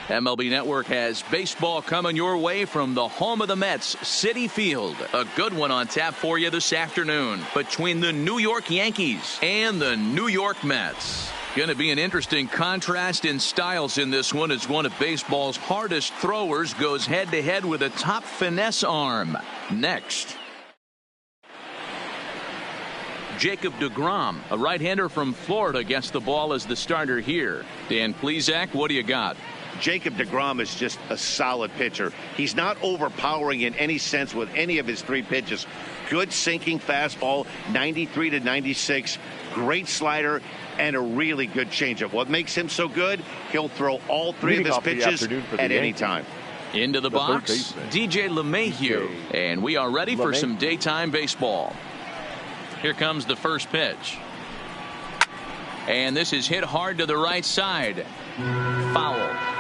MLB Network has baseball coming your way from the home of the Mets, Citi Field. A good one on tap for you this afternoon between the New York Yankees and the New York Mets. Going to be an interesting contrast in styles in this one as one of baseball's hardest throwers goes head-to-head with a top finesse arm. Next. Jacob deGrom, a right-hander from Florida, gets the ball as the starter here. Dan Plesac, what do you got? Jacob deGrom is just a solid pitcher. He's not overpowering in any sense with any of his three pitches. Good sinking fastball, 93 to 96, great slider, and a really good changeup. What makes him so good? He'll throw all three of his pitches at any time. Into the box, DJ LeMahieu, and we are ready for some daytime baseball. Here comes the first pitch. And this is hit hard to the right side. Foul.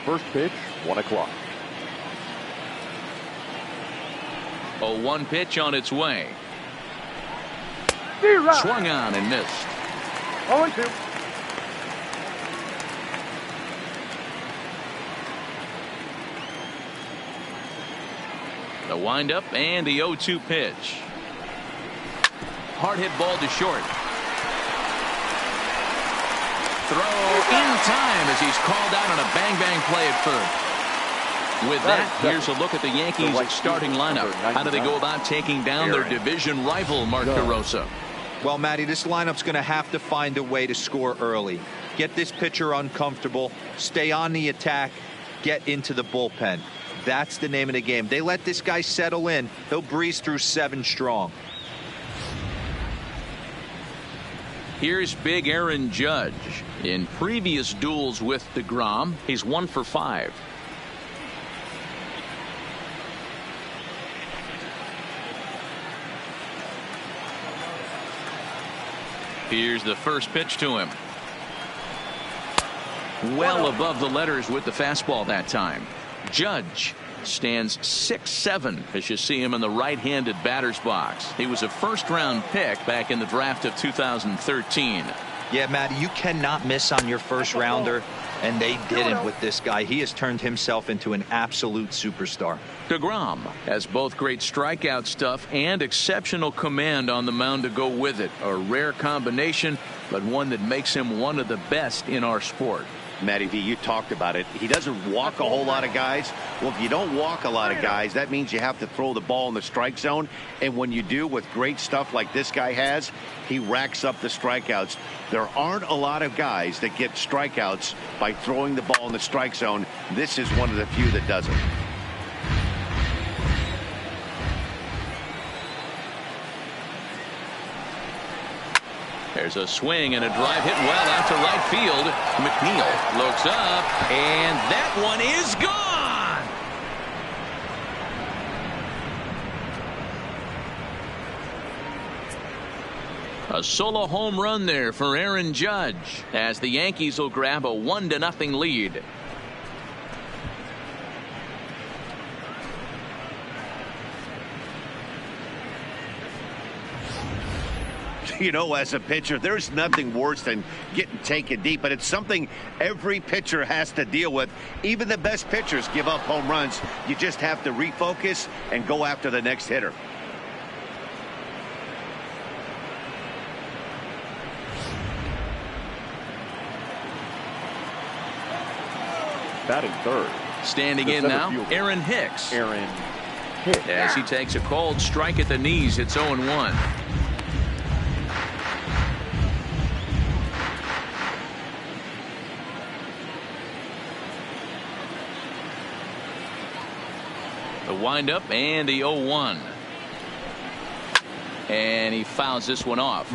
First pitch, 1 o'clock. A 1 pitch on its way. Swung on and missed. 0-2. The windup and the 0-2 pitch. Hard hit ball to short. Throw in time as he's called out on a bang-bang play at first. With that, here's a look at the Yankees' starting lineup. How do they go about taking down their division rival, Mark DeRosa? Well, Matty, this lineup's going to have to find a way to score early. Get this pitcher uncomfortable, stay on the attack, get into the bullpen. That's the name of the game. They let this guy settle in, he'll breeze through 7 strong. Here's big Aaron Judge. In previous duels with deGrom, he's 1 for 5. Here's the first pitch to him. Well above the letters with the fastball that time. Judge stands 6'7" as you see him in the right-handed batter's box. He was a first-round pick back in the draft of 2013. Yeah, Matty, you cannot miss on your first rounder, and they didn't with this guy. He has turned himself into an absolute superstar. deGrom has both great strikeout stuff and exceptional command on the mound to go with it. A rare combination, but one that makes him one of the best in our sport. Matty V, you talked about it. He doesn't walk a whole lot of guys. Well, if you don't walk a lot of guys, that means you have to throw the ball in the strike zone. And when you do with great stuff like this guy has, he racks up the strikeouts. There aren't a lot of guys that get strikeouts by throwing the ball in the strike zone. This is one of the few that does it. There's a swing and a drive hit well out to right field. McNeil looks up, and that one is gone. A solo home run there for Aaron Judge as the Yankees will grab a 1-0 lead. You know, as a pitcher, there's nothing worse than getting taken deep, but it's something every pitcher has to deal with. Even the best pitchers give up home runs. You just have to refocus and go after the next hitter. Batting third. Standing in now, Aaron Hicks. As he takes a cold strike at the knees, it's 0-1. The windup and the 0-1. And he fouls this one off.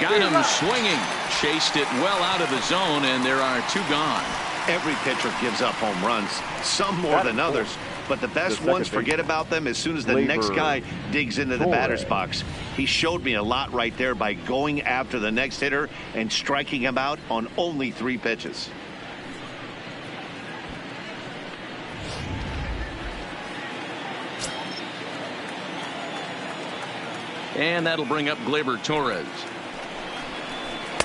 Got him swinging. Chased it well out of the zone, and there are 2 gone. Every pitcher gives up home runs, some more than others. but the best ones, forget about them as soon as the next guy digs into the batter's box. He showed me a lot right there by going after the next hitter and striking him out on only 3 pitches. And that'll bring up Gleyber Torres.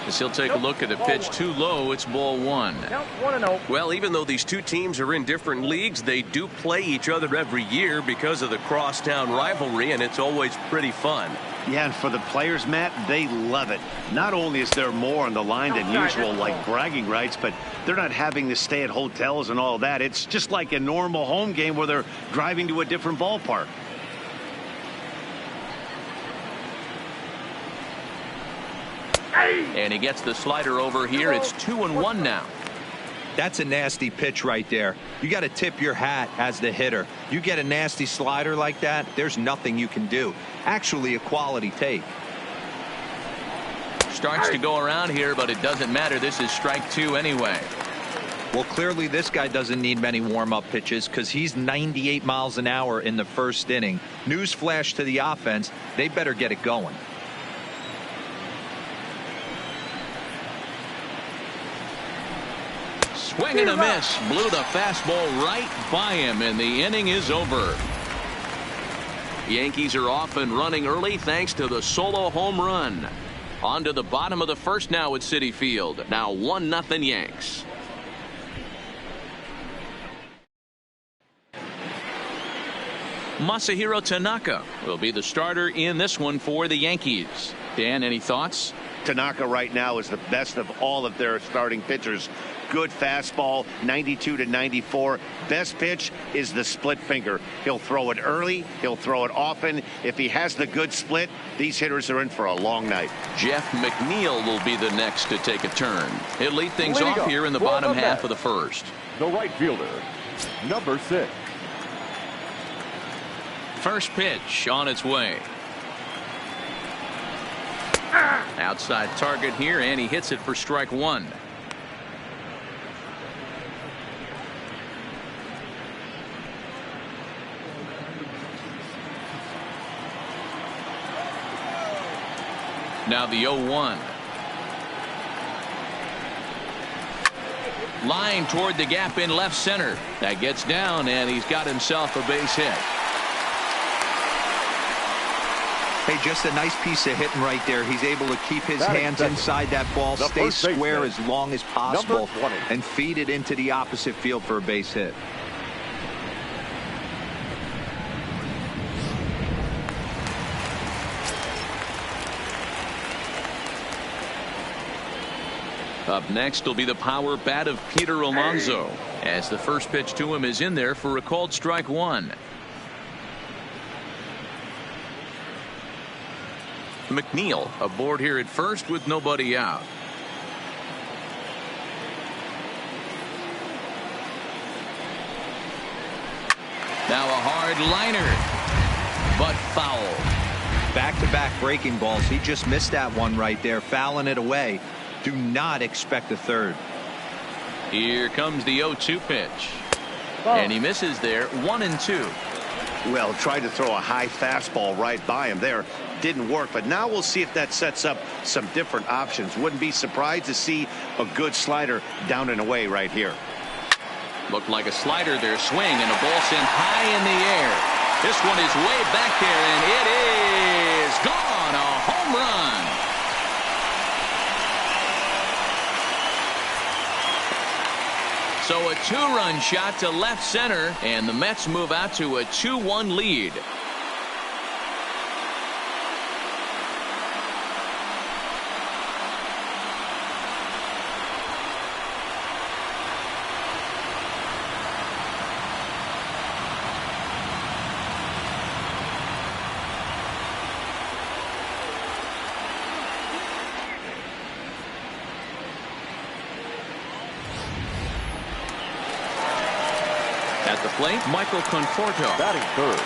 As he'll take a look at a pitch too low, it's ball 1. Count 1-0. Well, even though these two teams are in different leagues, they do play each other every year because of the crosstown rivalry, and it's always pretty fun. Yeah, and for the players, Matt, they love it. Not only is there more on the line than usual, like bragging rights, but they're not having to stay at hotels and all that. It's just like a normal home game where they're driving to a different ballpark. And he gets the slider over here. It's 2-1 now. That's a nasty pitch right there. You got to tip your hat as the hitter. You get a nasty slider like that, there's nothing you can do. Actually, a quality take. Starts to go around here, but it doesn't matter. This is strike 2 anyway. Well, clearly this guy doesn't need many warm-up pitches because he's 98 miles an hour in the first inning. Newsflash to the offense, they better get it going. Swing and a miss. Blew the fastball right by him, and the inning is over. Yankees are off and running early thanks to the solo home run. On to the bottom of the first now at Citi Field. Now 1-0 Yanks. Masahiro Tanaka will be the starter in this one for the Yankees. Dan, any thoughts? Tanaka right now is the best of all of their starting pitchers. Good fastball, 92 to 94. Best pitch is the split finger. He'll throw it early. He'll throw it often. If he has the good split, these hitters are in for a long night. Jeff McNeil will be the next to take a turn. He'll lead things off here in the bottom half of the first. The right fielder, number 6. First pitch on its way. Outside target here, and he hits it for strike 1. Now the 0-1. Line toward the gap in left center. That gets down, and he's got himself a base hit. Hey, just a nice piece of hitting right there. He's able to keep his hands inside that ball, stay square as long as possible, and feed it into the opposite field for a base hit. Up next will be the power bat of Peter Alonso, as the first pitch to him is in there for a called strike 1. McNeil aboard here at first with nobody out. Now a hard liner, but foul. Back-to-back breaking balls. He just missed that one right there, fouling it away. Do not expect a third. Here comes the 0-2 pitch. And he misses there, 1-2. Well, tried to throw a high fastball right by him there. Didn't work, but now we'll see if that sets up some different options. Wouldn't be surprised to see a good slider down and away right here. Looked like a slider there, swing, and a ball sent high in the air. This one is way back there, and it is gone. A home run. So a 2-run shot to left center, and the Mets move out to a 2-1 lead. At the plate, Michael Conforto. Batting third,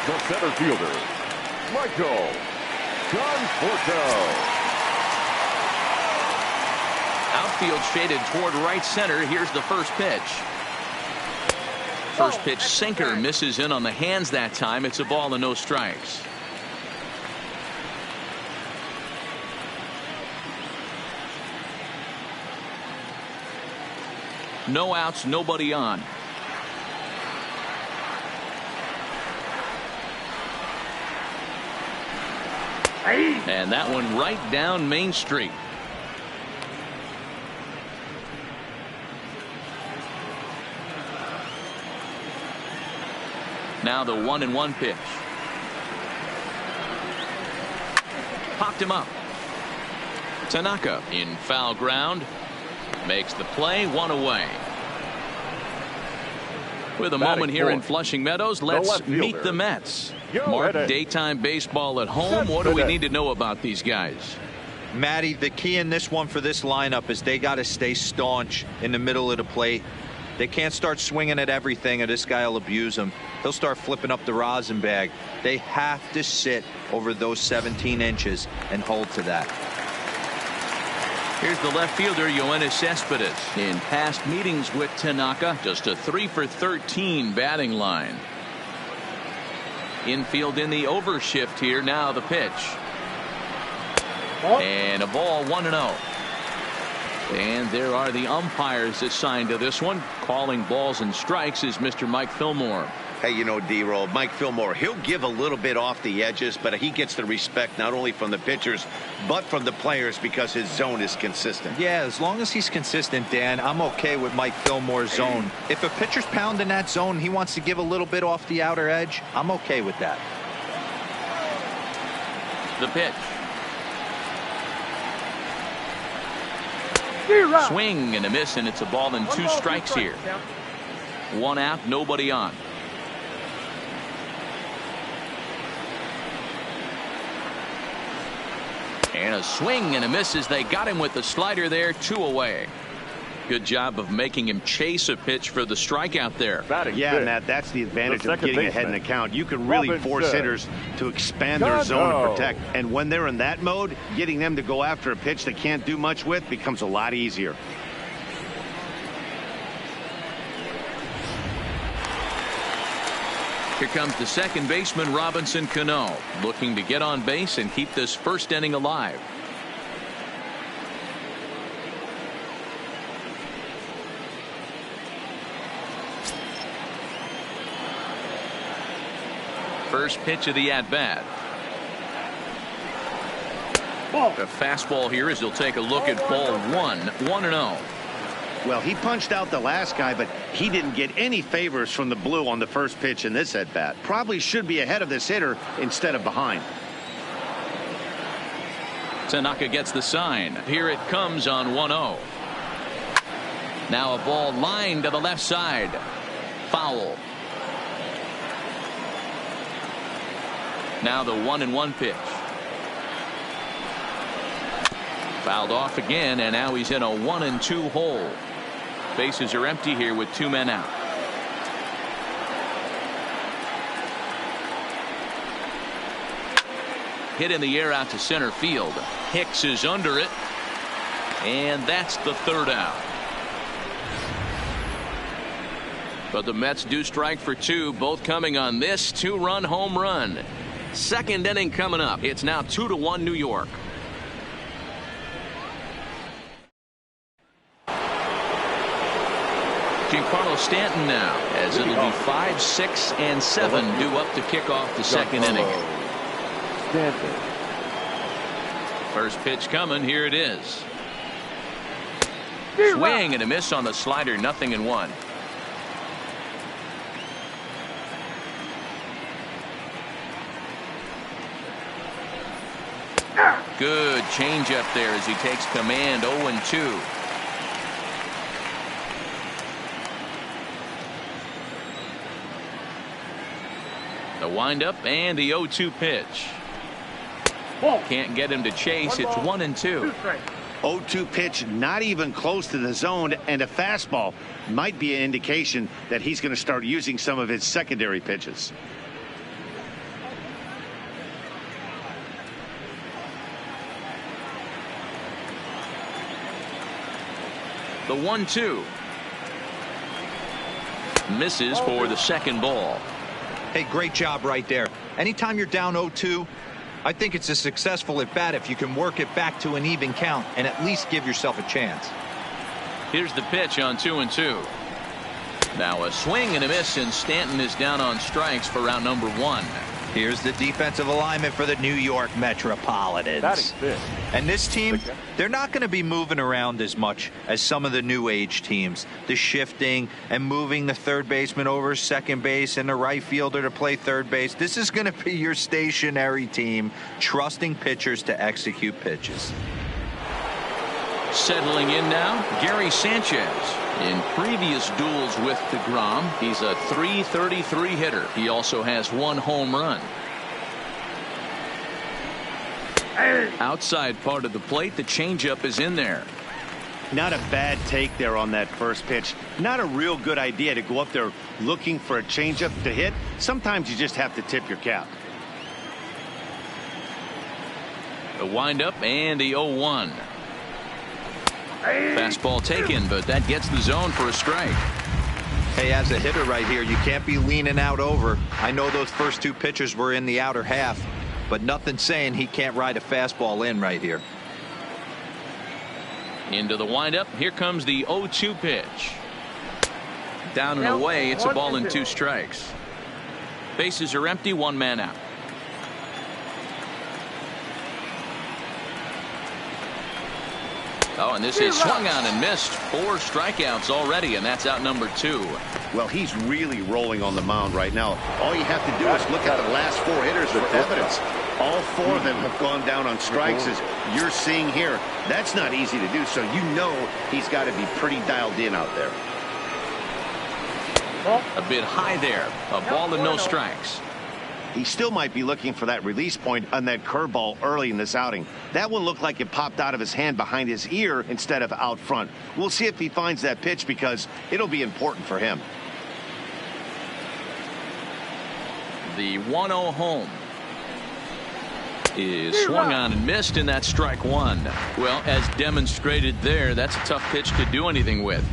the center fielder, Michael Conforto. Outfield shaded toward right center. Here's the first pitch. First pitch sinker misses in on the hands that time. It's a ball and no strikes. No outs, nobody on. And that one right down Main Street. Now the 1-1 pitch. Popped him up. Tanaka in foul ground. Makes the play, one away. With a moment here in Flushing Meadows, let's meet the Mets. Mark, daytime baseball at home. What do we need to know about these guys? Matty, the key in this one for this lineup is they got to stay staunch in the middle of the plate. They can't start swinging at everything or this guy will abuse them. He'll start flipping up the rosin bag. They have to sit over those 17 inches and hold to that. Here's the left fielder, Yoenis Cespedes. In past meetings with Tanaka, just a 3-for-13 batting line. Infield in the overshift here. Now the pitch. And a ball, 1-0. And there are the umpires assigned to this one. Calling balls and strikes is Mr. Mike Fillmore. Hey, you know, D-Roll, Mike Fillmore, he'll give a little bit off the edges, but he gets the respect not only from the pitchers, but from the players because his zone is consistent. Yeah, as long as he's consistent, Dan, I'm okay with Mike Fillmore's zone. If a pitcher's pounding that zone, he wants to give a little bit off the outer edge, I'm okay with that. The pitch. Swing and a miss, and it's a ball and 2 strikes here. 1 out, nobody on. And a swing and a miss as they got him with the slider there. 2 away. Good job of making him chase a pitch for the strikeout there. Yeah, Matt, that's the advantage of getting ahead in the count. You can really force hitters to expand their zone to protect. And when they're in that mode, getting them to go after a pitch they can't do much with becomes a lot easier. Here comes the second baseman, Robinson Cano, looking to get on base and keep this first inning alive. First pitch of the at-bat. A fastball here as he'll take a look at ball 1, 1-0. Well, he punched out the last guy, but he didn't get any favors from the blue on the first pitch in this at-bat. Probably should be ahead of this hitter instead of behind. Tanaka gets the sign. Here it comes on 1-0. Now a ball lined to the left side. Foul. Now the 1-1 pitch. Fouled off again, and now he's in a 1-2 hole. Bases are empty here with 2 men out. Hit in the air out to center field. Hicks is under it, and that's the 3rd out. But the Mets do strike for 2, both coming on this 2-run home run. Second inning coming up. It's now 2-1 New York. Giancarlo Stanton now, as it'll be 5, 6, and 7 due up to kick off the second inning. Stanton. First pitch coming. Here it is. Swing and a miss on the slider. 0-1. Good changeup there as he takes command. 0-2. The windup and the 0-2 pitch. Can't get him to chase. It's 1-2. 0-2 pitch, not even close to the zone, and a fastball might be an indication that he's going to start using some of his secondary pitches. The 1-2. Misses for the second ball. Hey, great job right there. Anytime you're down 0-2, I think it's a successful at bat if you can work it back to an even count and at least give yourself a chance. Here's the pitch on 2-2. Now a swing and a miss, and Stanton is down on strikes for round number 1. Here's the defensive alignment for the New York Metropolitans. And this team, they're not going to be moving around as much as some of the new age teams. The shifting and moving the third baseman over second base and the right fielder to play third base. This is going to be your stationary team, trusting pitchers to execute pitches. Settling in now, Gary Sanchez. In previous duels with DeGrom, he's a .333 hitter. He also has 1 home run. Outside part of the plate, the changeup is in there. Not a bad take there on that first pitch. Not a real good idea to go up there looking for a changeup to hit. Sometimes you just have to tip your cap. The windup and the 0-1. Fastball taken, but that gets the zone for a strike. Hey, as a hitter right here, you can't be leaning out over. I know those first 2 pitches were in the outer half, but nothing saying he can't ride a fastball in right here. Into the windup. Here comes the 0-2 pitch. Down and away. It's a ball and 2 strikes. Bases are empty. 1 man out. Oh, and this is swung on and missed. 4 strikeouts already, and that's out number 2. Well, he's really rolling on the mound right now. All you have to do is look at the last 4 hitters for evidence. All 4 of them have gone down on strikes, as you're seeing here. That's not easy to do, so you know he's got to be pretty dialed in out there. A bit high there. A ball and no strikes. He still might be looking for that release point on that curveball early in this outing. That one looked like it popped out of his hand behind his ear instead of out front. We'll see if he finds that pitch, because it'll be important for him. The 1-0 home is swung on and missed, and that's strike 1. Well, as demonstrated there, that's a tough pitch to do anything with.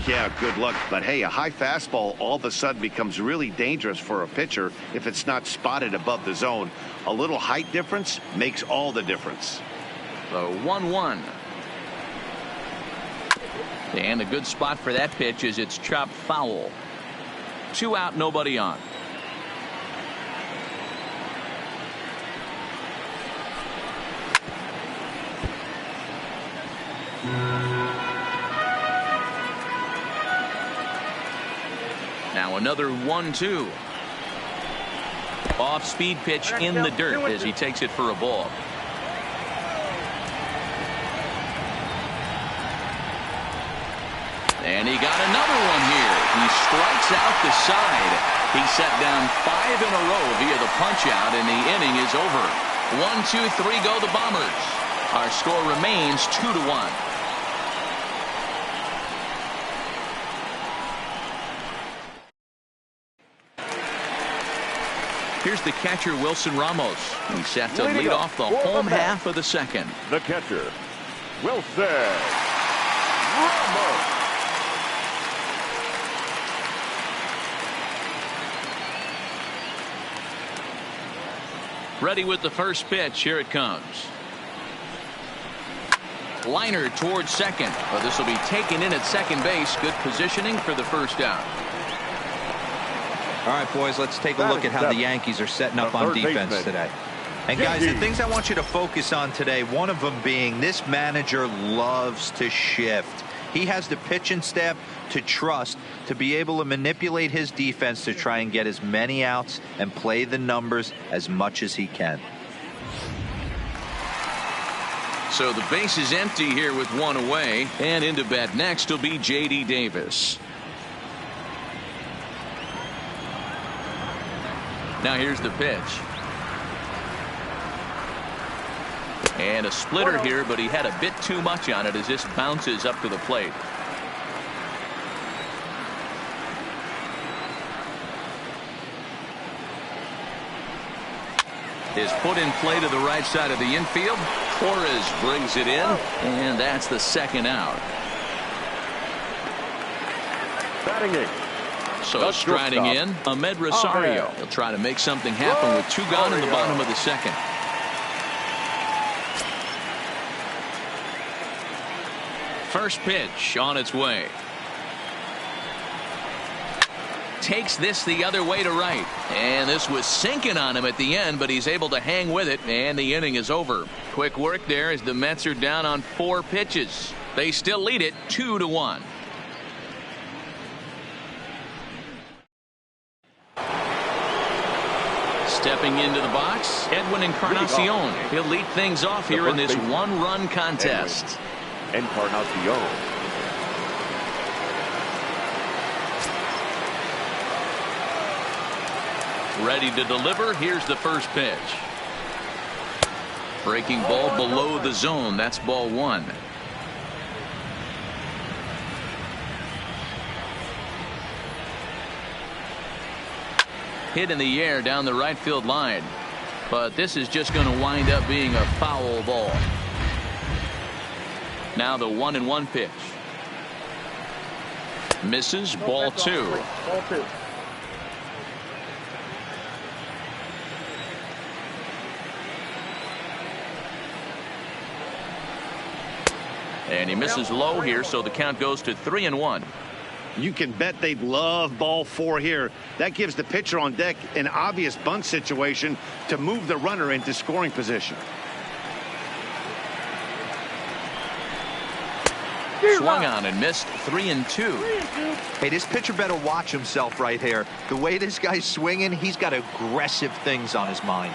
Yeah, good luck. But hey, a high fastball all of a sudden becomes really dangerous for a pitcher if it's not spotted above the zone. A little height difference makes all the difference. The 1-1. And a good spot for that pitch is it's chopped foul. 2 out, nobody on. Now another 1-2. Off-speed pitch in the dirt as he takes it for a ball. And he got another one here. He strikes out the side. He set down 5 in a row via the punch-out, and the inning is over. 1, 2, 3 go the Bombers. Our score remains 2-1. Here's the catcher, Wilson Ramos. He's set to lead off the home half of the second. The catcher, Wilson Ramos. Ready with the first pitch. Here it comes. Liner towards second. Well, this will be taken in at second base. Good positioning for the first out. All right, boys, let's take a look at how the Yankees are setting up on defense today. And guys, the things I want you to focus on today, one of them being this manager loves to shift. He has the pitching staff to trust to be able to manipulate his defense to try and get as many outs and play the numbers as much as he can. So the base is empty here with 1 away, and into bat next will be J.D. Davis. Now here's the pitch. And a splitter here, but he had a bit too much on it as this bounces up to the plate. Is put in play to the right side of the infield. Torres brings it in, and that's the second out. Batting 8. So striding in, Ahmed Rosario. He'll try to make something happen with 2 gone in the bottom of the second. First pitch on its way. Takes this the other way to right. And this was sinking on him at the end, but he's able to hang with it, and the inning is over. Quick work there as the Mets are down on 4 pitches. They still lead it 2-1. Stepping into the box, Edwin Encarnacion. He'll lead things off here in this 1-run contest. Encarnacion. Ready to deliver. Here's the first pitch. Breaking ball below the zone. That's ball 1. Hit in the air down the right field line. But this is just going to wind up being a foul ball. Now the 1-1 pitch. Misses. Ball 2. Ball 2. And he misses low here, so the count goes to 3-1. You can bet they'd love ball 4 here. That gives the pitcher on deck an obvious bunt situation to move the runner into scoring position. Swung on and missed. 3-2. Hey, this pitcher better watch himself right here. The way this guy's swinging, he's got aggressive things on his mind.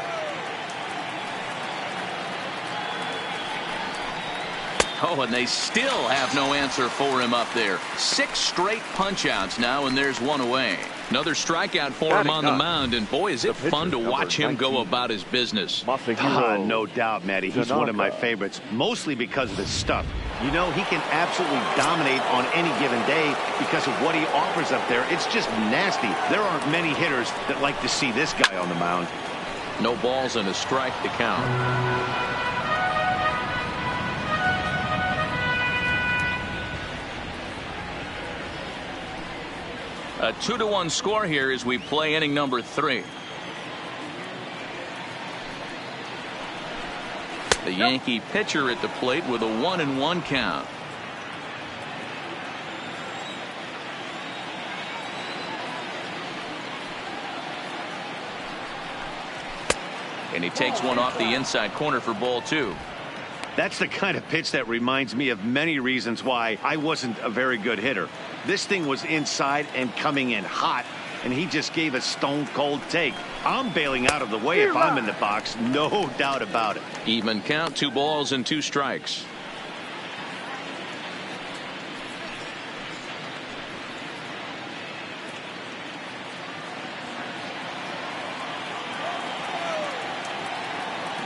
Oh, and they still have no answer for him up there. 6 straight punch-outs now, and there's 1 away. Another strikeout for him on the mound, and boy, is it fun to watch him go about his business. No doubt, Matty. He's one of my favorites, mostly because of his stuff. You know, he can absolutely dominate on any given day because of what he offers up there. It's just nasty. There aren't many hitters that like to see this guy on the mound. No balls and a strike to count. A 2-1 score here as we play inning number 3. The Yankee pitcher at the plate with a 1-1 count. And he takes one off the inside corner for ball 2. That's the kind of pitch that reminds me of many reasons why I wasn't a very good hitter. This thing was inside and coming in hot, and he just gave a stone-cold take. I'm bailing out of the way if I'm in the box, no doubt about it. Even count, 2 balls and 2 strikes.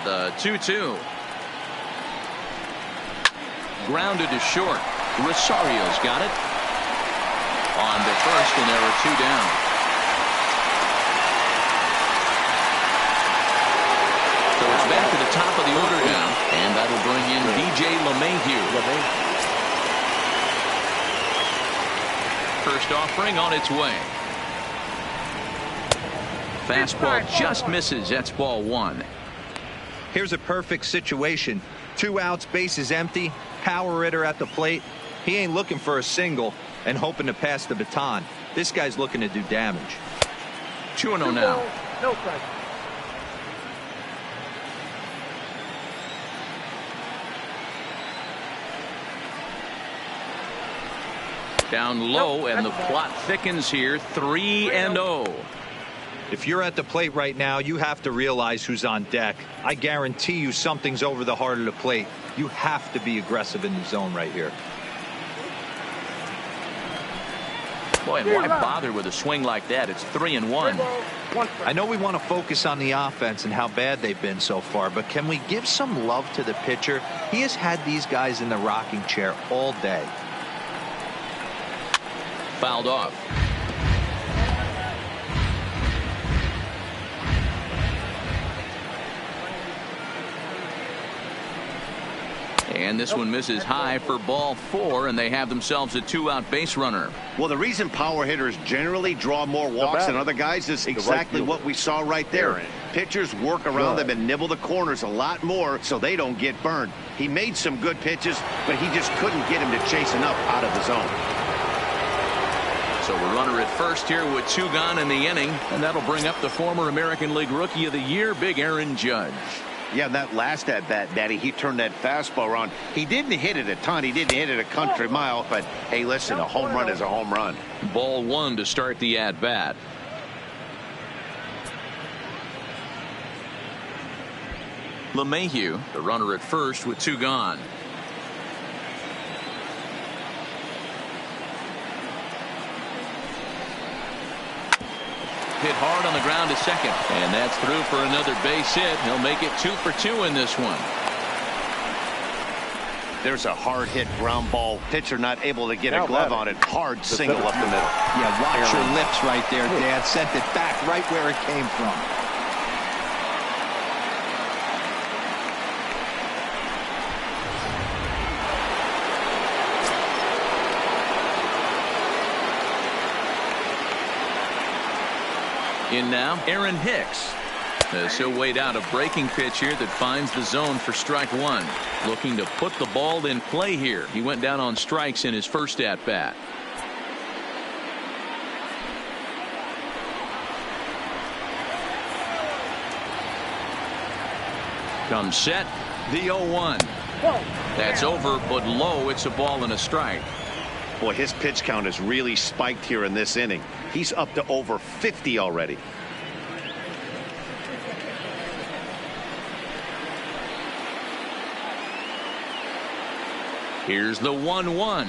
The 2-2. Grounded to short. Rosario's got it. On to first, and there are 2 down. So it's back to the top of the order now, and that'll bring in B.J. LeMahieu. First offering on its way. Fastball just misses. That's ball 1. Here's a perfect situation. 2 outs, bases empty, power hitter at the plate. He ain't looking for a single and hoping to pass the baton. This guy's looking to do damage. 2-0 now. No strike. Down low, and the plot thickens here. 3-0. If you're at the plate right now, you have to realize who's on deck. I guarantee you something's over the heart of the plate. You have to be aggressive in the zone right here. Boy, and why bother with a swing like that? It's 3-1. I know we want to focus on the offense and how bad they've been so far, but can we give some love to the pitcher? He has had these guys in the rocking chair all day. Fouled off. And this one misses high for ball 4, and they have themselves a 2-out base runner. Well, the reason power hitters generally draw more walks than other guys is exactly what we saw right there. Pitchers work around them and nibble the corners a lot more so they don't get burned. He made some good pitches, but he just couldn't get him to chase enough out of the zone. So a runner at first here with 2 gone in the inning, and that'll bring up the former American League Rookie of the Year, Big Aaron Judge. Yeah, that last at-bat, Daddy, he turned that fastball around. He didn't hit it a ton. He didn't hit it a country mile. But, hey, listen, a home run is a home run. Ball 1 to start the at-bat. LeMahieu, the runner at first with 2 gone. Hit hard on the ground to second, and that's through for another base hit. He'll make it 2 for 2 in this one. There's a hard hit ground ball. Pitcher not able to get a glove on it. Hard single up the middle. Yeah, watch your lips right there, Dad. Sent it back right where it came from. In now, Aaron Hicks. As he'll wait out a breaking pitch here that finds the zone for strike 1. Looking to put the ball in play here. He went down on strikes in his first at-bat. Comes set. The 0-1. That's over, but low. It's a ball and a strike. Boy, his pitch count has really spiked here in this inning. He's up to over 50 already. Here's the 1-1.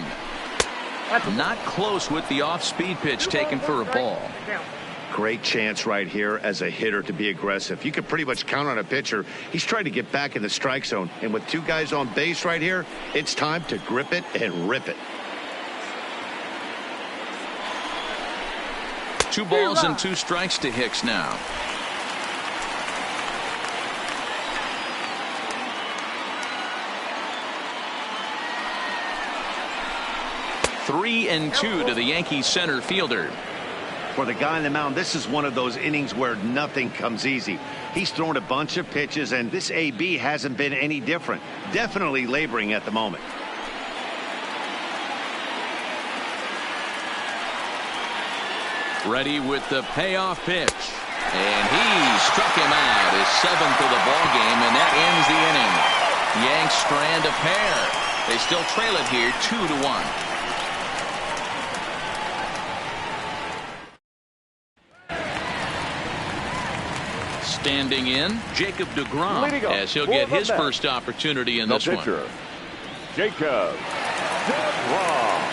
Not close with the off-speed pitch taken for a ball. Great chance right here as a hitter to be aggressive. You can pretty much count on a pitcher. He's trying to get back in the strike zone. And with 2 guys on base right here, it's time to grip it and rip it. 2 balls and 2 strikes to Hicks now. Three and 2 to the Yankees center fielder. For the guy on the mound, this is one of those innings where nothing comes easy. He's thrown a bunch of pitches, and this AB hasn't been any different. Definitely laboring at the moment. Ready with the payoff pitch. And he struck him out. His 7th of the ball game, and that ends the inning. Yanks strand a pair. They still trail it here 2-1. Standing in, Jacob deGrom, as he'll get his first opportunity in this one. Jacob deGrom.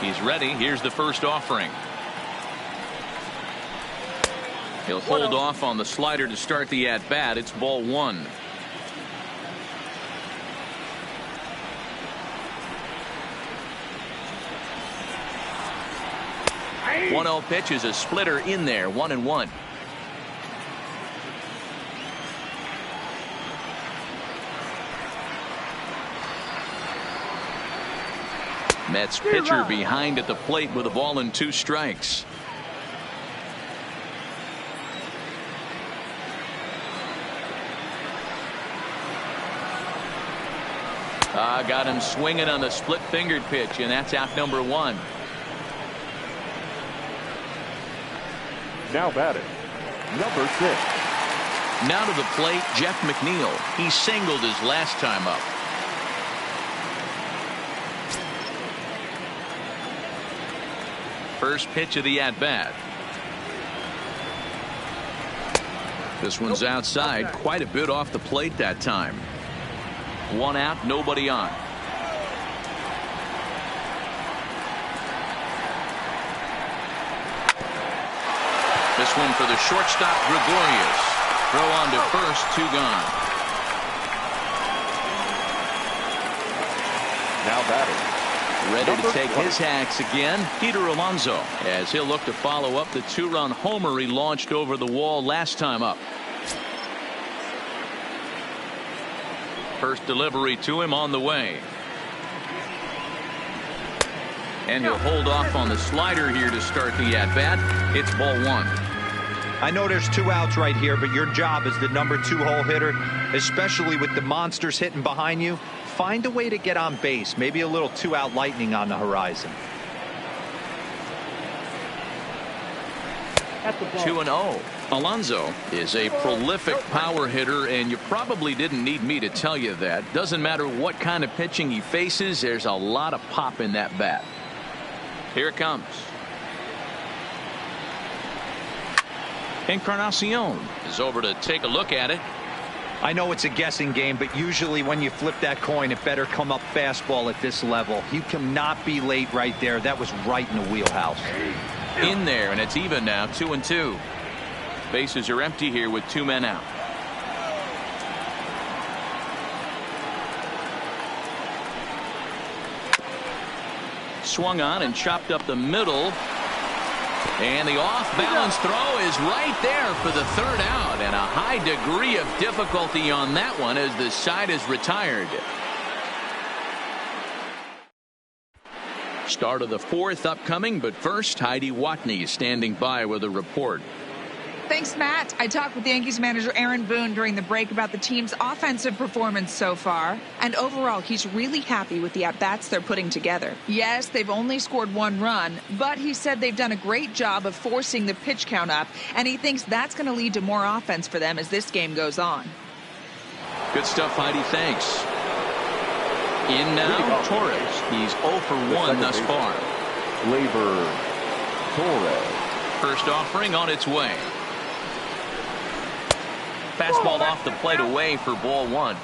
He's ready. Here's the first offering. He'll hold off on the slider to start the at-bat. It's ball 1. One 1-0 pitch is a splitter in there. 1-1. Mets pitcher behind at the plate with a ball and 2 strikes. Got him swinging on the split-fingered pitch, and that's out number 1. Now batting, number 6. Now to the plate, Jeff McNeil. He singled his last time up. First pitch of the at-bat. This one's outside, quite a bit off the plate that time. 1 out, nobody on. This one for the shortstop, Gregorius. Throw on to first, 2 gone. Now batting, Ready to take his hacks again, Peter Alonso, as he'll look to follow up the 2-run homer he launched over the wall last time up. First delivery to him on the way. And he'll hold off on the slider here to start the at-bat. It's ball 1. I know there's 2 outs right here, but your job as the number 2 hole hitter, especially with the monsters hitting behind you, find a way to get on base. Maybe a little 2-out lightning on the horizon. 2-0. Alonso is a prolific power hitter, and you probably didn't need me to tell you that. Doesn't matter what kind of pitching he faces, there's a lot of pop in that bat. Here it comes. Encarnacion is over to take a look at it. I know it's a guessing game, but usually when you flip that coin, it better come up fastball at this level. You cannot be late right there. That was right in the wheelhouse. In there, and it's even now, 2-2. Bases are empty here with 2 men out. Swung on and chopped up the middle. And the off-balance throw is right there for the 3rd out, and a high degree of difficulty on that one as the side is retired. Start of the 4th upcoming, but first, Heidi Watney is standing by with a report. Thanks, Matt. I talked with Yankees manager Aaron Boone during the break about the team's offensive performance so far. And overall, he's really happy with the at-bats they're putting together. Yes, they've only scored 1 run, but he said they've done a great job of forcing the pitch count up, and he thinks that's going to lead to more offense for them as this game goes on. Good stuff, Heidi. Thanks. In now, Torres. He's 0 for 1 thus far. Labor Torres. First offering on its way. Fastball off the plate away for ball 1.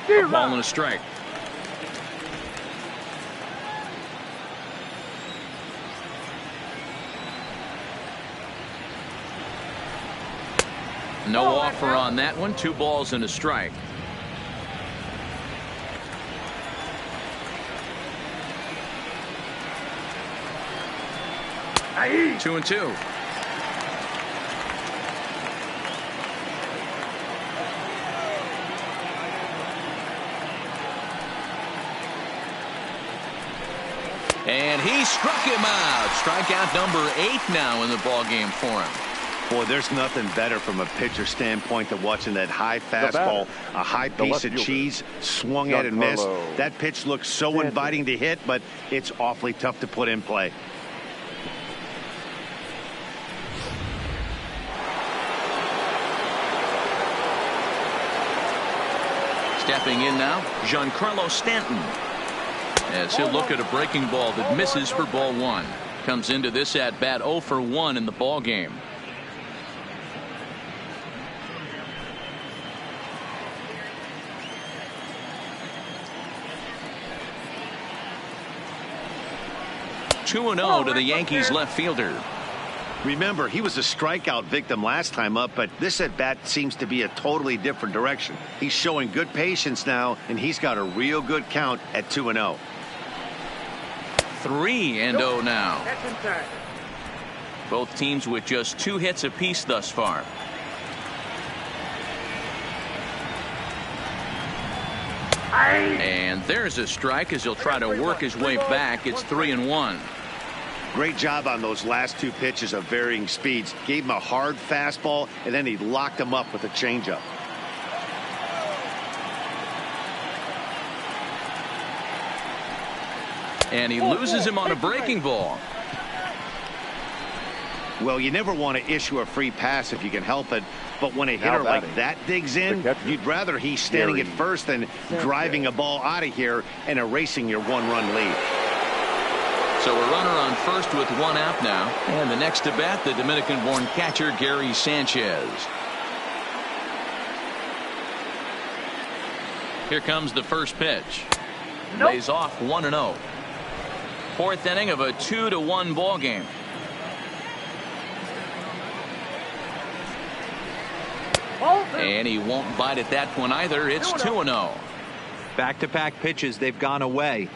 A ball and a strike. No offer on that one. 2 balls and a strike. Aye. 2-2. And he struck him out. Strikeout number 8 now in the ball game for him. Boy, there's nothing better from a pitcher standpoint than watching that high fastball, a high piece of cheese, swung at and missed. That pitch looks so inviting to hit, but it's awfully tough to put in play. Stepping in now, Giancarlo Stanton, as he'll look at a breaking ball that misses for ball 1. Comes into this at bat 0 for 1 in the ball game. Two and 0 to the Yankees left fielder. Remember, he was a strikeout victim last time up, but this at bat seems to be a totally different direction. He's showing good patience now, and he's got a real good count at 2-0. 3-0 now. Both teams with just 2 hits apiece thus far. And there's a strike as he'll try to work his way back. It's 3-1. Great job on those last 2 pitches of varying speeds. Gave him a hard fastball, and then he locked him up with a changeup. And he loses him on a breaking ball. Well, you never want to issue a free pass if you can help it, but when a hitter like that digs in, you'd rather he's standing at first than driving a ball out of here and erasing your 1-run lead. So a runner on first with 1 out now. And the next to bat, the Dominican-born catcher, Gary Sanchez. Here comes the first pitch. Lays off 1-0. 4th inning of a 2-1 ball game. And he won't bite at that one either. It's 2-0. Back-to-back pitches, they've gone away.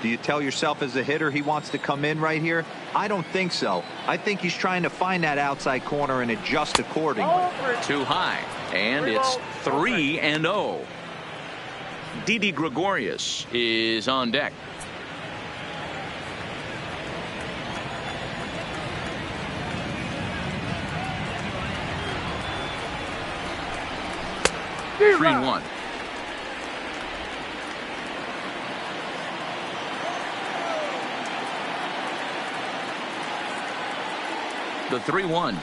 Do you tell yourself as a hitter he wants to come in right here? I don't think so. I think he's trying to find that outside corner and adjust accordingly. Too high. And it's 3-0. Didi Gregorius is on deck. Three and one. The 3-1.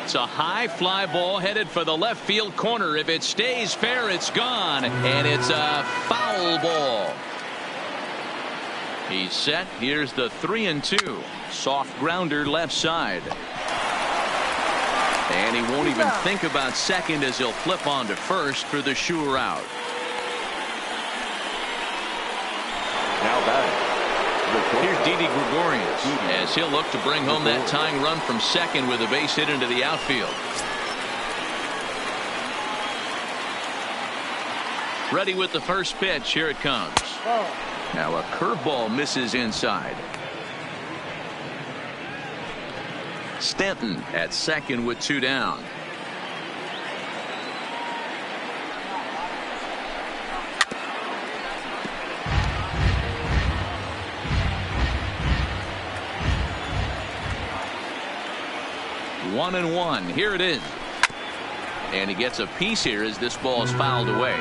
It's a high fly ball headed for the left field corner. If it stays fair, it's gone. And it's a foul ball. He's set. Here's the 3-2. Soft grounder left side. And he won't even think about second as he'll flip on to first for the sure out. Now batting. Here's Didi Gregorius as he'll look to bring home that tying run from second with a base hit into the outfield. Ready with the first pitch. Here it comes. Now a curveball misses inside. Stanton at second with 2 down. One and one. Here it is. And he gets a piece here as this ball is fouled away.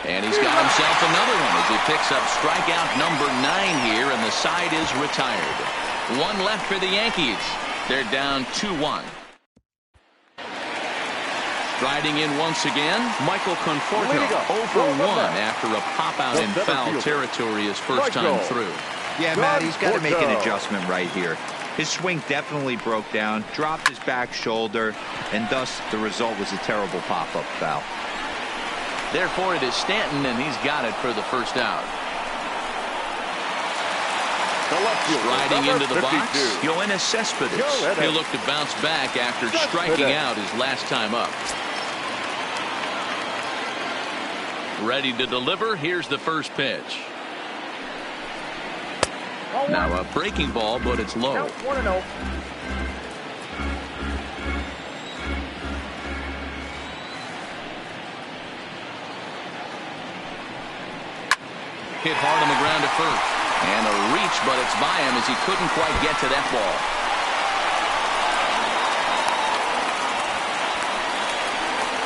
And he's got himself another one as he picks up strikeout number 9 here, and the side is retired. One left for the Yankees. They're down 2-1. Striding in once again, Michael Conforto, 0-for-1 after a pop-out in foul territory his first time through. Yeah, Matt, he's got to make an adjustment right here. His swing definitely broke down, dropped his back shoulder, and thus the result was a terrible pop-up foul. Therefore, it is Stanton, and he's got it for the first out. Striding into the box, Yoenis Cespedes. He'll look to bounce back after striking out his last time up. Ready to deliver. Here's the first pitch. Now a breaking ball, but it's low. Hit hard on the ground to first. And a reach, but it's by him as he couldn't quite get to that ball.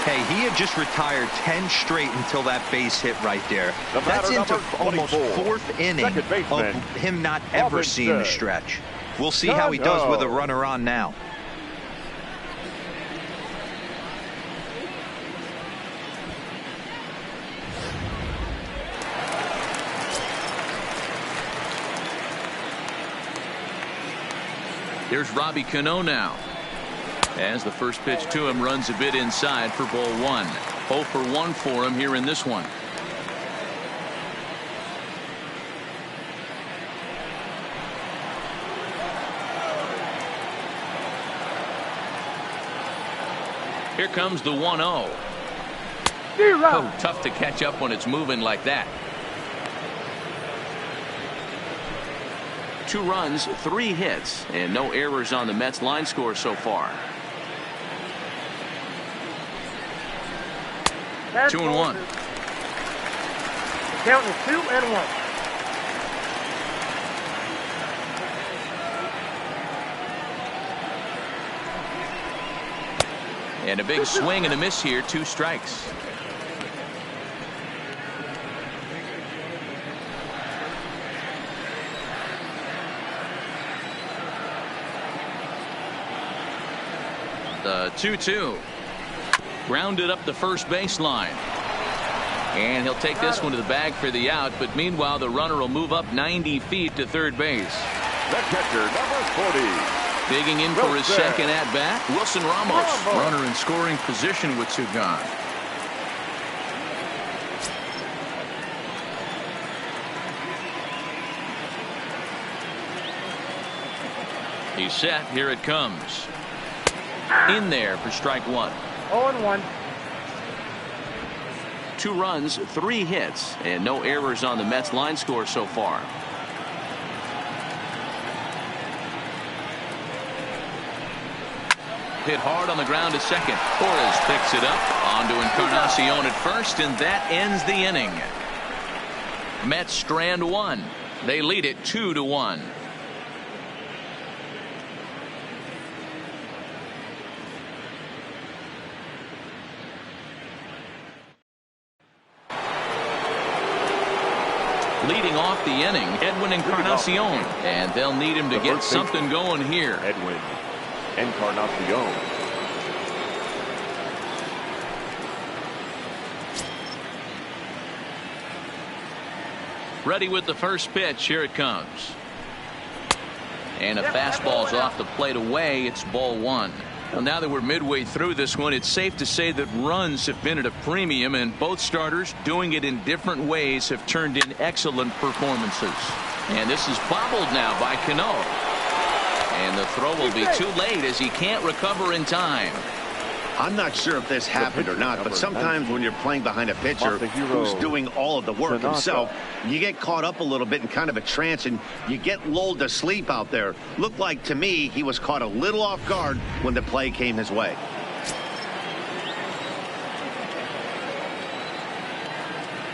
Hey, he had just retired 10 straight until that base hit right there. That's into almost 4th inning of him not ever seeing the stretch. We'll see how he does with a runner on now. Here's Robbie Cano now. As the first pitch to him runs a bit inside for ball 1. 0-for-1 for him here in this one. Here comes the 1-0. Oh, tough to catch up when it's moving like that. 2 runs, 3 hits, and no errors on the Mets line score so far. 2-1. Count is 2-1. And a big swing and a miss here. 2 strikes. The 2-2. Grounded up the first baseline. And he'll take this one to the bag for the out, but meanwhile the runner will move up 90 feet to third base. The catcher, number 40. Digging in for his second at-bat, Wilson Ramos. Runner in scoring position with 2 gone. He's set. Here it comes. In there for strike one. 0-1. 2 runs, 3 hits, and no errors on the Mets line score so far. Hit hard on the ground to second. Torres picks it up. On to Encarnacion at first, and that ends the inning. Mets strand 1. They lead it 2-1. Leading off the inning, Edwin Encarnacion, and they'll need him to get something going here. Edwin Encarnacion. Ready with the first pitch. Here it comes. And a fastball's off the plate away. It's ball 1. Well, now that we're midway through this one, it's safe to say that runs have been at a premium, and both starters, doing it in different ways, have turned in excellent performances. And this is bobbled now by Cano. And the throw will be too late as he can't recover in time. I'm not sure if this happened or not, but sometimes when you're playing behind a pitcher who's doing all of the work himself, you get caught up a little bit in kind of a trance and you get lulled to sleep out there. Looked like to me he was caught a little off guard when the play came his way.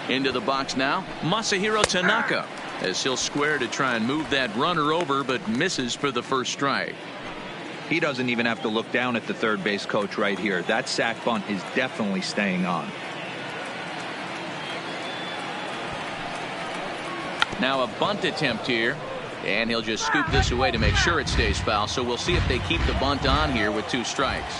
Into the box now, Masahiro Tanaka, as he'll square to try and move that runner over, but misses for the first strike. He doesn't even have to look down at the third base coach right here. That sac bunt is definitely staying on. Now a bunt attempt here, and he'll just scoop this away to make sure it stays foul. So we'll see if they keep the bunt on here with 2 strikes.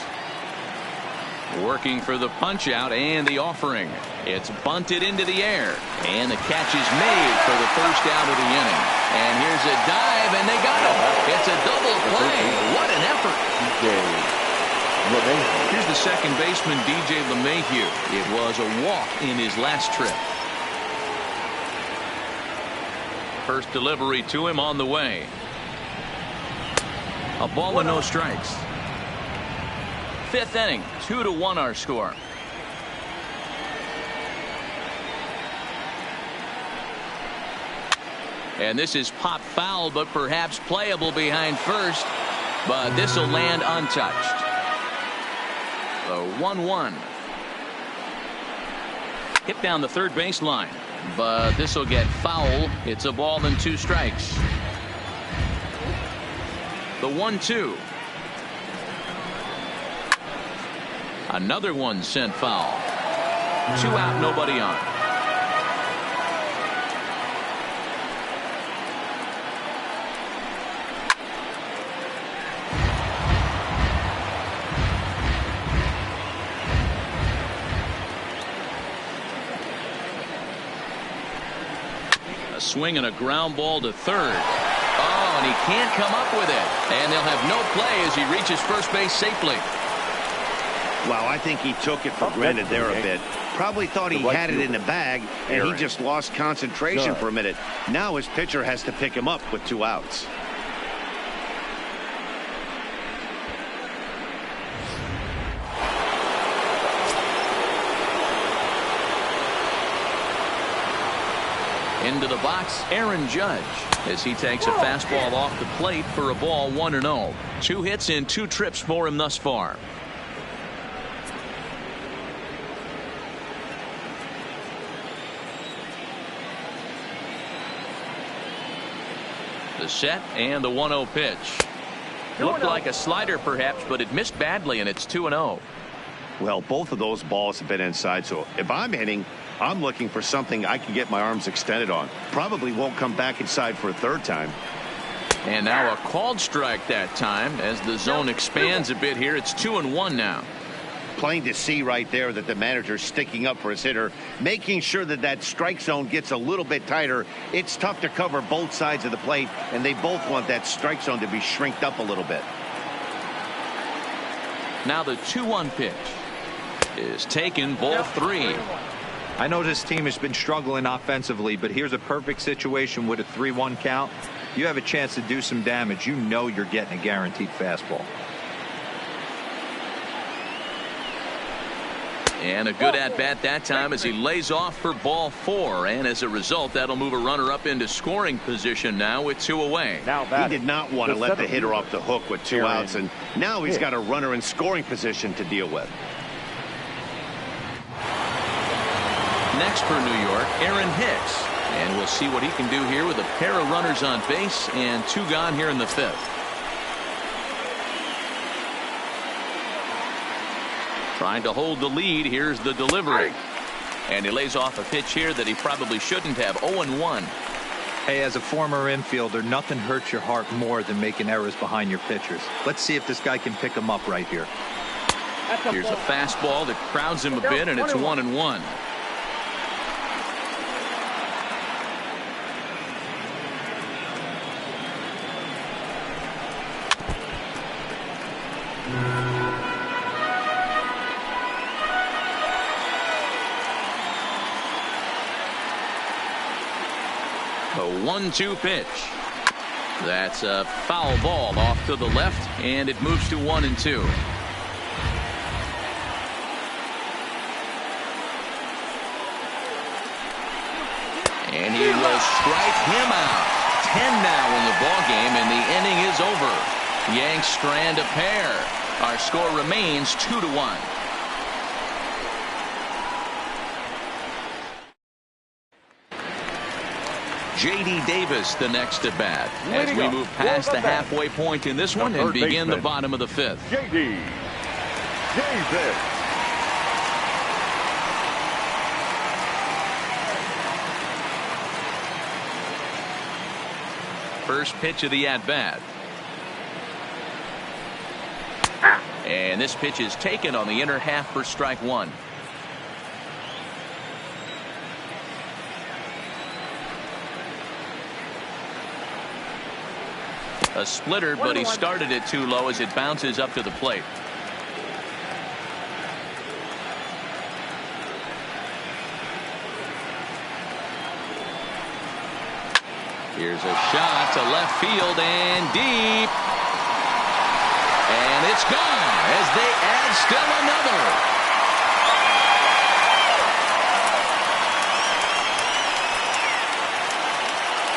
Working for the punch out and the offering. It's bunted into the air, and the catch is made for the first out of the inning. And here's a dive, and they got him. It's a double play. What an effort. Here's the second baseman, DJ LeMahieu. It was a walk in his last trip. First delivery to him on the way. A ball and no strikes. 5th inning, 2-1 our score. And this is pop foul, but perhaps playable behind first. But this will land untouched. The 1-1. Hit down the third baseline, but this will get foul. It's a ball and 2 strikes. The 1-2. Another one sent foul. 2 out, nobody on. A swing and a ground ball to third. Oh, and he can't come up with it. And they'll have no play as he reaches first base safely. Wow, I think he took it for granted there a bit. Probably thought he had it in the bag, and he just lost concentration for a minute. Now his pitcher has to pick him up with 2 outs. Into the box, Aaron Judge, as he takes a fastball off the plate for a ball 1-0. 2 hits in 2 trips for him thus far. The set and the 1-0 pitch. Looked like a slider perhaps, but it missed badly, and it's 2-0. Well, both of those balls have been inside, so if I'm hitting, I'm looking for something I can get my arms extended on. Probably won't come back inside for a 3rd time. And now a called strike that time as the zone expands a bit here. It's 2-1 now. Plain to see right there that the manager's sticking up for his hitter, making sure that that strike zone gets a little bit tighter. It's tough to cover both sides of the plate, and they both want that strike zone to be shrinked up a little bit. Now the 2-1 pitch is taken, ball 3. I know this team has been struggling offensively, but here's a perfect situation with a 3-1 count. you have a chance to do some damage, you know you're getting a guaranteed fastball. And a good at-bat that time as he lays off for ball 4. And as a result, that'll move a runner up into scoring position now with 2 away. He did not want to let the hitter off the hook with 2 outs, and now he's got a runner in scoring position to deal with. Next for New York, Aaron Hicks. And we'll see what he can do here with a pair of runners on base and 2 gone here in the 5th. Trying to hold the lead. Here's the delivery. And he lays off a pitch here that he probably shouldn't have. 0-1. Hey, as a former infielder, nothing hurts your heart more than making errors behind your pitchers. Let's see if this guy can pick them up right here. Here's a fastball that crowds him a bit, and it's 1-1. A 1-2 pitch. That's a foul ball off to the left, and it moves to 1-2. And he will strike him out. 10 now in the ballgame, and the inning is over. Yanks strand a pair. Our score remains 2-1. J.D. Davis the next at bat as we move past the halfway point in this one and begin the bottom of the 5th. J.D. Davis. First pitch of the at bat. And this pitch is taken on the inner half for strike 1. A splitter, but he started it too low as it bounces up to the plate. Here's a shot to left field and deep. And it's gone as they add still another.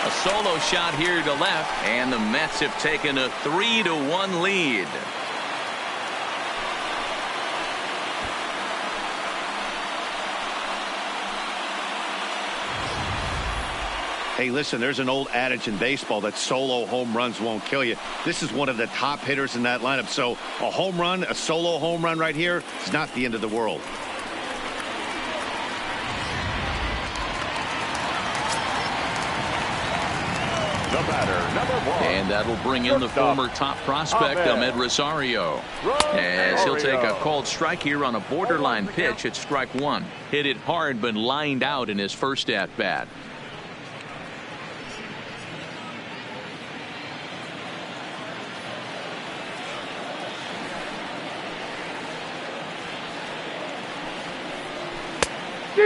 A solo shot here to left, and the Mets have taken a 3-1 lead. Hey, listen, there's an old adage in baseball that solo home runs won't kill you. This is one of the top hitters in that lineup. So a home run, a solo home run right here is not the end of the world. The batter, number 1. And that'll bring in the former top prospect, Ahmed Rosario. As he'll take a called strike here on a borderline pitch at strike 1. Hit it hard, but lined out in his first at bat.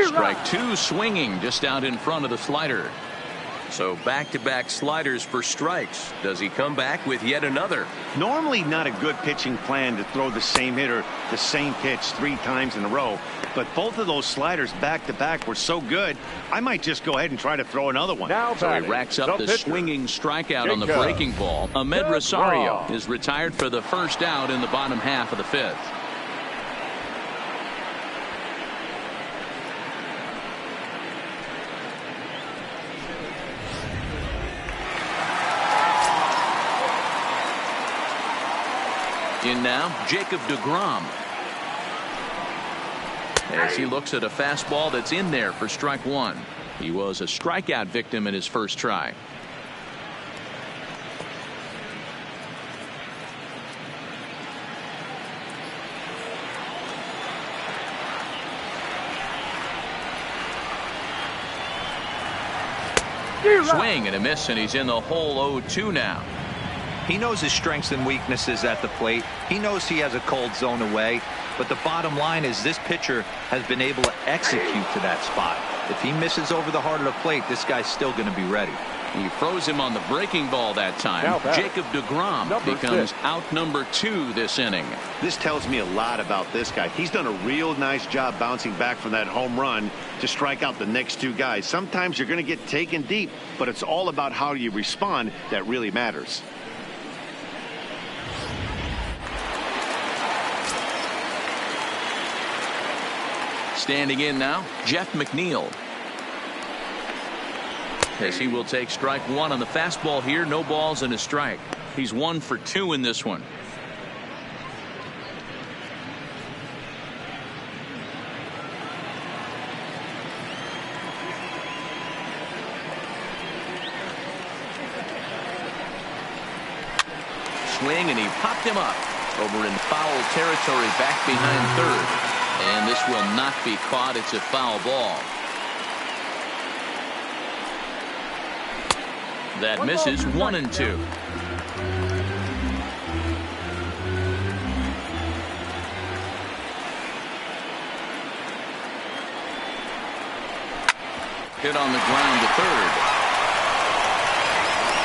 Strike 2 swinging just out in front of the slider. So back-to-back sliders for strikes. Does he come back with yet another? Normally not a good pitching plan to throw the same hitter the same pitch 3 times in a row. But both of those sliders back-to-back were so good, I might just go ahead and try to throw another one. Now so he racks up the swinging strikeout on the breaking ball. Ahmed Rosario is retired for the first out in the bottom half of the 5th. In now, Jacob deGrom. As he looks at a fastball that's in there for strike 1. He was a strikeout victim in his first try. Swing and a miss, and he's in the hole 0-2 now. He knows his strengths and weaknesses at the plate. He knows he has a cold zone away. But the bottom line is this pitcher has been able to execute to that spot. If he misses over the heart of the plate, this guy's still going to be ready. He froze him on the breaking ball that time. Jacob deGrom becomes out number 2 this inning. This tells me a lot about this guy. He's done a real nice job bouncing back from that home run to strike out the next 2 guys. Sometimes you're going to get taken deep, but it's all about how you respond that really matters. Standing in now, Jeff McNeil. As he will take strike 1 on the fastball here. No balls and a strike. He's 1 for 2 in this one. Swing, and he popped him up over in foul territory back behind third. And this will not be caught. It's a foul ball. That misses 1 and 2. Hit on the ground to third.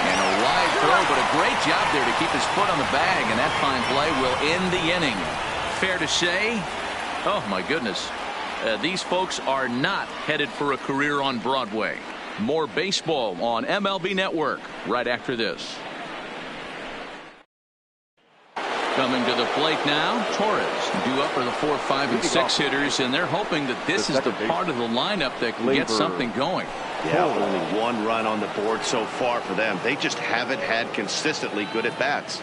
And a wide throw, but a great job there to keep his foot on the bag, and that fine play will end the inning. Fair to say, oh my goodness, these folks are not headed for a career on Broadway. More baseball on MLB Network right after this. Coming to the plate now, Torres due up for the 4, 5, and 6 hitters, and they're hoping that this is the part of the lineup that can get something going. Yeah, only 1 run on the board so far for them. They just haven't had consistently good at bats.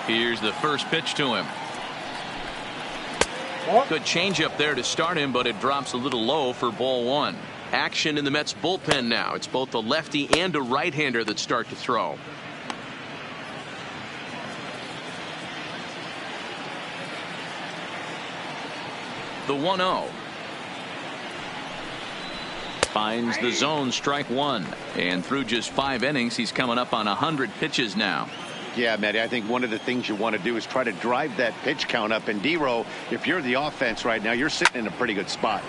Here's the first pitch to him. Good changeup there to start him, but it drops a little low for ball 1. Action in the Mets bullpen now. It's both a lefty and a right-hander that start to throw. The 1-0. Finds the zone, strike 1. And through just 5 innings, he's coming up on 100 pitches now. Yeah, Matty, I think one of the things you want to do is try to drive that pitch count up. And D-Row, if you're the offense right now, you're sitting in a pretty good spot.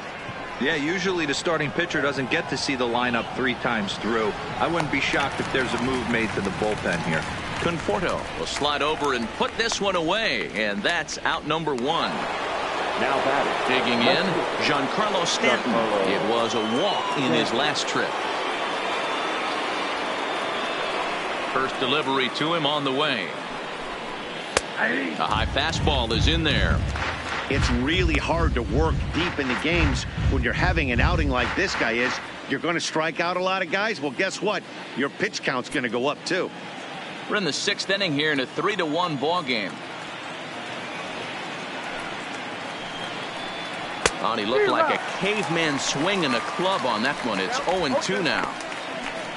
Yeah, usually the starting pitcher doesn't get to see the lineup 3 times through. I wouldn't be shocked if there's a move made to the bullpen here. Conforto will slide over and put this one away, and that's out number 1. Now batting. Digging in, Giancarlo Stanton. It was a walk in his last trip. First delivery to him on the way. A high fastball is in there. It's really hard to work deep into games when you're having an outing like this guy is. You're going to strike out a lot of guys. Well, guess what? Your pitch count's going to go up too. We're in the 6th inning here in a 3-1 ball game. Oh, and he looked like a caveman swinging a club on that one. It's 0-2 now.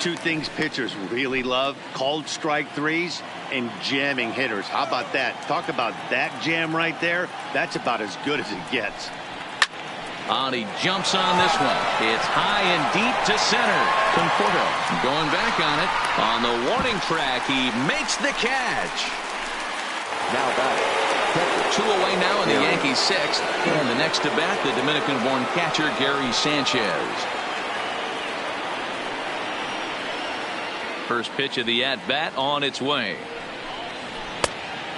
2 things pitchers really love: called strike 3s and jamming hitters. How about that? Talk about that jam right there. That's about as good as it gets. And he jumps on this one. It's high and deep to center. Conforto going back on it. On the warning track, he makes the catch. Now batting. 2 away now in the Yankees 6th. And the next to bat, the Dominican-born catcher Gary Sanchez. First pitch of the at-bat on its way.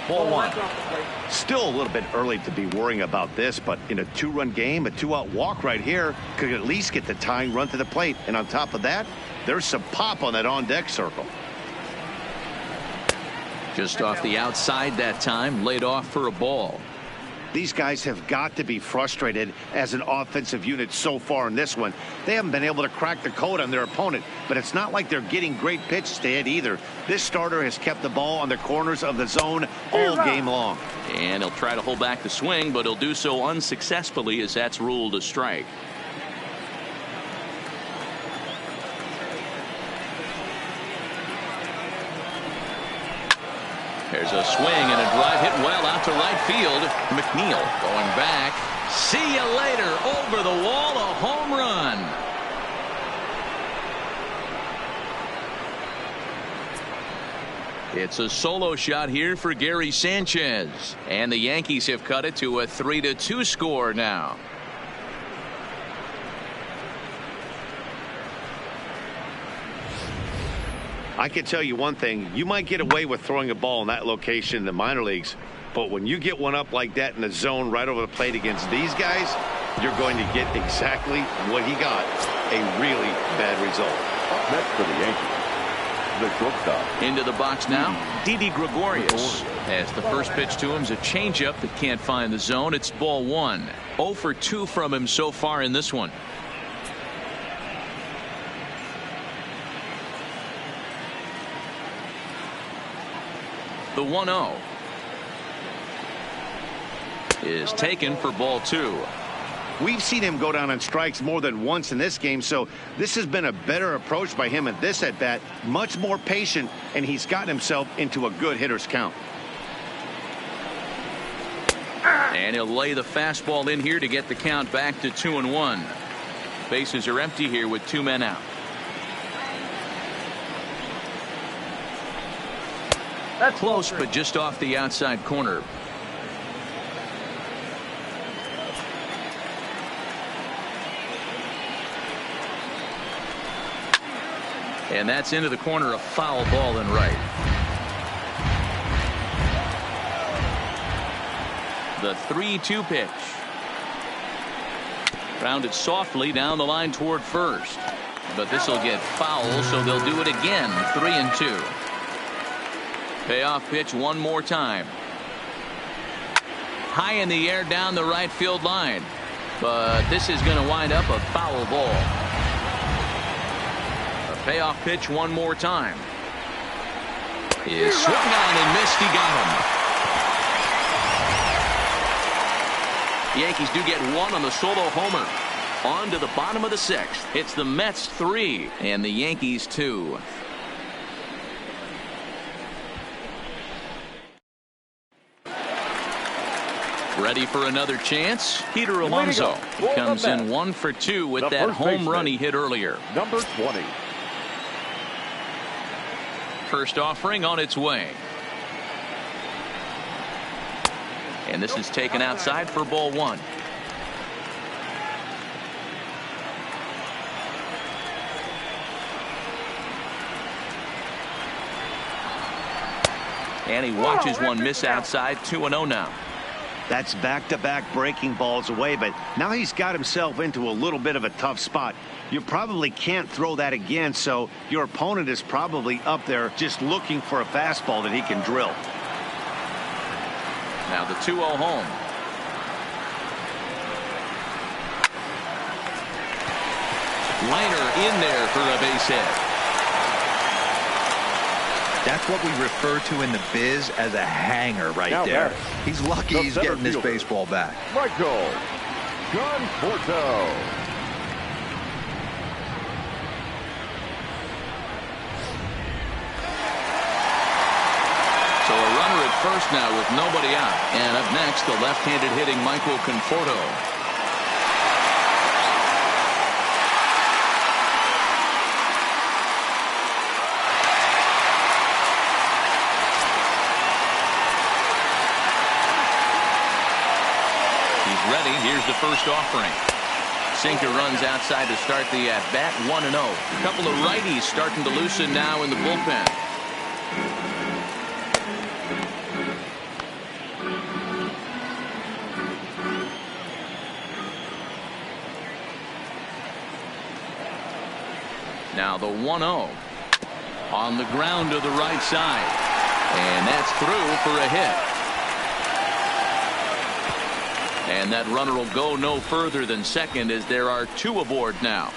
Ball 1. Still a little bit early to be worrying about this, but in a 2-run game, a 2-out walk right here could at least get the tying run to the plate. And on top of that, there's some pop on that on-deck circle. Just off the outside that time, laid off for a ball. These guys have got to be frustrated as an offensive unit so far in this one. They haven't been able to crack the code on their opponent, but it's not like they're getting great pitches to hit either. This starter has kept the ball on the corners of the zone all game long. And he'll try to hold back the swing, but he'll do so unsuccessfully as that's ruled a strike. There's a swing and a drive hit well out to right field. McNeil going back. See you later. Over the wall, a home run. It's a solo shot here for Gary Sanchez. And the Yankees have cut it to a 3-2 score now. I can tell you one thing. You might get away with throwing a ball in that location in the minor leagues, but when you get one up like that in the zone right over the plate against these guys, you're going to get exactly what he got, a really bad result. Up next for the Yankees, the shortstop. Into the box now, Didi Gregorius. As the first pitch to him is a changeup that can't find the zone. It's ball one. 0 for 2 from him so far in this one. The 1-0 is taken for ball 2. We've seen him go down on strikes more than once in this game, so this has been a better approach by him at this at-bat, much more patient, and he's gotten himself into a good hitter's count. And he'll lay the fastball in here to get the count back to 2-1. Bases are empty here with 2 men out. That's close, but just off the outside corner. And that's into the corner, a foul ball in right. The 3-2 pitch. Grounded softly down the line toward first. But this will get foul, so they'll do it again. 3-2. Payoff pitch one more time. High in the air down the right field line. But this is going to wind up a foul ball. Payoff pitch one more time. Is swung on and missed. He got him. The Yankees do get one on the solo homer. On to the bottom of the 6th. It's the Mets 3 and the Yankees 2. Ready for another chance? Peter Alonso comes in 1 for 2 with that home run he hit earlier. Number 20. First offering on its way. And this is taken outside for ball 1. And he watches one miss outside. 2-0 now. That's back-to-back breaking balls away, but now he's got himself into a little bit of a tough spot. You probably can't throw that again, so your opponent is probably up there just looking for a fastball that he can drill. Now the 2-0 home. Liner in there for a base hit. That's what we refer to in the biz as a hanger right now there. back. He's lucky he's getting his baseball back. Michael Conforto. So a runner at first now with nobody out. And up next, the left-handed hitting Michael Conforto. Ready. Here's the first offering. Sinker runs outside to start the at-bat. 1-0. A couple of righties starting to loosen now in the bullpen. Now the 1-0 on the ground to the right side. And that's through for a hit. And that runner will go no further than second as there are 2 aboard now.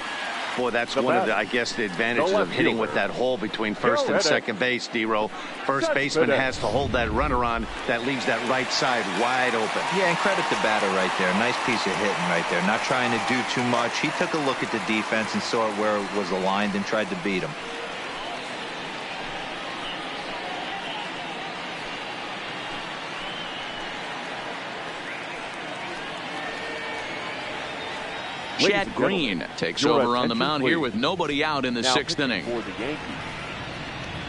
Boy, that's one of the, I guess, the advantages of hitting with that hole between first and second base, D-Row. First baseman has to hold that runner on. That leaves that right side wide open. Yeah, and credit the batter right there. Nice piece of hitting right there. Not trying to do too much. He took a look at the defense and saw it where it was aligned and tried to beat him. Chad Green takes over on the mound here with nobody out in the 6th inning. For the Yankees,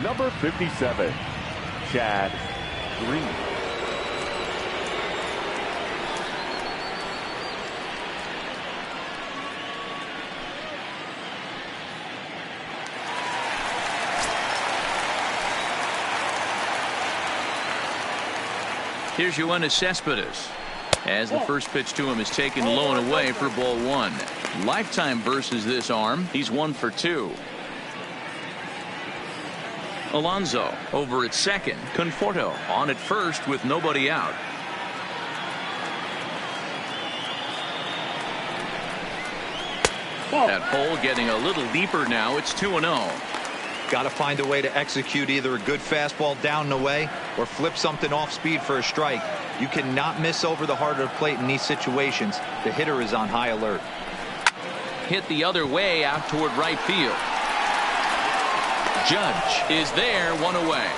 number 57, Chad Green. Here's Yoenis Cespedes. As the first pitch to him is taken low and away for ball one. Lifetime versus this arm. He's 1 for 2. Alonso over at second. Conforto on at first with nobody out. That hole getting a little deeper now. It's 2-0. Got to find a way to execute either a good fastball down and away or flip something off speed for a strike. You cannot miss over the heart of the plate in these situations. The hitter is on high alert. Hit the other way out toward right field. Judge is there, 1 away.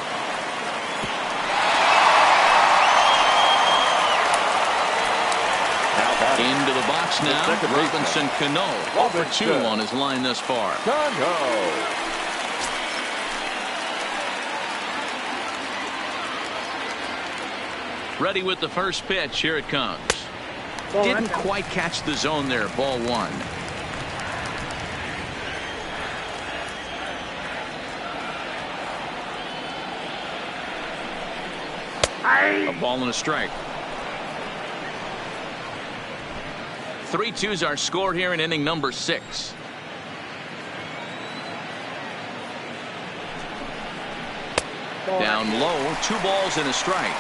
Into the box now. Robinson Cano. 0 for 2 on his line thus far. Ready with the first pitch. Here it comes. Didn't quite catch the zone there. Ball 1. A ball and a strike. 3-2s are scored here in inning number 6. Down low. 2 balls and a strike.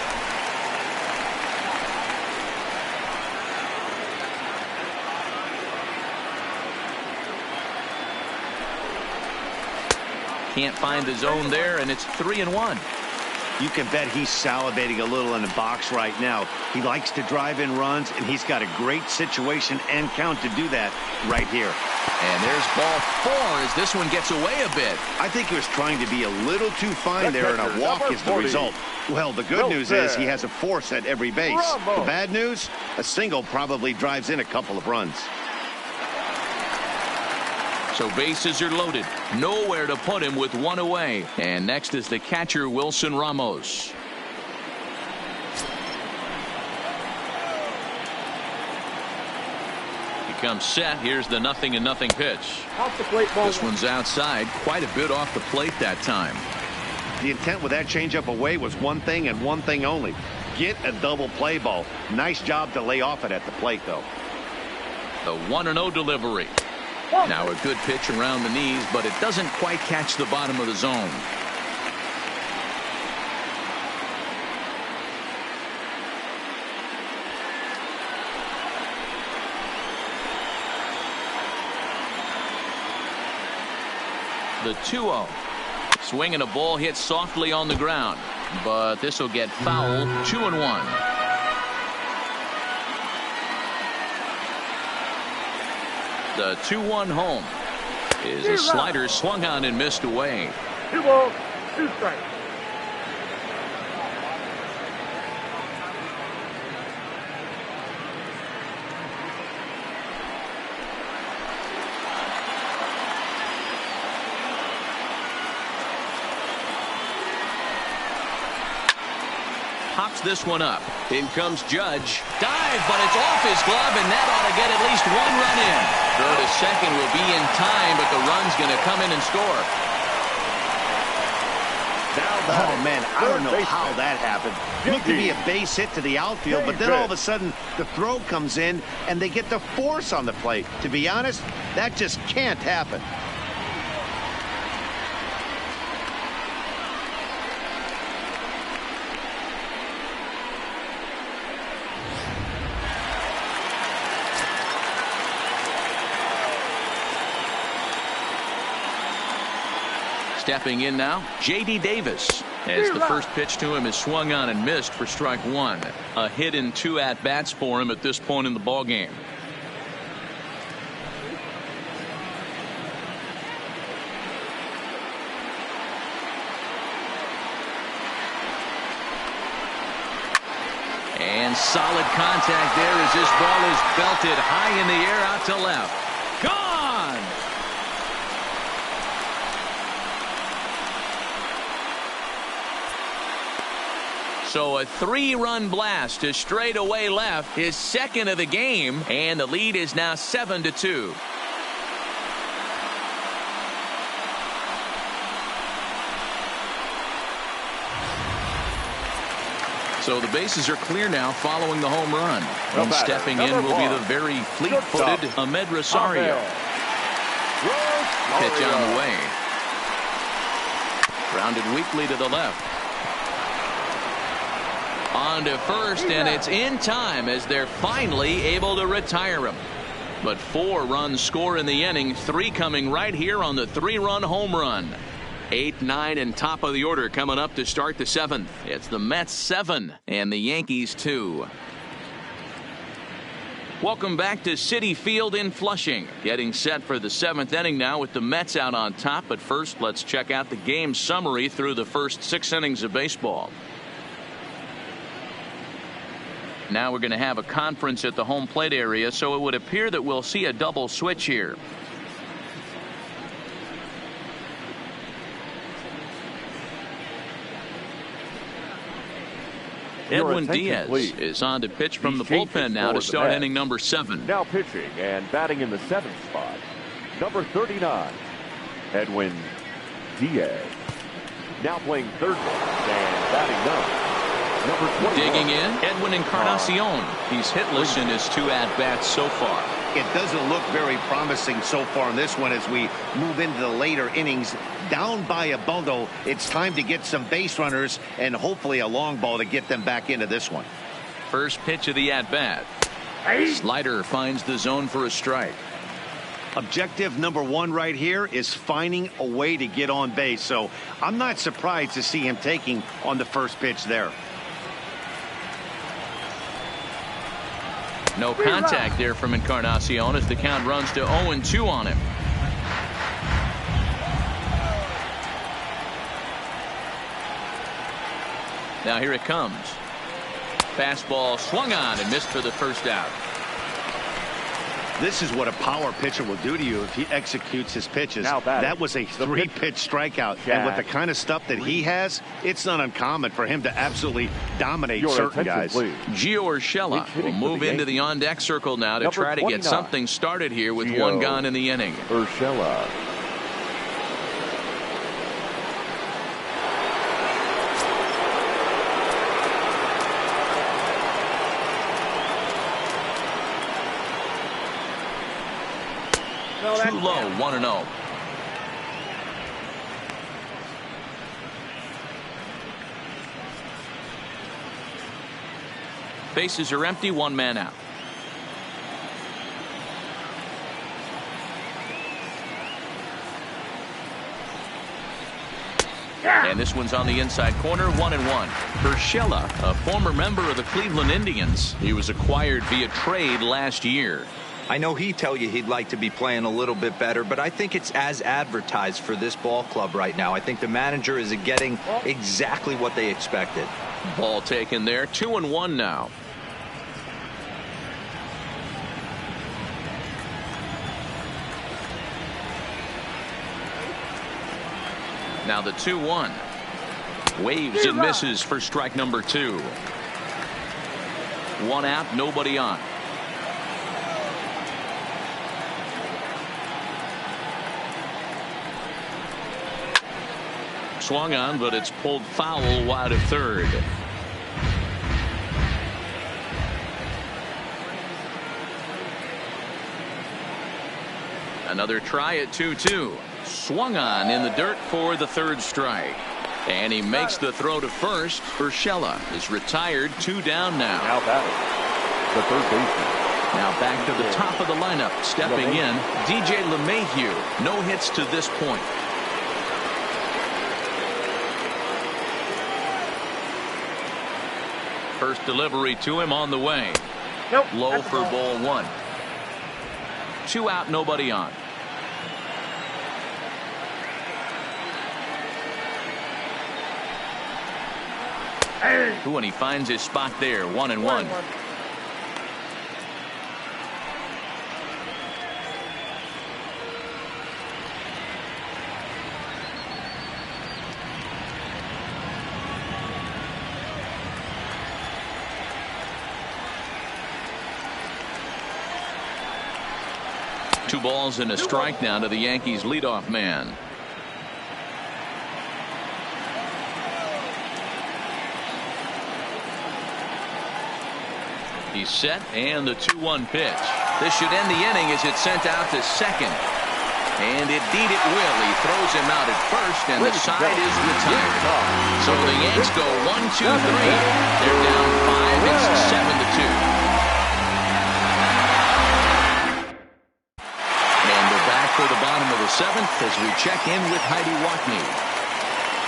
Can't find the zone there, and it's 3-1. You can bet he's salivating a little in the box right now. He likes to drive in runs, and he's got a great situation and count to do that right here. And there's ball 4 as this one gets away a bit. I think he was trying to be a little too fine there, and a walk is the result. Well, the good news is he has a force at every base. The bad news, a single probably drives in a couple of runs. So bases are loaded. Nowhere to put him with 1 away. And next is the catcher, Wilson Ramos. He comes set. Here's the 0-0 pitch. Off the plate, ball. This one's outside. Quite a bit off the plate that time. The intent with that changeup away was one thing and one thing only. Get a double play ball. Nice job to lay off it at the plate, though. The 1-0 delivery. Now a good pitch around the knees, but it doesn't quite catch the bottom of the zone. The 2-0. Swinging a ball hit softly on the ground, but this will get foul. 2-1. The 2-1 home is a slider swung on and missed away. 2 balls, 2 strikes. Pops this one up. In comes Judge. Dive, but it's off his glove, and that ought to get at least 1 run in. Throw to second will be in time, but the run's going to come in and score. Oh, man, I don't know how that happened. Looked to be a base hit to the outfield, but then all of a sudden the throw comes in and they get the force on the plate. To be honest, that just can't happen. Stepping in now, J.D. Davis. As the first pitch to him is swung on and missed for strike 1. A hit in 2 at-bats for him at this point in the ballgame. And solid contact there as this ball is belted high in the air out to left. Gone! So a 3-run blast to straightaway left, his second of the game, and the lead is now 7-2. So the bases are clear now following the home run. And stepping in will be the very fleet-footed Ahmed Rosario. Pitch on the way. Grounded weakly to the left. On to first, and it's in time as they're finally able to retire him. But 4 runs score in the inning, 3 coming right here on the 3-run home run. 8, 9, and top of the order coming up to start the 7th. It's the Mets 7 and the Yankees 2. Welcome back to Citi Field in Flushing. Getting set for the 7th inning now with the Mets out on top. But first, let's check out the game summary through the first 6 innings of baseball. Now we're going to have a conference at the home plate area, so it would appear that we'll see a double switch here. Edwin Diaz is on to pitch from the bullpen now to start inning number 7. Now pitching and batting in the 7th spot, number 39, Edwin Diaz. Now playing third base and batting number 21. Digging in, Edwin Encarnacion. He's hitless in his 2 at-bats so far. It doesn't look very promising so far in this one as we move into the later innings. Down by a bundle, it's time to get some base runners and hopefully a long ball to get them back into this one. First pitch of the at-bat. Slider finds the zone for a strike. Objective number 1 right here is finding a way to get on base. So I'm not surprised to see him taking on the first pitch there. No contact there from Encarnacion as the count runs to 0-2 on him. Now here it comes. Fastball swung on and missed for the first out. This is what a power pitcher will do to you if he executes his pitches. That was a 3-pitch strikeout. And with the kind of stuff that he has, it's not uncommon for him to absolutely dominate certain guys. Gio Urshela will move into the on-deck circle now to try to get something started here with 1 gone in the inning. Urshela. Too low, 1-0. Bases are empty, 1 man out. And this one's on the inside corner, 1-1. Urshela, a former member of the Cleveland Indians. He was acquired via trade last year. I know he'd tell you he'd like to be playing a little bit better, but I think it's as advertised for this ball club right now. I think the manager is getting exactly what they expected. Ball taken there, 2-1 now. Now the 2-1. Waves and misses for strike number 2. 1 out, nobody on. Swung on, but it's pulled foul wide of third. Another try at 2-2. Swung on in the dirt for the 3rd strike. And he makes the throw to first. Urshela is retired, 2 down now. Now batting, the third baseman. Now back to the top of the lineup. Stepping in, DJ LeMahieu. No hits to this point. First delivery to him on the way. Low for ball 1. 2 out, nobody on. Ooh, and he finds his spot there, 1-1. 2 balls and a strike now to the Yankees leadoff man. He's set, and the 2-1 pitch. This should end the inning as it's sent out to second. And indeed it will. He throws him out at first, and the side is retired. So the Yanks go 1-2-3. They're down 5. It's 7-2. And we're back for the bottom of the 7th as we check in with Heidi Watney.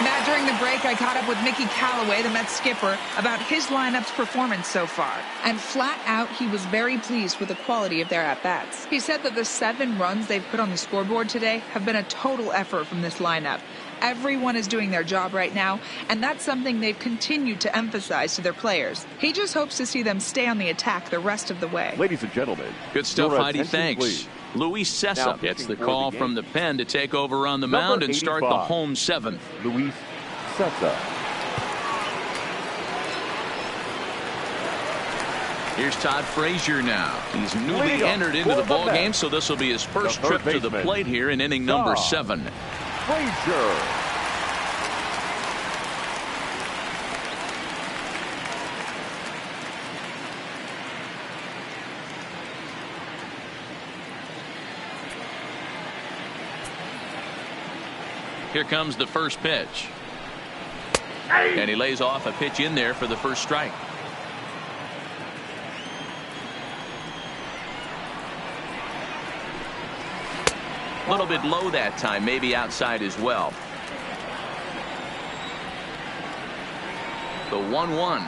Matt, during the break, I caught up with Mickey Callaway, the Mets skipper, about his lineup's performance so far. And flat out, he was very pleased with the quality of their at-bats. He said that the 7 runs they've put on the scoreboard today have been a total effort from this lineup. Everyone is doing their job right now, and that's something they've continued to emphasize to their players. He just hopes to see them stay on the attack the rest of the way. Ladies and gentlemen. Good stuff, Heidi. Thanks. Please. Luis Cessa gets the call from the pen to take over on the mound and start the home 7th. Luis Cessa. Here's Todd Frazier now. He's newly entered into the ball game, so this will be his first trip to the plate here in inning number 7. Frazier. Here comes the first pitch. And he lays off a pitch in there for the first strike. A little bit low that time, maybe outside as well. The 1-1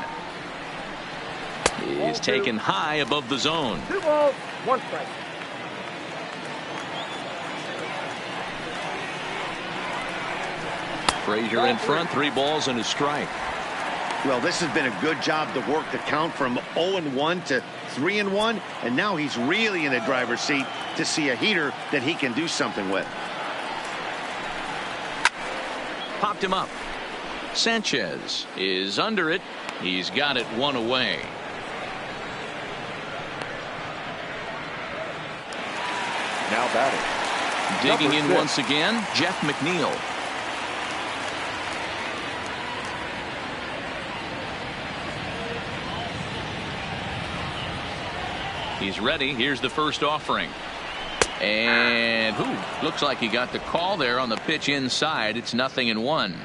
is taken high above the zone. 2 balls, 1 strike. Frazier in front, 3 balls and a strike. Well, this has been a good job to work the count from 0-1 to 3-1, and now he's really in the driver's seat to see a heater that he can do something with. Popped him up. Sanchez is under it. He's got it 1 away. Now batting. Digging in once again, Jeff McNeil. He's ready. Here's the first offering. And looks like he got the call there on the pitch inside. It's 0-1.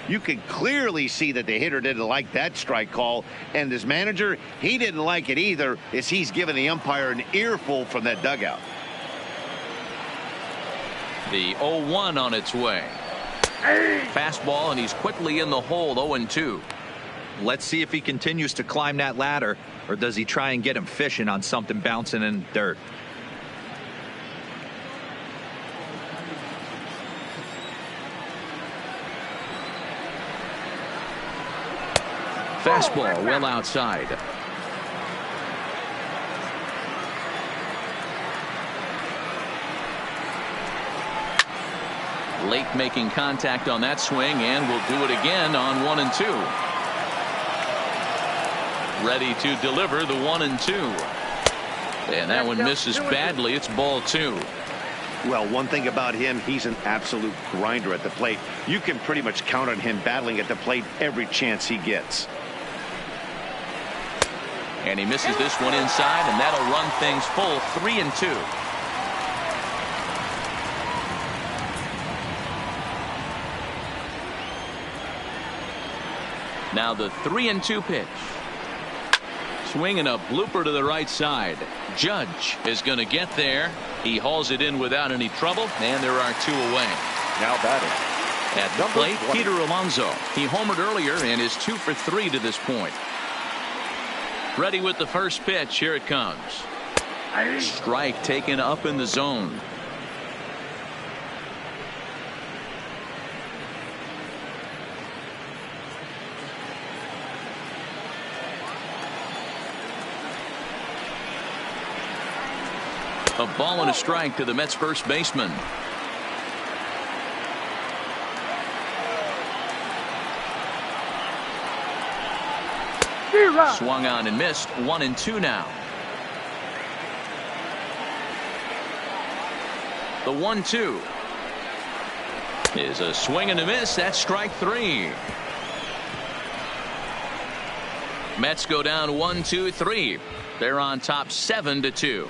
You can clearly see that the hitter didn't like that strike call, and his manager, he didn't like it either, as he's giving the umpire an earful from that dugout. The 0-1 on its way. Fastball, and he's quickly in the hole. 0-2. Let's see if he continues to climb that ladder, or does he try and get him fishing on something bouncing in the dirt. Fastball well outside. Late making contact on that swing, and will do it again on 1 and 2. Ready to deliver the 1-2. And that one misses badly. It's ball 2. Well, one thing about him, he's an absolute grinder at the plate. You can pretty much count on him battling at the plate every chance he gets. And he misses this one inside, and that'll run things full. 3-2. Now the 3-2 pitch. Swinging a blooper to the right side. Judge is going to get there. He hauls it in without any trouble, and there are 2 away. Now batting. At the plate, Peter Alonso. He homered earlier and is 2 for 3 to this point. Ready with the first pitch. Here it comes. Strike taken up in the zone. A ball and a strike to the Mets first baseman. Swung on and missed. 1-2 now. The 1-2 is a swing and a miss. That's strike 3. Mets go down 1-2-3. They're on top 7-2.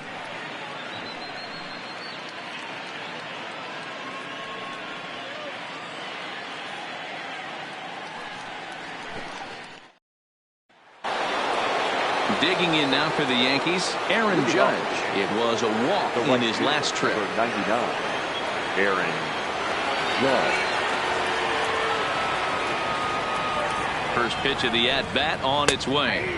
Digging in now for the Yankees, Aaron Judge. It was a walk in his last trip. 99, Aaron Judge. First pitch of the at-bat on its way.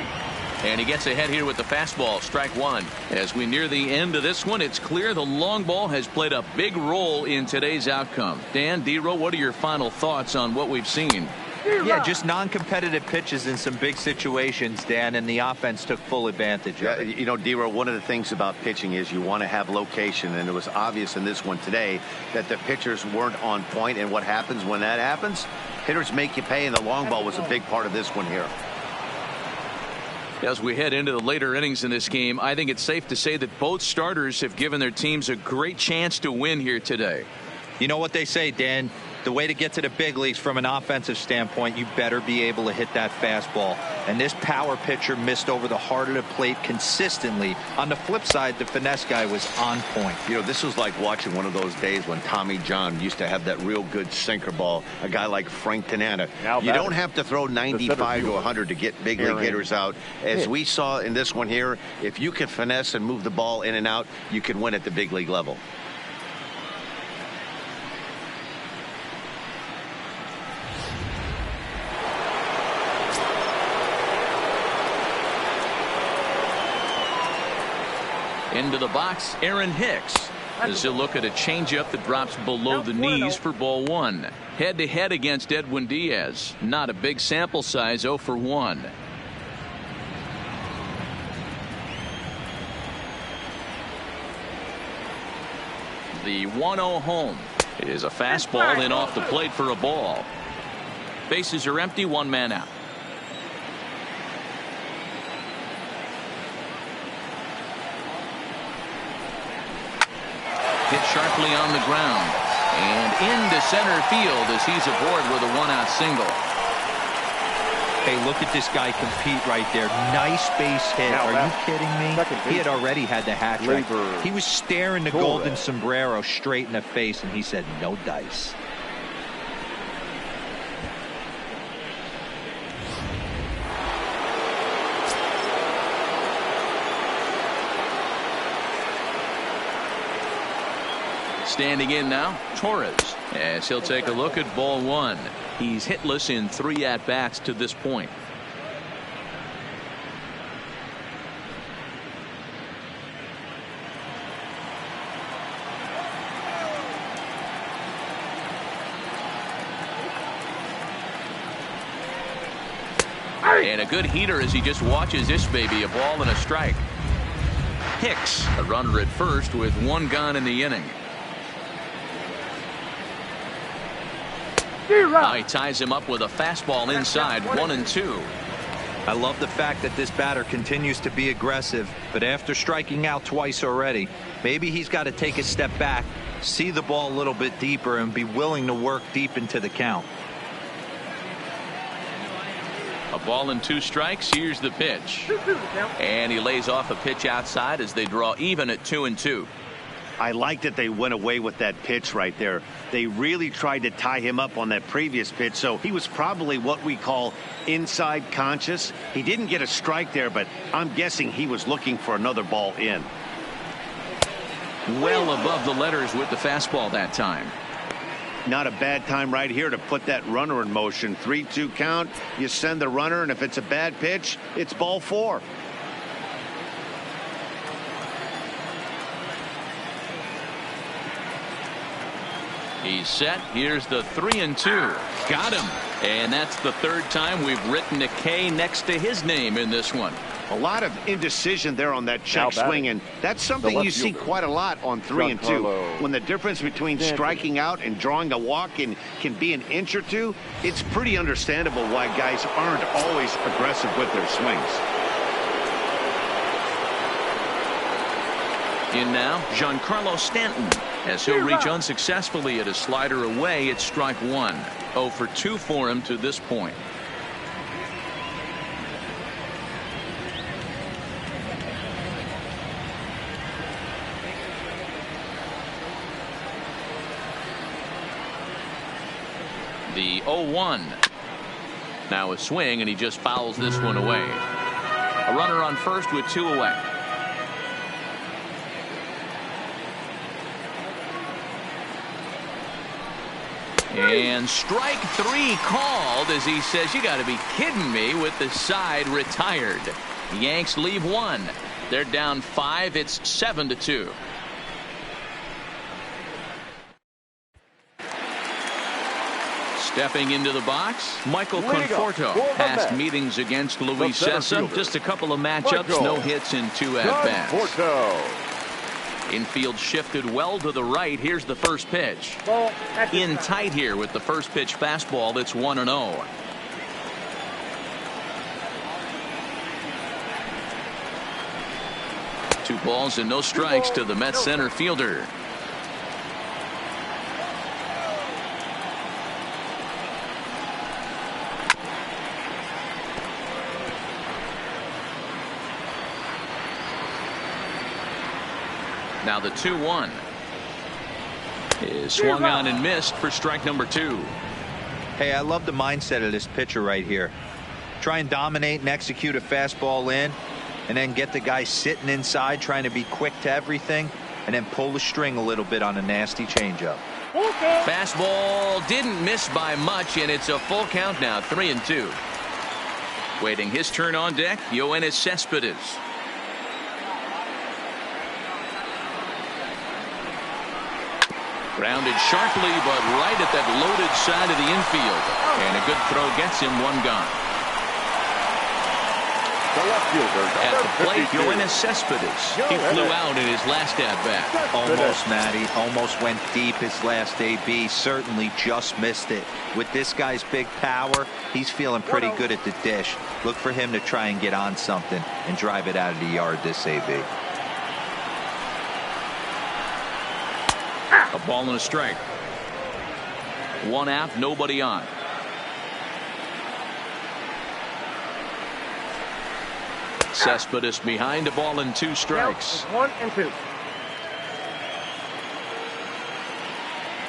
And he gets ahead here with the fastball, strike 1. As we near the end of this one, it's clear the long ball has played a big role in today's outcome. Dan, D-Row, what are your final thoughts on what we've seen? Yeah, just non-competitive pitches in some big situations, Dan, and the offense took full advantage of it. You know, D-Row, one of the things about pitching is you want to have location, and it was obvious in this one today that the pitchers weren't on point, and what happens when that happens? Hitters make you pay, and the long ball was a big part of this one here. As we head into the later innings in this game, I think it's safe to say that both starters have given their teams a great chance to win here today. You know what they say, Dan? The way to get to the big leagues from an offensive standpoint, you better be able to hit that fastball. And this power pitcher missed over the heart of the plate consistently. On the flip side, the finesse guy was on point. You know, this was like watching one of those days when Tommy John used to have that real good sinker ball. A guy like Frank Tanana. You don't have to throw 95 to 100 to get big league hitters out. As we saw in this one here, if you can finesse and move the ball in and out, you can win at the big league level. Into the box, Aaron Hicks. As he'll look at a changeup that drops below the knees for ball 1. Head-to-head against Edwin Diaz. Not a big sample size, 0 for 1. The 1-0 home is a fastball in off the plate for a ball. Bases are empty, 1 man out. Hit sharply on the ground and into center field as he's aboard with a 1-out single. Hey, look at this guy compete right there. Nice base hit. Are you kidding me? He had already had the hat trick. He was staring the golden sombrero straight in the face, and he said, no dice. Standing in now, Torres, as he'll take a look at ball 1. He's hitless in 3 at-bats to this point. And a good heater as he just watches this baby, a ball and a strike. Hicks, a runner at first with 1 gone in the inning. He ties him up with a fastball inside, 1-2. I love the fact that this batter continues to be aggressive, but after striking out twice already, maybe he's got to take a step back, see the ball a little bit deeper, and be willing to work deep into the count. A ball and 2 strikes. Here's the pitch. And he lays off a pitch outside as they draw even at 2-2. I like that they went away with that pitch right there. They really tried to tie him up on that previous pitch, so he was probably what we call inside conscious. He didn't get a strike there, but I'm guessing he was looking for another ball in. Well above the letters with the fastball that time. Not a bad time right here to put that runner in motion. 3-2 count. You send the runner, and if it's a bad pitch, it's ball 4. He's set. Here's the 3-2. Got him. And that's the 3rd time we've written a K next to his name in this one. A lot of indecision there on that check swing, and that's something you see quite a lot on 3-2. When the difference between striking out and drawing a walk can be an inch or 2, it's pretty understandable why guys aren't always aggressive with their swings. In now, Giancarlo Stanton. As he'll reach unsuccessfully at a slider away, it's strike one. 0 for 2 for him to this point. The 0-1. Now a swing, and he just fouls this one away. A runner on first with 2 away. And strike 3 called as he says, you got to be kidding me, with the side retired. Yanks leave 1. They're down 5. It's 7-2. Stepping into the box, Michael Conforto. Past meetings against Luis Sessa, just a couple of matchups, no hits in 2 at-bats. Infield shifted well to the right. Here's the first pitch. In tight here with the first pitch fastball. That's 1-0. Two balls and no strikes to the Mets center fielder. Now the 2-1 is swung on and missed for strike number 2. Hey, I love the mindset of this pitcher right here. Try and dominate and execute a fastball in, and then get the guy sitting inside trying to be quick to everything, and then pull the string a little bit on a nasty changeup. Fastball didn't miss by much, and it's a full count now, 3-2. Waiting his turn on deck, Yoenis Cespedes. Grounded sharply, but right at that loaded side of the infield. And a good throw gets him 1 gone. At the plate, Yoenis Cespedes. He flew out in his last at-bat. Almost, Matty. Almost went deep his last AB. Certainly just missed it. With this guy's big power, he's feeling pretty good at the dish. Look for him to try and get on something and drive it out of the yard this AB. A ball and a strike. 1 out, nobody on. Cespedes behind, a ball and 2 strikes. 1-2.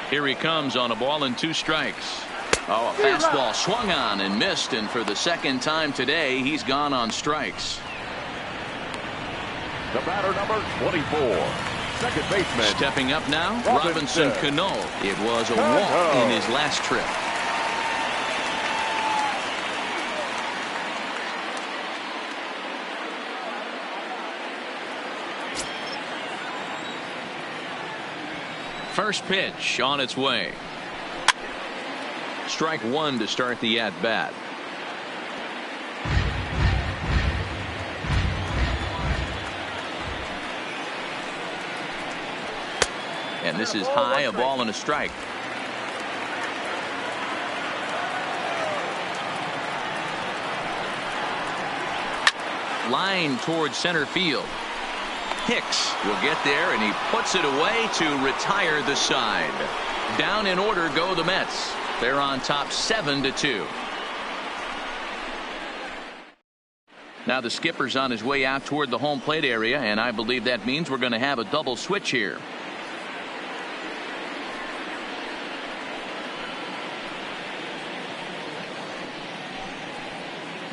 Here he comes on a ball and 2 strikes. Oh, a fastball swung on and missed, and for the second time today, he's gone on strikes. The batter, number 24. Second baseman. Stepping up now, Robinson Cano. It was a walk in his last trip. First pitch on its way. Strike 1 to start the at-bat. And this is high, a ball and a strike. Line towards center field. Hicks will get there, and he puts it away to retire the side. Down in order go the Mets. They're on top 7-2. Now the skipper's on his way out toward the home plate area, and I believe that means we're going to have a double switch here.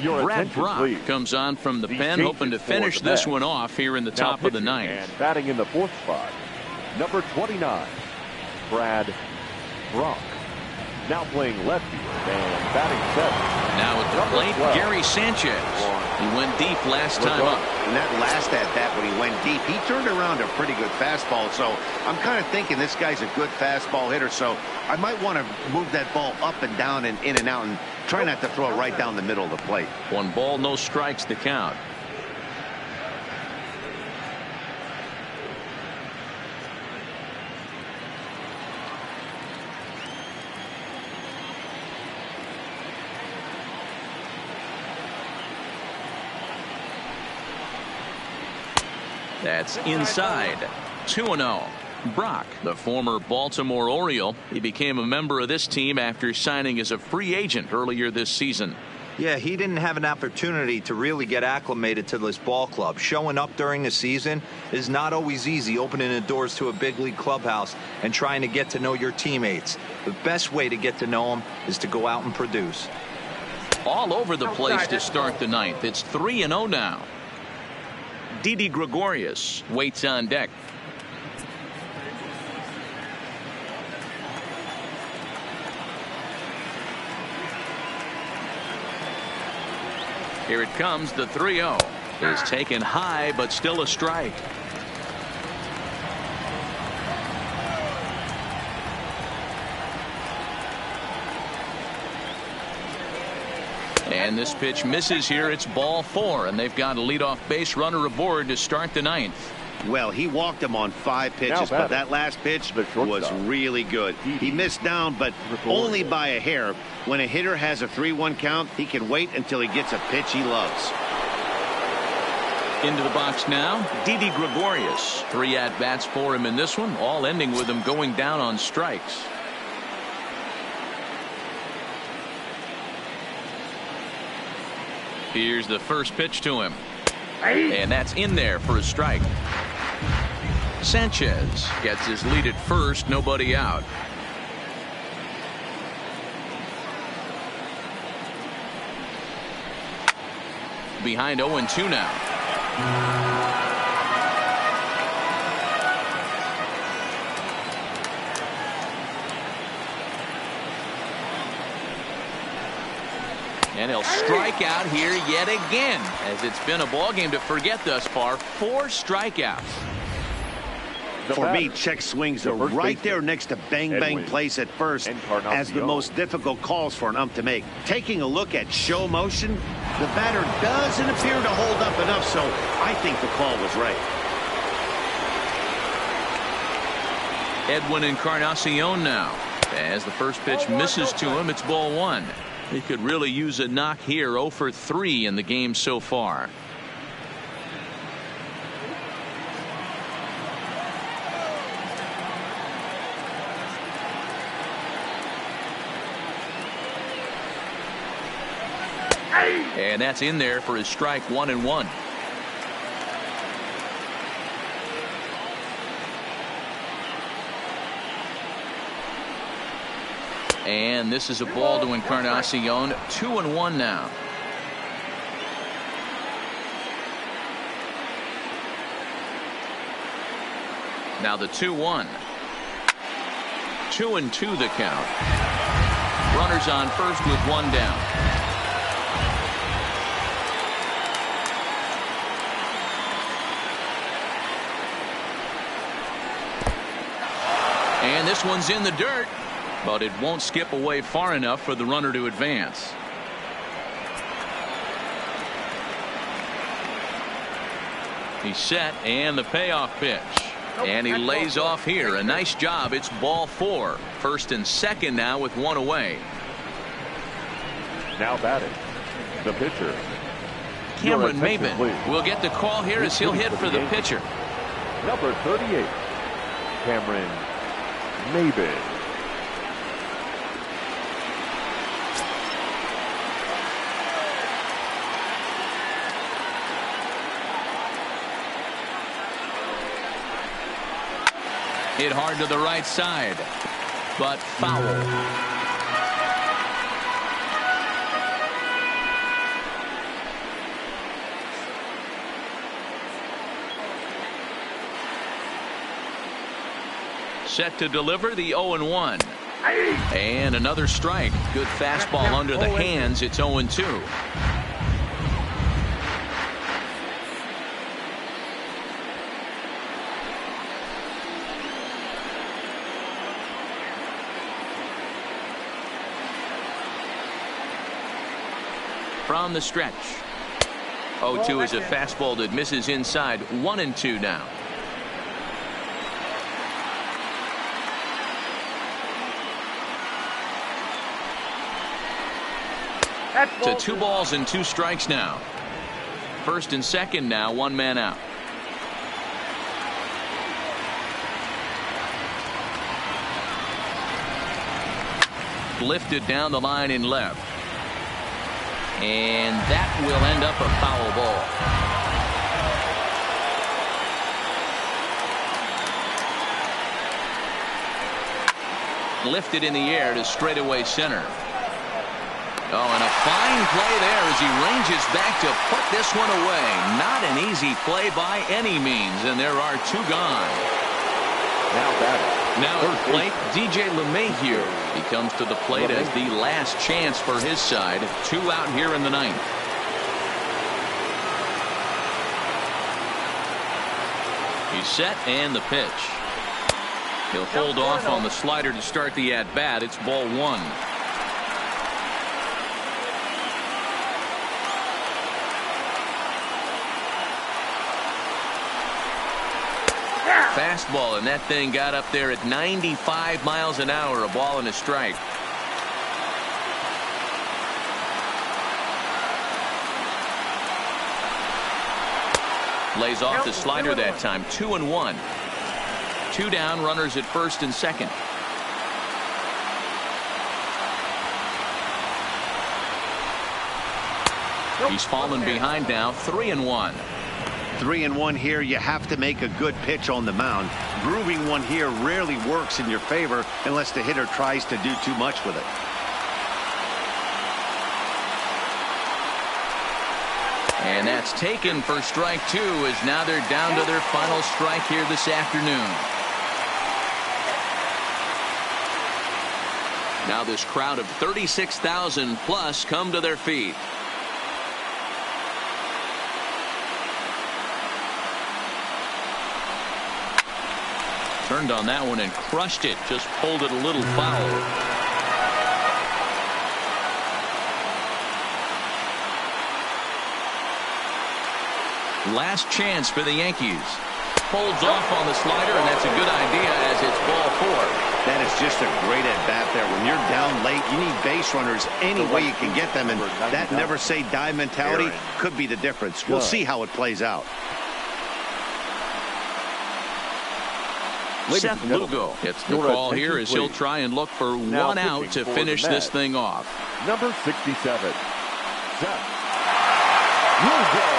Brad Brock comes on from the pen, hoping to finish this one off here in the top of the 9th. And batting in the 4th spot, number 29, Brad Brock. Now playing lefty and batting 7th. Now at the plate, 12, Gary Sanchez. He went deep last time up. And that last at-bat when he went deep, he turned around a pretty good fastball. So I'm kind of thinking this guy's a good fastball hitter. So I might want to move that ball up and down and in and out and try not to throw it right down the middle of the plate. 1 ball, no strikes to count. That's inside. 2-0. Brock, the former Baltimore Oriole. He became a member of this team after signing as a free agent earlier this season. Yeah, he didn't have an opportunity to really get acclimated to this ball club. Showing up during the season is not always easy, opening the doors to a big league clubhouse and trying to get to know your teammates. The best way to get to know them is to go out and produce. All over the place to start the ninth. It's 3-0 now. Didi Gregorius waits on deck. Here it comes. The 3-0 is taken high, but still a strike. And this pitch misses here. It's ball 4, and they've got a leadoff base runner aboard to start the ninth. Well, he walked him on 5 pitches, but that last pitch was really good. He missed down, but only by a hair. When a hitter has a 3-1 count, he can wait until he gets a pitch he loves. Into the box now, Didi Gregorius. 3 at-bats for him in this one, all ending with him going down on strikes. Here's the first pitch to him. And that's in there for a strike. Sanchez gets his lead at first, nobody out. Behind 0-2 now. And he'll strike out here yet again, as it's been a ball game to forget thus far. 4 strikeouts. For me, check swings are right there next to bang place at first as the most difficult calls for an ump to make. Taking a look at show motion, the batter doesn't appear to hold up enough, so I think the call was right. Edwin Encarnacion now. As the first pitch misses to him, it's ball 1. He could really use a knock here. 0 for 3 in the game so far. And that's in there for his strike. 1-1. And this is a ball to Encarnacion. 2-1 now. Now the 2-1. 2-2 the count. Runners on first with 1 down. And this one's in the dirt, but it won't skip away far enough for the runner to advance. He's set, and the payoff pitch. And he lays off here. A nice job. It's ball 4. First and second now with 1 away. Now batting, the pitcher. Cameron Maben will get the call here as he'll hit for the pitcher. Number 38, Cameron Maben. Hit hard to the right side, but foul. Set to deliver the 0-1. And another strike. Good fastball under the hands. It's 0-2. From the stretch. 0-2 is a fastball that misses inside. 1-2 now. To 2 balls and 2 strikes now. First and second now, 1 man out. lifted down the line in left. And that will end up a foul ball. Lifted in the air to straightaway center. Oh, and a fine play there as he ranges back to put this one away. Not an easy play by any means, and there are two gone. Now at the plate, DJ LeMahieu. He comes to the plate as the last chance for his side. 2 out here in the ninth. He's set and the pitch. He'll hold off on the slider to start the at-bat. It's ball 1. Fastball, and that thing got up there at 95 miles an hour. A ball and a strike. Lays off the slider that time. 2-1. 2 down, runners at first and second. He's fallen behind now. 3-1. 3-1 here. You have to make a good pitch on the mound. Grooving one here rarely works in your favor unless the hitter tries to do too much with it. And that's taken for strike 2, as now they're down to their final strike here this afternoon. Now this crowd of 36,000 plus come to their feet. Turned on that one and crushed it. Just pulled it a little foul. Last chance for the Yankees. Holds off on the slider, and that's a good idea as it's ball 4. That is just a great at-bat there. When you're down late, you need base runners any way you can get them, and that never say die mentality could be the difference. We'll see how it plays out. Seth Lugo gets the call here as he'll try and look for one out to finish this thing off. Number 67, Seth Lugo.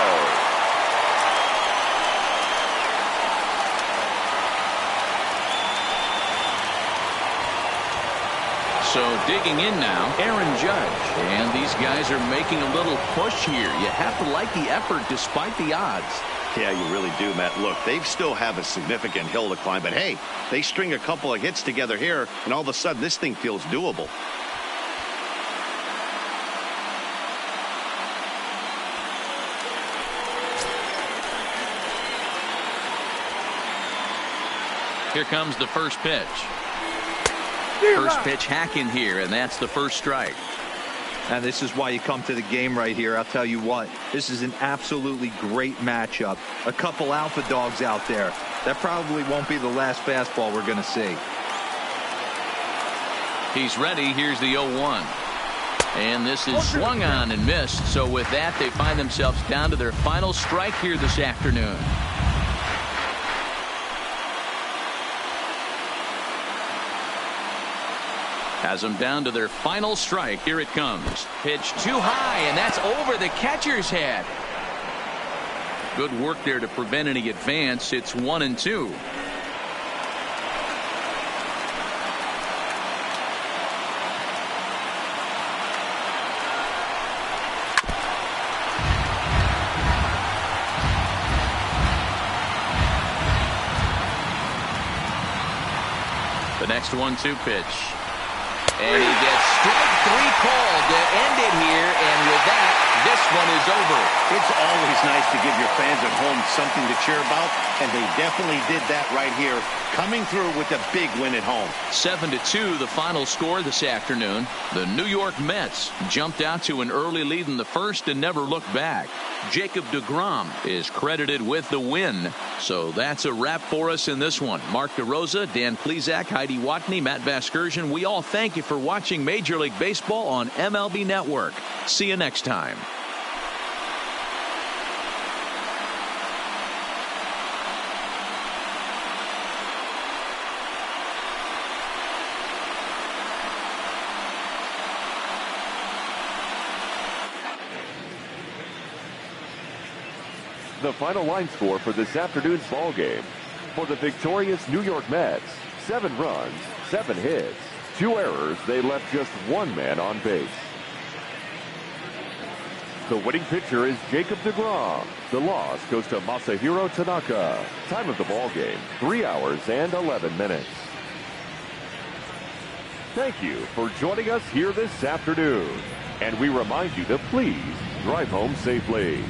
So digging in now, Aaron Judge. And these guys are making a little push here. You have to like the effort despite the odds. Yeah, you really do, Matt. Look, they still have a significant hill to climb, but hey, they string a couple of hits together here, and all of a sudden this thing feels doable. Here comes the first pitch. First pitch hacking here, and that's the first strike. And this is why you come to the game right here. I'll tell you what, this is an absolutely great matchup. A couple alpha dogs out there. That probably won't be the last fastball we're going to see. He's ready. Here's the 0-1. And this is swung on and missed. So with that, they find themselves down to their final strike here this afternoon. Has them down to their final strike. Here it comes. Pitch too high, and that's over the catcher's head. Good work there to prevent any advance. It's 1-2. The next 1-2 pitch. And he gets strike 3 called to end it here, and with that, this one is over. It's always nice to give your fans at home something to cheer about, and they definitely did that right here, coming through with a big win at home. 7-2 the final score this afternoon. The New York Mets jumped out to an early lead in the first and never looked back. Jacob deGrom is credited with the win. So that's a wrap for us in this one. Mark DeRosa, Dan Plezak, Heidi Watney, Matt Vasgersian. We all thank you for watching Major League Baseball on MLB Network. See you next time. the final line score for this afternoon's ball game. For the victorious New York Mets, 7 runs, 7 hits, 2 errors. They left just 1 man on base. The winning pitcher is Jacob deGrom. The loss goes to Masahiro Tanaka. Time of the ball game, 3 hours and 11 minutes. Thank you for joining us here this afternoon. And we remind you to please drive home safely.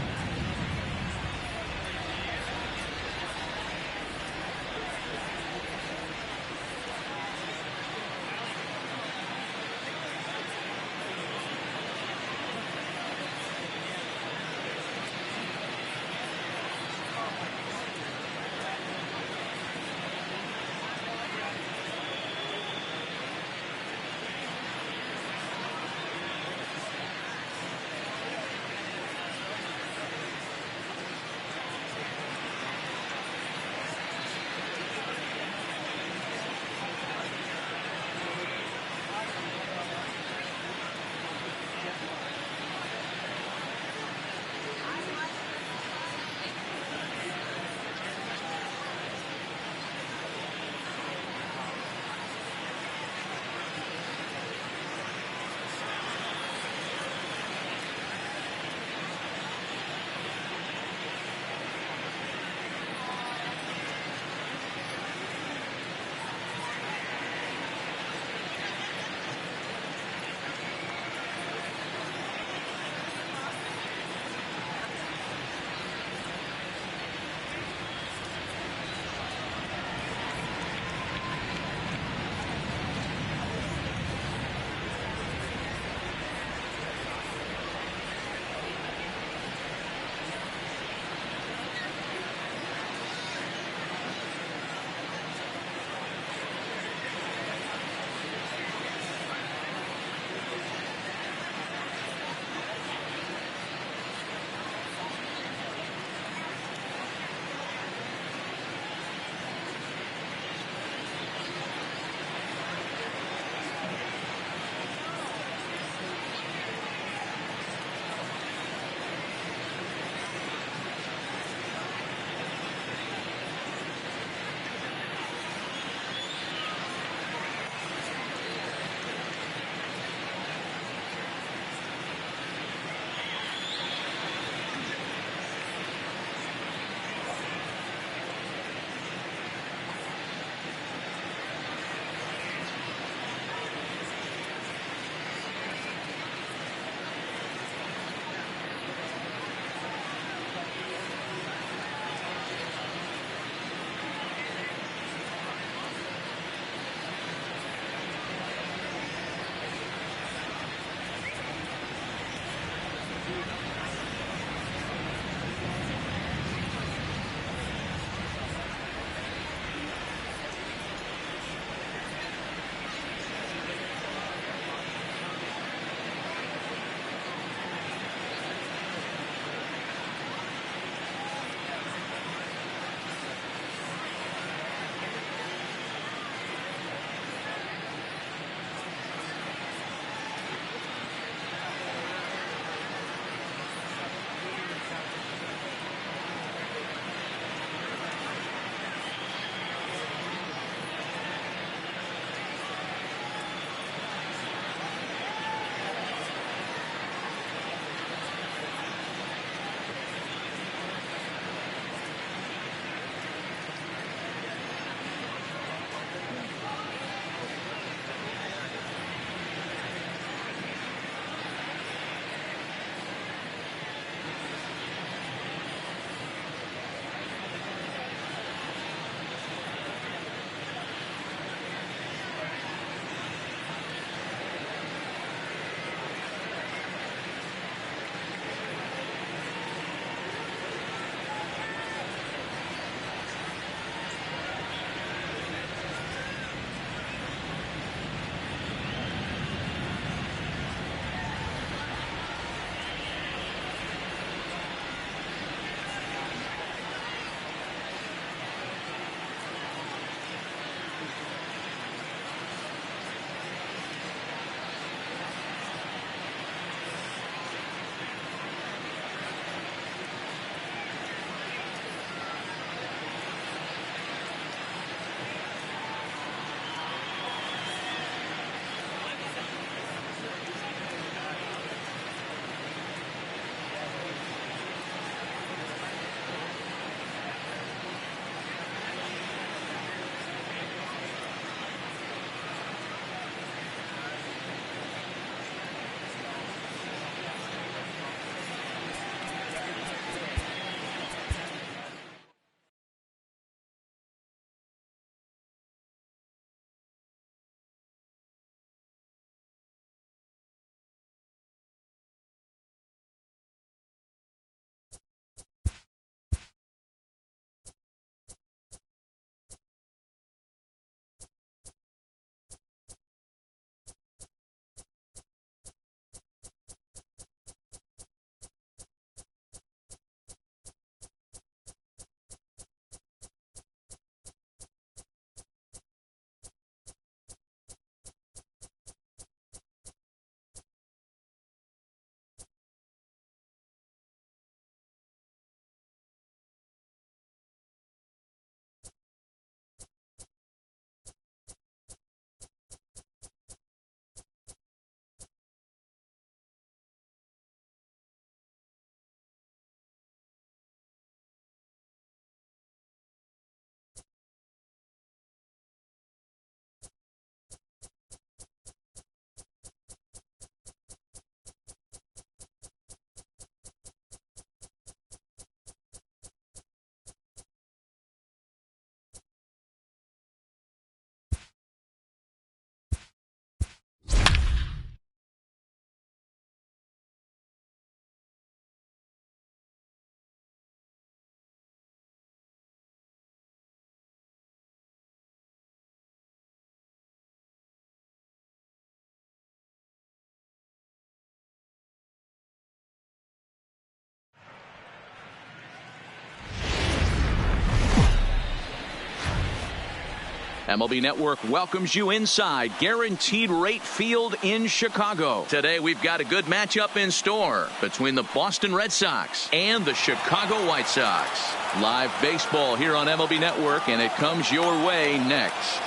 MLB Network welcomes you inside Guaranteed Rate Field in Chicago. Today we've got a good matchup in store between the Boston Red Sox and the Chicago White Sox. Live baseball here on MLB Network, and it comes your way next.